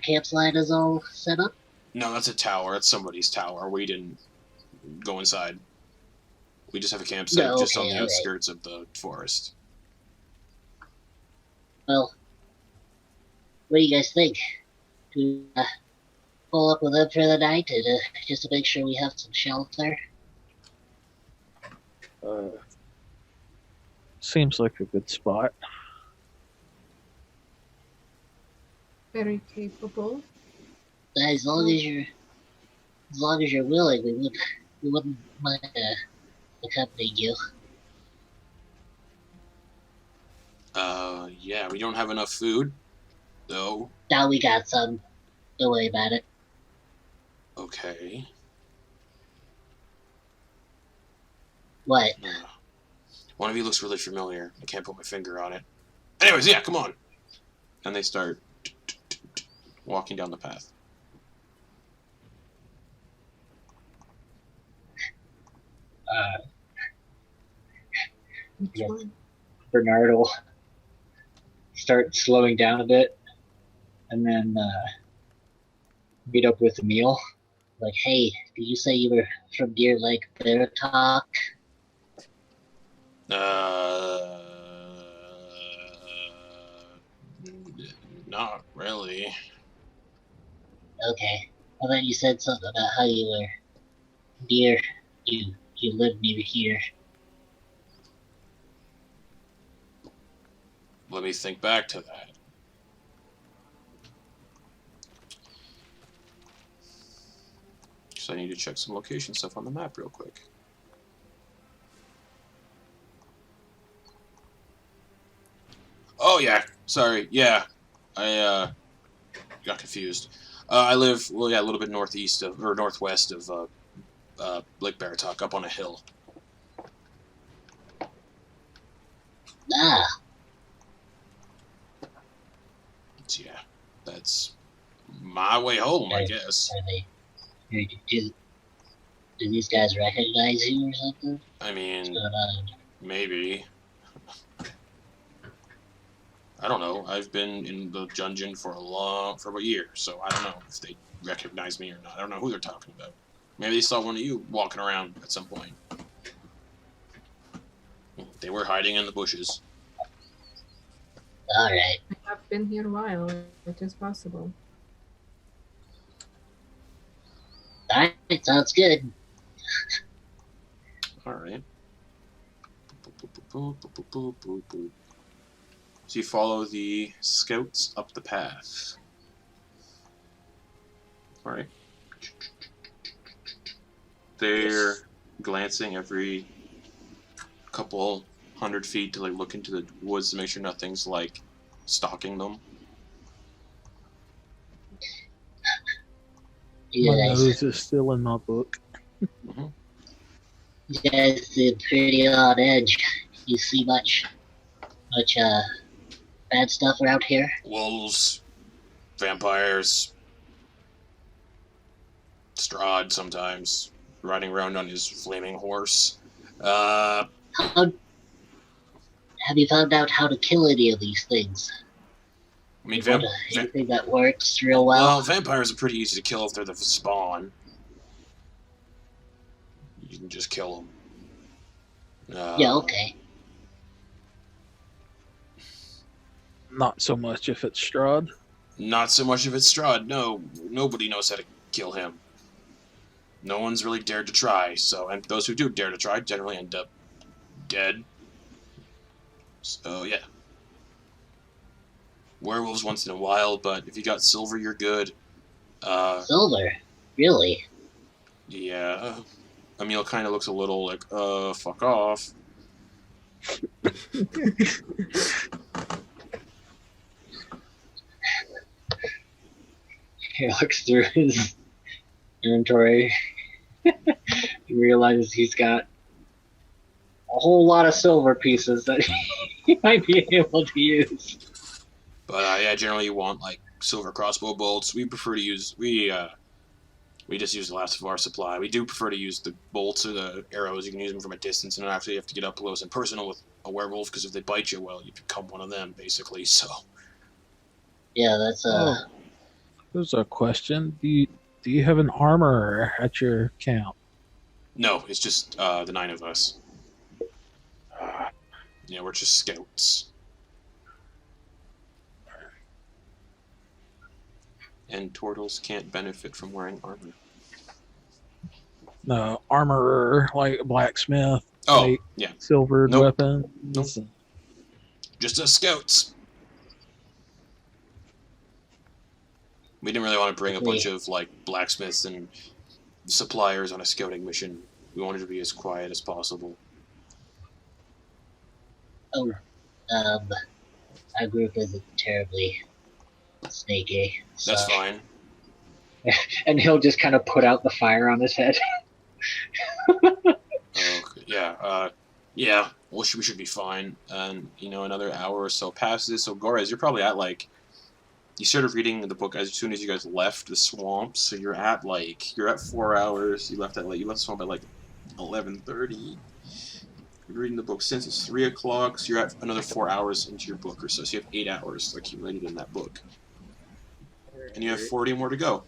campsite is all set up? No, that's a tower. It's somebody's tower. We didn't go inside. We just have a campsite No, just on okay, the alright. outskirts of the forest. Well, what do you guys think? Do we pull up with them for the night, and, just to make sure we have some shelter? Seems like a good spot. Very capable. As long as you're willing, we wouldn't mind accompanying you. Yeah, we don't have enough food, though. Now we got some. Don't worry about it. Okay. What? One of you looks really familiar. I can't put my finger on it. Anyways, yeah, come on. And they start walking down the path. Which Yes. one? Bernard will start slowing down a bit, and then meet up with Emil. Like, hey, did you say you were from near Lake Baratok? Not really. Okay. I thought you said something about how you were near. You live near here. Let me think back to that. So I need to check some location stuff on the map real quick. Oh yeah, sorry. Yeah, I got confused. I live a little bit northeast of or northwest of Lake Baratok, up on a hill. Ah, So, yeah, that's my way home, I guess. are they? Do these guys recognize you or something? I mean, What's going on? maybe. I don't know. I've been in the dungeon for a year, so I don't know if they recognize me or not. I don't know who they're talking about. Maybe they saw one of you walking around at some point. They were hiding in the bushes. Alright. I have been here a while. It is possible. Alright, sounds good. All right. So you follow the scouts up the path. All right. They're glancing every couple 100 feet to like look into the woods to make sure nothing's like stalking them. You My guys, nose is still in my book. you guys seem pretty on edge. You see much bad stuff around here? Wolves, vampires, Strahd sometimes riding around on his flaming horse. How, have you found out how to kill any of these things? I mean, Anything that works real well? well, vampires are pretty easy to kill if they're the spawn. You can just kill them. Yeah, okay. Not so much if it's Strahd. Not so much if it's Strahd. No, nobody knows how to kill him. No one's really dared to try. So, and those who do dare to try generally end up dead. So yeah. werewolves once in a while, but if you got silver, you're good. Silver? Really? Yeah. Emil kind of looks a little like, fuck off. He looks through his inventory. He realizes he's got a whole lot of silver pieces that he might be able to use. But yeah, generally you want like silver crossbow bolts. We prefer to use we just use the last of our supply. We do prefer to use the bolts or the arrows. You can use them from a distance, and not actually have to get up close and personal with a werewolf, because if they bite you, well, you become one of them basically. So Yeah, that's There's a question. Do you have an armorer at your camp? no, it's just the 9 of us. Yeah, we're just scouts. And turtles can't benefit from wearing armor. No, armorer, like a blacksmith, Oh, make yeah. silvered Nope. weapons. Nope. Just us scouts. We didn't really want to bring a bunch of like blacksmiths and suppliers on a scouting mission. We wanted to be as quiet as possible. Our group isn't terribly snaky. So. That's fine. And he'll just kind of put out the fire on his head. Yeah. Well, we should be fine. And another hour or so passes. So Gorez, you're probably at like. You started reading the book as soon as you guys left the swamp. So you're at 4 hours. You left the swamp at like 11:30. You're reading the book since it's 3 o'clock. So you're at another 4 hours into your book or so. So you have 8 hours accumulated in that book. And you have 40 more to go.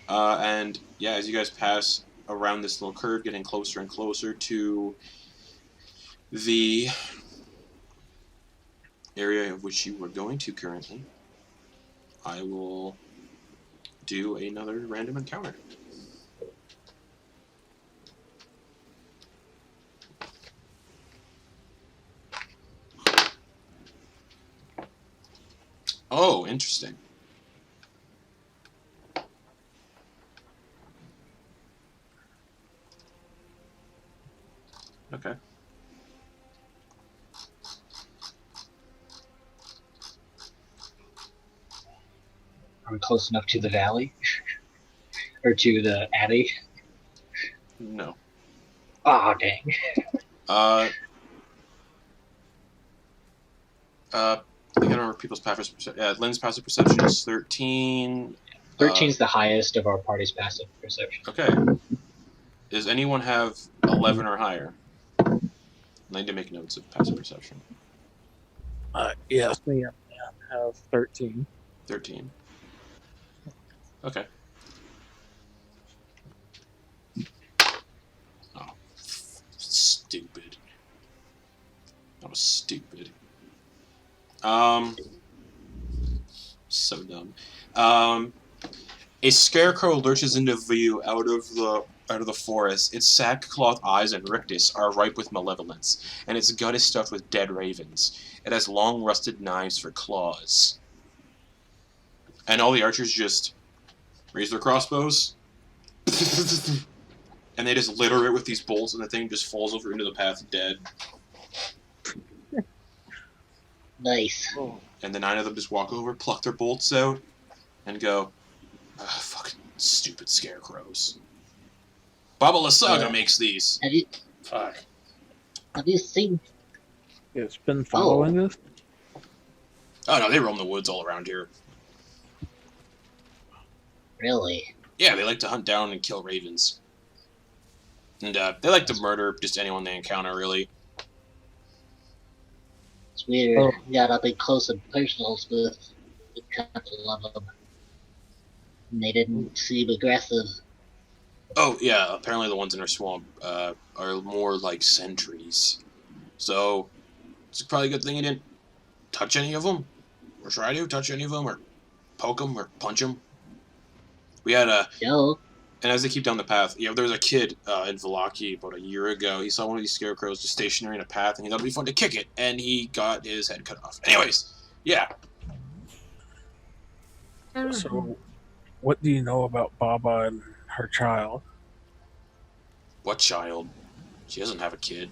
And yeah, as you guys pass around this little curve, getting closer and closer to the area of which you were going to currently, I will do another random encounter. Oh, interesting. Okay. Are we close enough to the valley? Or to the abbey? No. Oh, dang. I think I don't remember people's passive perception. Yeah, Lynn's passive perception is 13. 13's the highest of our party's passive perception. Okay. Does anyone have 11 or higher? I need to make notes of passive perception. Yes, me and Ann have 13. 13. Okay. Oh, stupid. That was stupid. So dumb. A scarecrow lurches into view out of the forest. Its sackcloth eyes and rictus are ripe with malevolence, and its gut is stuffed with dead ravens. It has long rusted knives for claws. And all the archers just raise their crossbows, and they just litter it with these bolts, and the thing just falls over into the path dead. Nice. And the 9 of them just walk over, pluck their bolts out, and go, fucking stupid scarecrows. Baba Lysaga makes these. Fuck. Have you seen? It's been following us? Oh no, they roam the woods all around here. Really? Yeah, they like to hunt down and kill ravens. And they like to murder just anyone they encounter, really. It's weird. Got up in close and personals with a couple of them. And they didn't seem aggressive. Oh, yeah, apparently the ones in our swamp are more like sentries. So, it's probably a good thing you didn't touch any of them. Or try to touch any of them, or poke them, or punch them. We had a... Joe? And as they keep down the path, there was a kid in Valaki about a year ago. He saw one of these scarecrows just stationary in a path, and he thought it'd be fun to kick it, and he got his head cut off. Anyways, yeah. So, what do you know about Baba and her child? What child? She doesn't have a kid.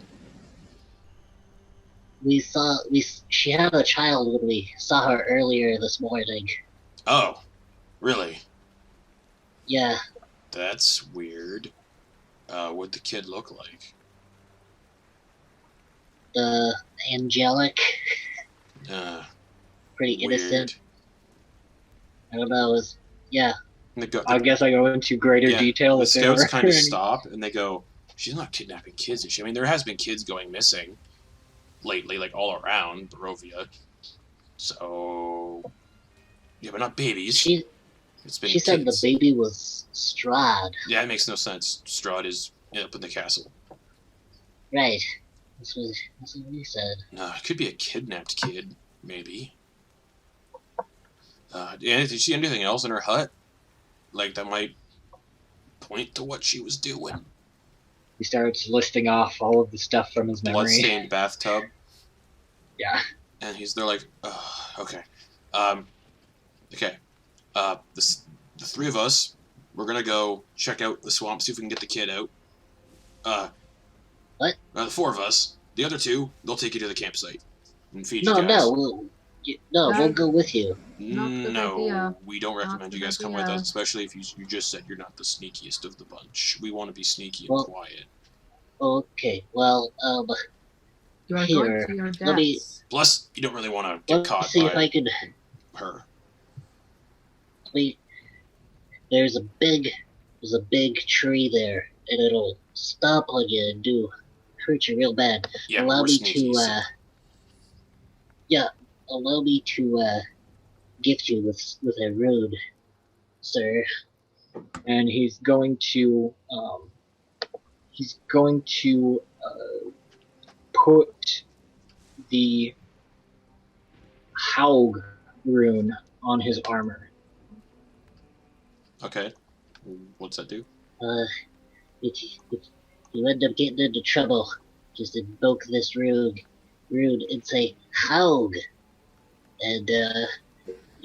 She had a child when we saw her earlier this morning. Oh, really? Yeah. That's weird. What'd the kid look like? Angelic. Pretty innocent. Weird. I don't know. Yeah. I guess I go into greater detail. The if scouts there kind were of any- stop, and they go, she's not kidnapping kids, is she? I mean, there has been kids going missing lately, like all around Barovia. So, yeah, but not babies. She said the baby was Strahd. Yeah, it makes no sense. Strahd is up in the castle. Right. That's what he said. No, it could be a kidnapped kid, maybe. Did she see anything else in her hut? Like, that might point to what she was doing. He starts listing off all of the stuff from his memory. Bloodstained bathtub. Yeah. And they're like, okay. The three of us, we're gonna go check out the swamp, see if we can get the kid out. What? The four of us. The other two, they'll take you to the campsite and feed No, you guys. we'll go with you. Not a good No, idea. we don't recommend you good guys come with idea. us, especially if you just said you're not the sneakiest of the bunch. We want to be sneaky and Well- quiet. Okay, well, You are Here, going to your let me- deaths. Plus, you don't really want to get let's caught see if by I can. her. There's a big tree there, and it'll stomp on you and hurt you real bad. Yeah, allow we're me sneaky. to, allow me to gift you with a rune, sir. And he's going to put the Haug rune on his armor. Okay. What's that do? If you end up getting into trouble, just invoke this rune and say Haug, and it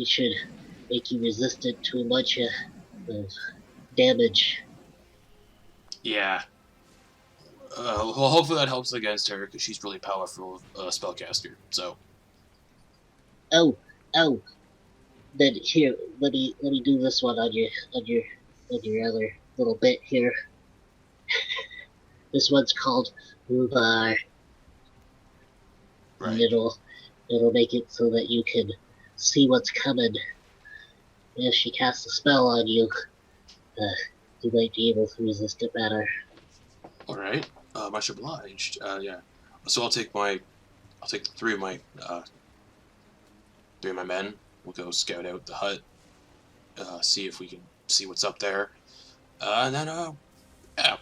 should make you resistant to a bunch of damage. Yeah. Well, hopefully that helps against her, because she's really powerful spellcaster. So. Oh. Then here, let me do this one on your other little bit here. This one's called Uvar. Right. And it'll make it so that you can see what's coming. If she casts a spell on you, you might be able to resist it better. All right. Much obliged. Yeah. So I'll take three of my men. We'll go scout out the hut, see if we can see what's up there, and then yeah,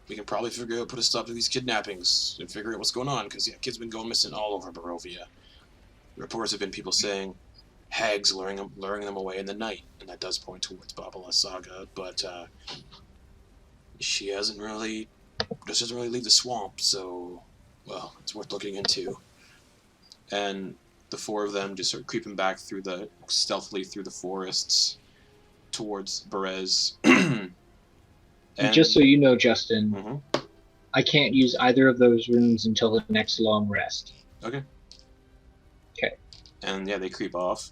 we can probably put a stop to these kidnappings and figure out what's going on. Because kids been going missing all over Barovia. Reports have been people saying hags luring them away in the night, and that does point towards Baba Lysaga, but she doesn't really leave the swamp, so it's worth looking into. And the four of them just start creeping back stealthily through the forests towards Berez. And just so you know, Justin, Mhm. I can't use either of those runes until the next long rest. Okay. Okay. And yeah, they creep off.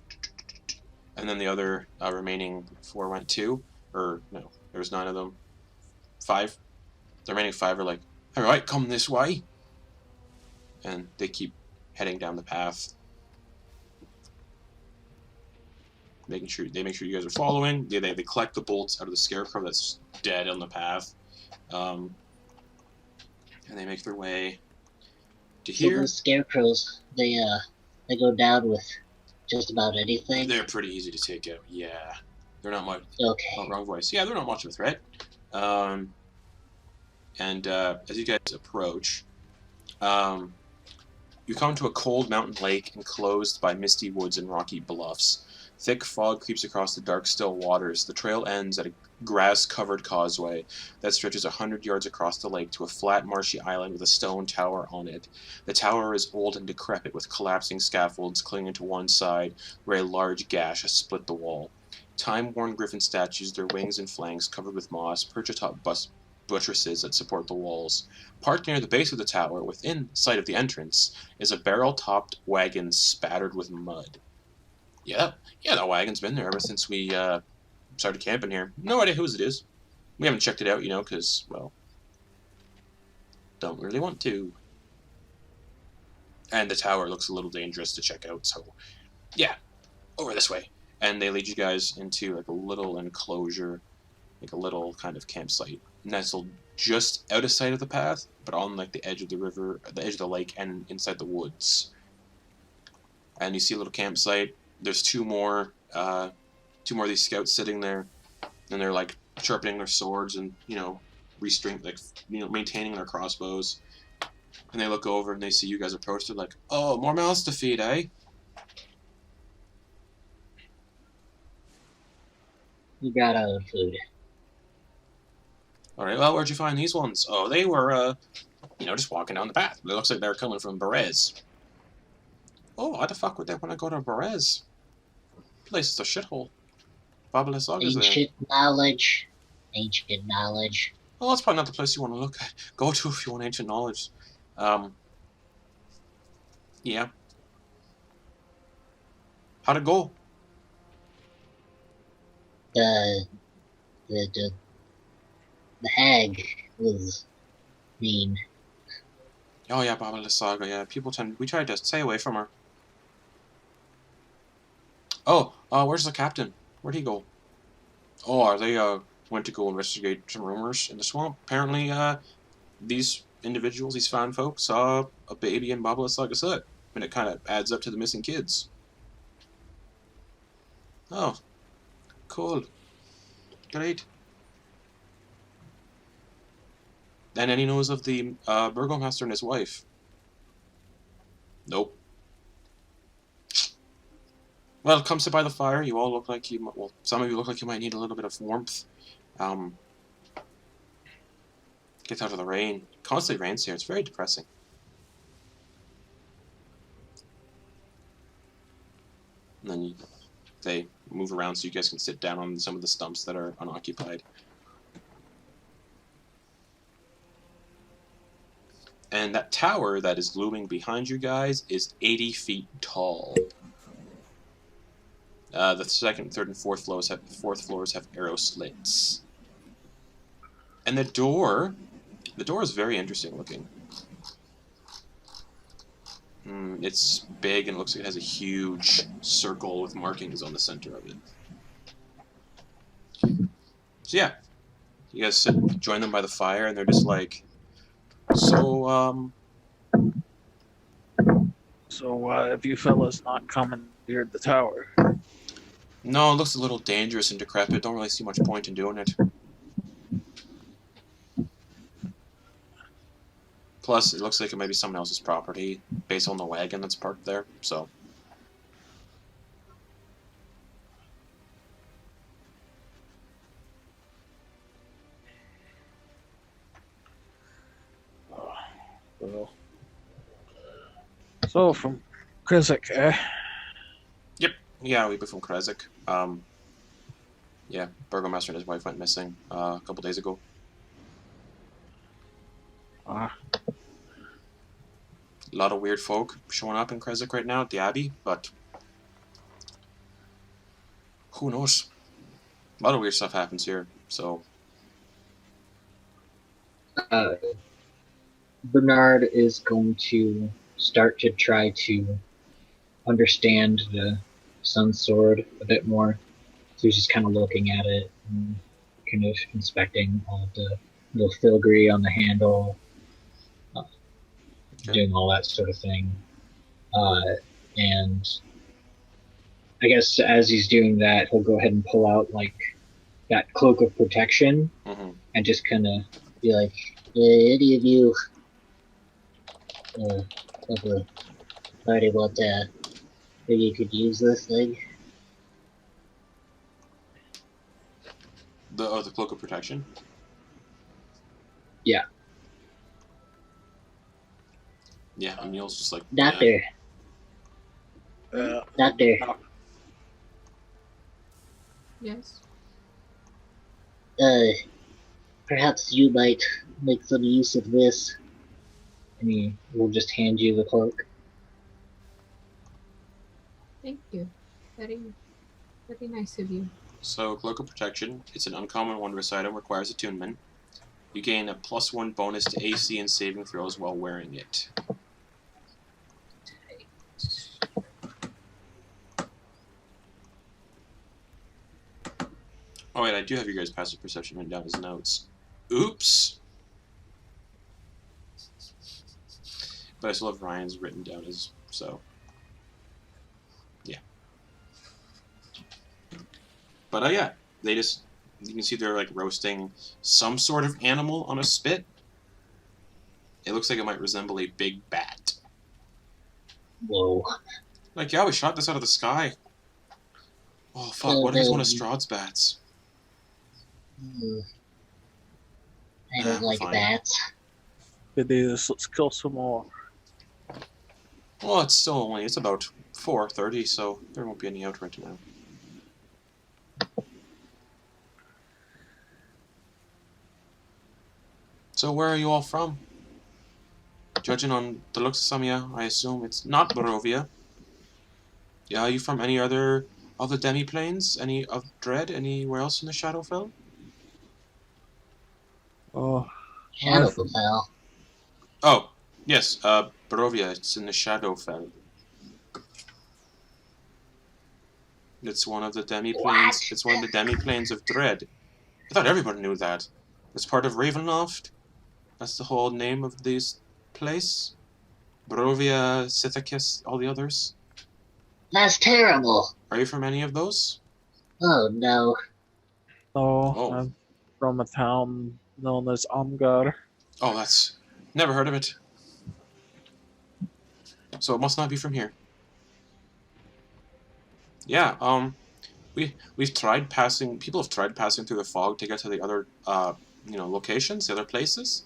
And then the other remaining four went too. Or no, there was 9 of them. 5. The remaining 5 are like, all right, come this way. And they keep heading down the path. They make sure you guys are following. They collect the bolts out of the scarecrow that's dead on the path. And they make their way to So here. those scarecrows, they go down with just about anything. They're pretty easy to take out. Yeah, they're not much. Okay. Oh, wrong voice. Yeah, they're not much of a threat. And as you guys approach, you come to a cold mountain lake enclosed by misty woods and rocky bluffs. Thick fog creeps across the dark, still waters. The trail ends at a grass-covered causeway that stretches 100 yards across the lake to a flat, marshy island with a stone tower on it. The tower is old and decrepit, with collapsing scaffolds clinging to one side, where a large gash has split the wall. Time-worn griffin statues, their wings and flanks covered with moss, perch atop buttresses that support the walls. Parked near the base of the tower, within sight of the entrance, is a barrel-topped wagon spattered with mud. Yeah, that wagon's been there ever since we started camping here. No idea whose it is. We haven't checked it out, because, well, don't really want to. And the tower looks a little dangerous to check out, so yeah, over this way. And they lead you guys into like a little enclosure, like a little kind of campsite, nestled just out of sight of the path, but on like the edge of the river, the edge of the lake, and inside the woods. And you see a little campsite. There's two more of these scouts sitting there, and they're like sharpening their swords and maintaining their crossbows. And they look over and they see you guys approach. They're like, "Oh, more mouths to feed, eh?" We got our food. All right. Well, where'd you find these ones? Oh, they were just walking down the path. It looks like they're coming from Berez. Oh, why the fuck would they want to go to Berez? Place is a shithole. Lysaga there. Ancient knowledge. Well, that's probably not the place you want to go to if you want ancient knowledge. Yeah. How'd it go? The hag was mean. Oh yeah, Lysaga. Yeah, we tried to stay away from her. Oh, where's the captain? Where'd he go? Oh, they went to go investigate some rumors in the swamp. Apparently, these individuals, these fine folks, saw a baby in Lysaga's hut, and it kind of adds up to the missing kids. Oh, cool. Great. And any news of the burgomaster and his wife? Nope. Well, come sit by the fire. You all look like some of you look like you might need a little bit of warmth. Get out of the rain. Constantly rains here. It's very depressing. And then they move around so you guys can sit down on some of the stumps that are unoccupied. And that tower that is looming behind you guys is 80 feet tall. The second, third, and fourth floors have arrow slits. And the door is very interesting looking. It's big and looks like it has a huge circle with markings on the center of it. So yeah, you guys join them by the fire, and they're just like, So have you fellas not commandeered the tower? No, it looks a little dangerous and decrepit. Don't really see much point in doing it. Plus, it looks like it might be someone else's property based on the wagon that's parked there, so. Well. So, from Krizik, eh? Yep. Yeah, we've been from Krizik. Yeah, Burgomaster and his wife went missing a couple days ago. A lot of weird folk showing up in Krizik right now at the Abbey, but who knows? A lot of weird stuff happens here, so. Bernard is going to start to try to understand the Sun Sword a bit more. So he's just kind of looking at it and kind of inspecting all the little filigree on the handle, doing all that sort of thing. And I guess as he's doing that, he'll go ahead and pull out like that cloak of protection and just kind of be like, any of you of the party want to, maybe you could use this thing? The cloak of protection? Yeah. Yeah, Emil's just like, Doctor, Doctor, Yes. perhaps you might make some use of this. And he will just hand you the cloak. Thank you. Very, very nice of you. So, Cloak of Protection, it's an uncommon wondrous item, requires attunement. You gain a +1 bonus to AC and saving throws while wearing it. Oh wait, I do have your guys' passive perception written down as notes. Oops! But I still have Ryan's written down as, so. Yeah. But yeah, they just, you can see they're like roasting some sort of animal on a spit. It looks like it might resemble a big bat. Whoa. Like, yeah, we shot this out of the sky. Oh fuck, what if it's one of Strahd's bats? I don't like fine. bats. It is. Let's kill some more. Well, it's still only, it's about 4:30, so there won't be any out right now. So where are you all from? Judging on the looks of some of you, I assume it's not Barovia. Yeah, are you from any other of the demi-planes? Any of Dread? Anywhere else in the Shadowfell? Oh, Shadowfell. Oh, yes, Barovia, it's in the Shadowfell. It's one of the demi-planes. What? It's one of the demi-planes of Dread. I thought everybody knew that. It's part of Ravenloft. That's the whole name of this place. Barovia, Sithakis, all the others. That's terrible. Are you from any of those? Oh no. no, Oh. I'm from a town known as Amgar. Oh, that's... Never heard of it. So it must not be from here. Yeah, we've tried passing... People have tried passing through the fog to get to the other, locations, the other places.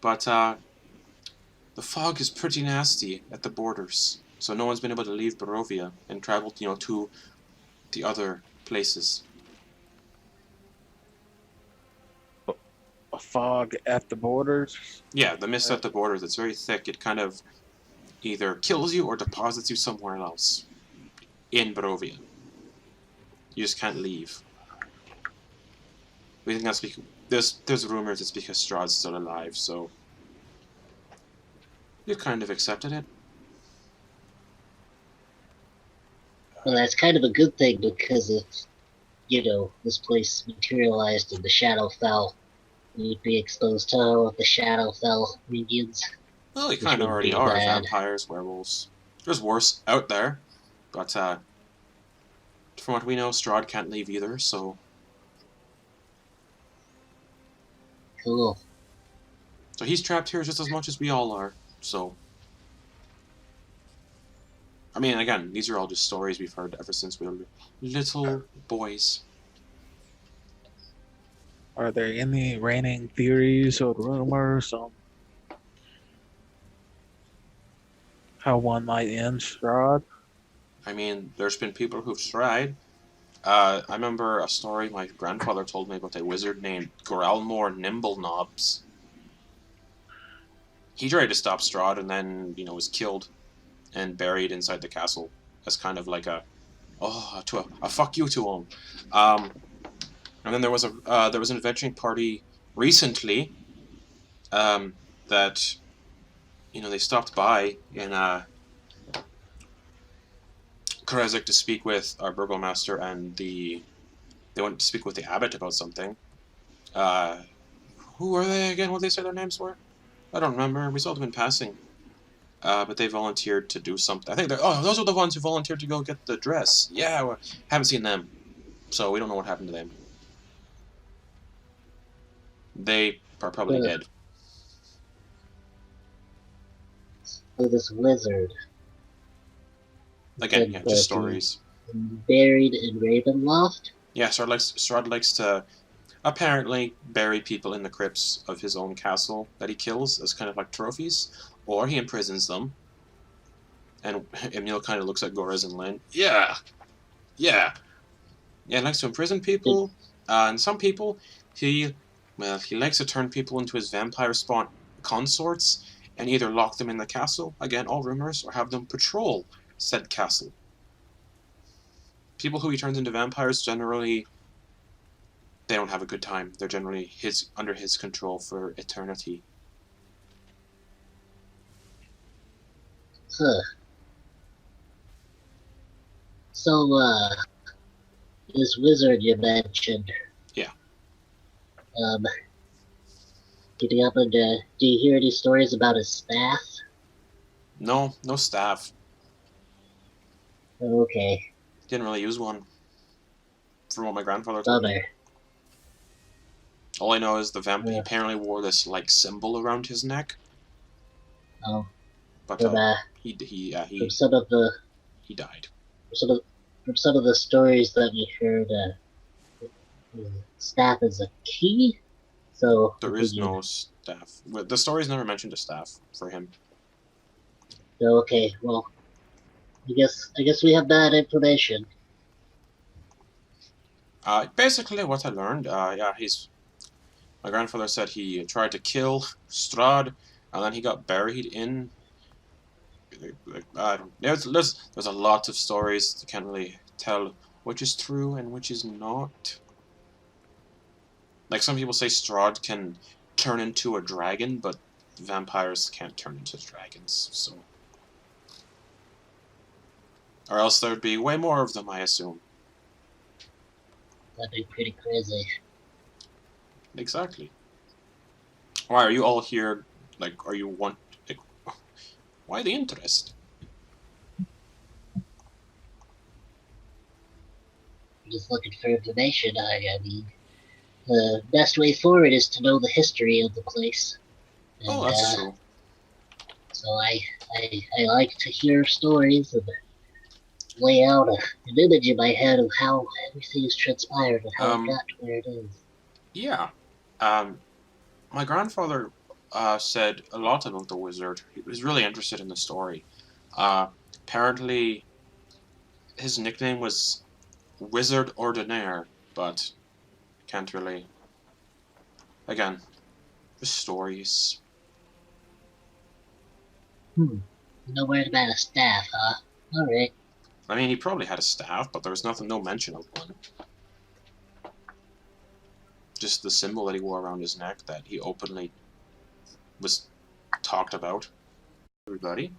But, the fog is pretty nasty at the borders. So no one's been able to leave Barovia and travel, to the other places. A fog at the borders. Yeah, the mist at the borders, it's very thick. It kind of either kills you or deposits you somewhere else in Barovia. You just can't leave. We think that's because there's rumors it's because Strahd's still alive, so you kind of accepted it. Well, that's kind of a good thing because if, this place materialized in the Shadowfell, you'd be exposed to all of the Shadowfell minions. Well, you Which kind of would already be are. bad. Vampires, werewolves. There's worse out there, but from what we know, Strahd can't leave either, so... Cool. So he's trapped here just as much as we all are, so... I mean, again, these are all just stories we've heard ever since we were little boys. Are there any reigning theories or rumors on how one might end Strahd? I mean, there's been people who've tried. I remember a story my grandfather told me about a wizard named Growlmore Nimbleknobs. He tried to stop Strahd and then, was killed and buried inside the castle as kind of like a fuck you to him. And then there was an adventuring party recently that they stopped by in Gorez to speak with our burgomaster, and they went to speak with the abbot about something. Who were they again? What did they say their names were? I don't remember. We saw them in passing. But they volunteered to do something. I think those are the ones who volunteered to go get the dress. Yeah, we haven't seen them, so we don't know what happened to them. They are probably dead. So this wizard. Again, yeah, said just that stories. he's buried in Ravenloft? Yeah, Strahd likes to apparently bury people in the crypts of his own castle that he kills as kind of like trophies, or he imprisons them. And Emil kind of looks at Gorez and Lynn. Yeah, yeah, he likes to imprison people, and some people he likes to turn people into his vampire spawn consorts and either lock them in the castle, again all rumors, or have them patrol said castle. People who he turns into vampires generally they don't have a good time. They're generally under his control for eternity. Huh. So, this wizard you mentioned. Yeah. Did he happen to, do you hear any stories about his staff? No staff. Okay. Didn't really use one. From what my grandfather told me. Bummer. All I know is the vampire Yeah. apparently wore this like symbol around his neck. Oh. But From, he some of the he died. from some of the stories that we heard, staff is a key. So There is no staff. The story's never mentioned a staff for him. Okay, well, I guess we have bad information. Basically, what I learned, my grandfather said he tried to kill Strahd, and then he got buried in. There's a lot of stories. You can't really tell which is true and which is not. Like some people say, Strahd can turn into a dragon, but vampires can't turn into dragons. So, or else there'd be way more of them, I assume. That'd be pretty crazy. Exactly. Why are you all here? Like, are you want? Like, why the interest? I'm just looking for information. I mean, the best way forward is to know the history of the place. And, Oh, that's true. So I like to hear stories and lay out an image in my head of how everything has transpired and how it got to where it is. Yeah. My grandfather said a lot about the wizard. He was really interested in the story. Apparently, his nickname was Wizard Ordinaire, but can't really. Again, the stories. No word about a staff, huh? Alright. I mean, he probably had a staff, but there was no mention of one. Just the symbol that he wore around his neck that he openly was talked about. Everybody.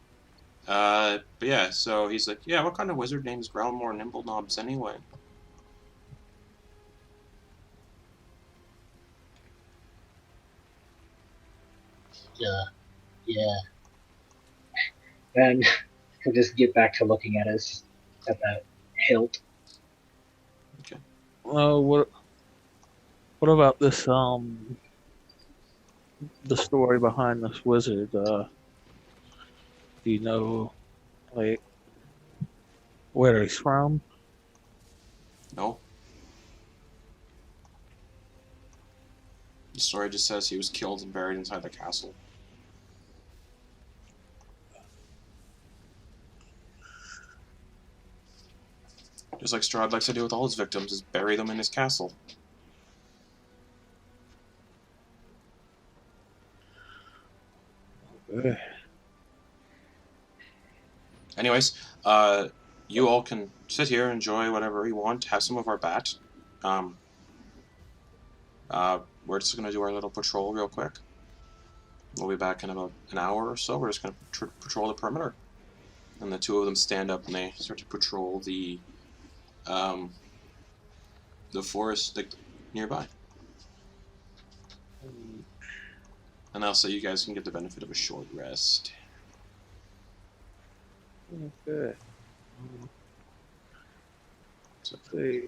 But yeah, so he's like, yeah, what kind of wizard names Growlmore Nimble Knobs anyway? Yeah. And he'll just get back to looking at that hilt. Okay. What about this? The story behind this wizard. Do you know, like, where he's from? No. The story just says he was killed and buried inside the castle. Just like Strahd likes to do with all his victims, is bury them in his castle. Anyways, you all can sit here, enjoy whatever you want, have some of our bat. We're just gonna do our little patrol real quick. We'll be back in about an hour or so. We're just gonna patrol the perimeter, and the two of them stand up and they start to patrol the forest like nearby. And also, you guys can get the benefit of a short rest. Okay. So, See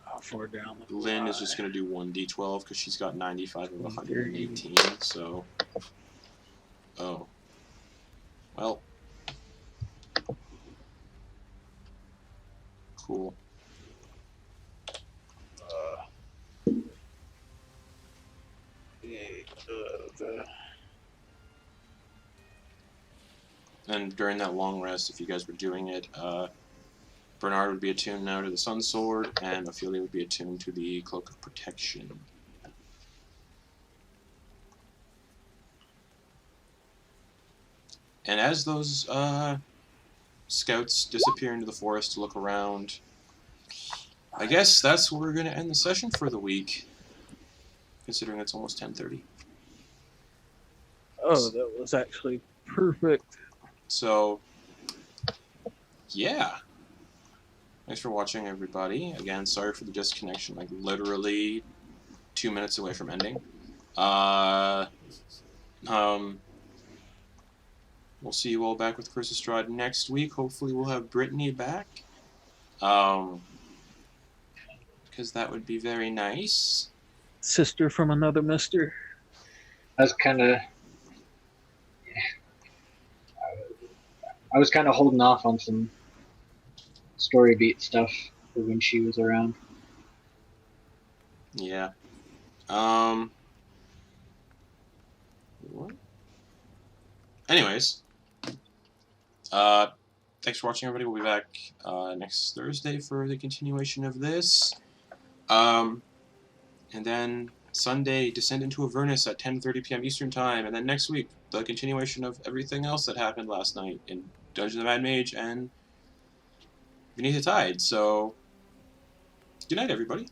how far down the Lynn is just going to do 1d12 because she's got 95 of 118, so... Oh. Well. Cool. And during that long rest, if you guys were doing it, Bernard would be attuned now to the Sun Sword, and Ophelia would be attuned to the Cloak of Protection. And as those scouts disappear into the forest to look around, I guess that's where we're going to end the session for the week, considering it's almost 10:30. Oh, that was actually perfect. So, yeah. Thanks for watching, everybody. Again, sorry for the disconnection, like literally 2 minutes away from ending. We'll see you all back with Chris Strahd next week. Hopefully we'll have Brittany back. Because that would be very nice. Sister from another mister. I was kind of holding off on some story beat stuff for when she was around. Yeah. What? Anyways. Thanks for watching, everybody. We'll be back next Thursday for the continuation of this. And then Sunday, Descend into Avernus at 10:30 p.m. Eastern Time. And then next week, the continuation of everything else that happened last night in Dungeons of the Mad Mage and Beneath the Tide. So, good night, everybody.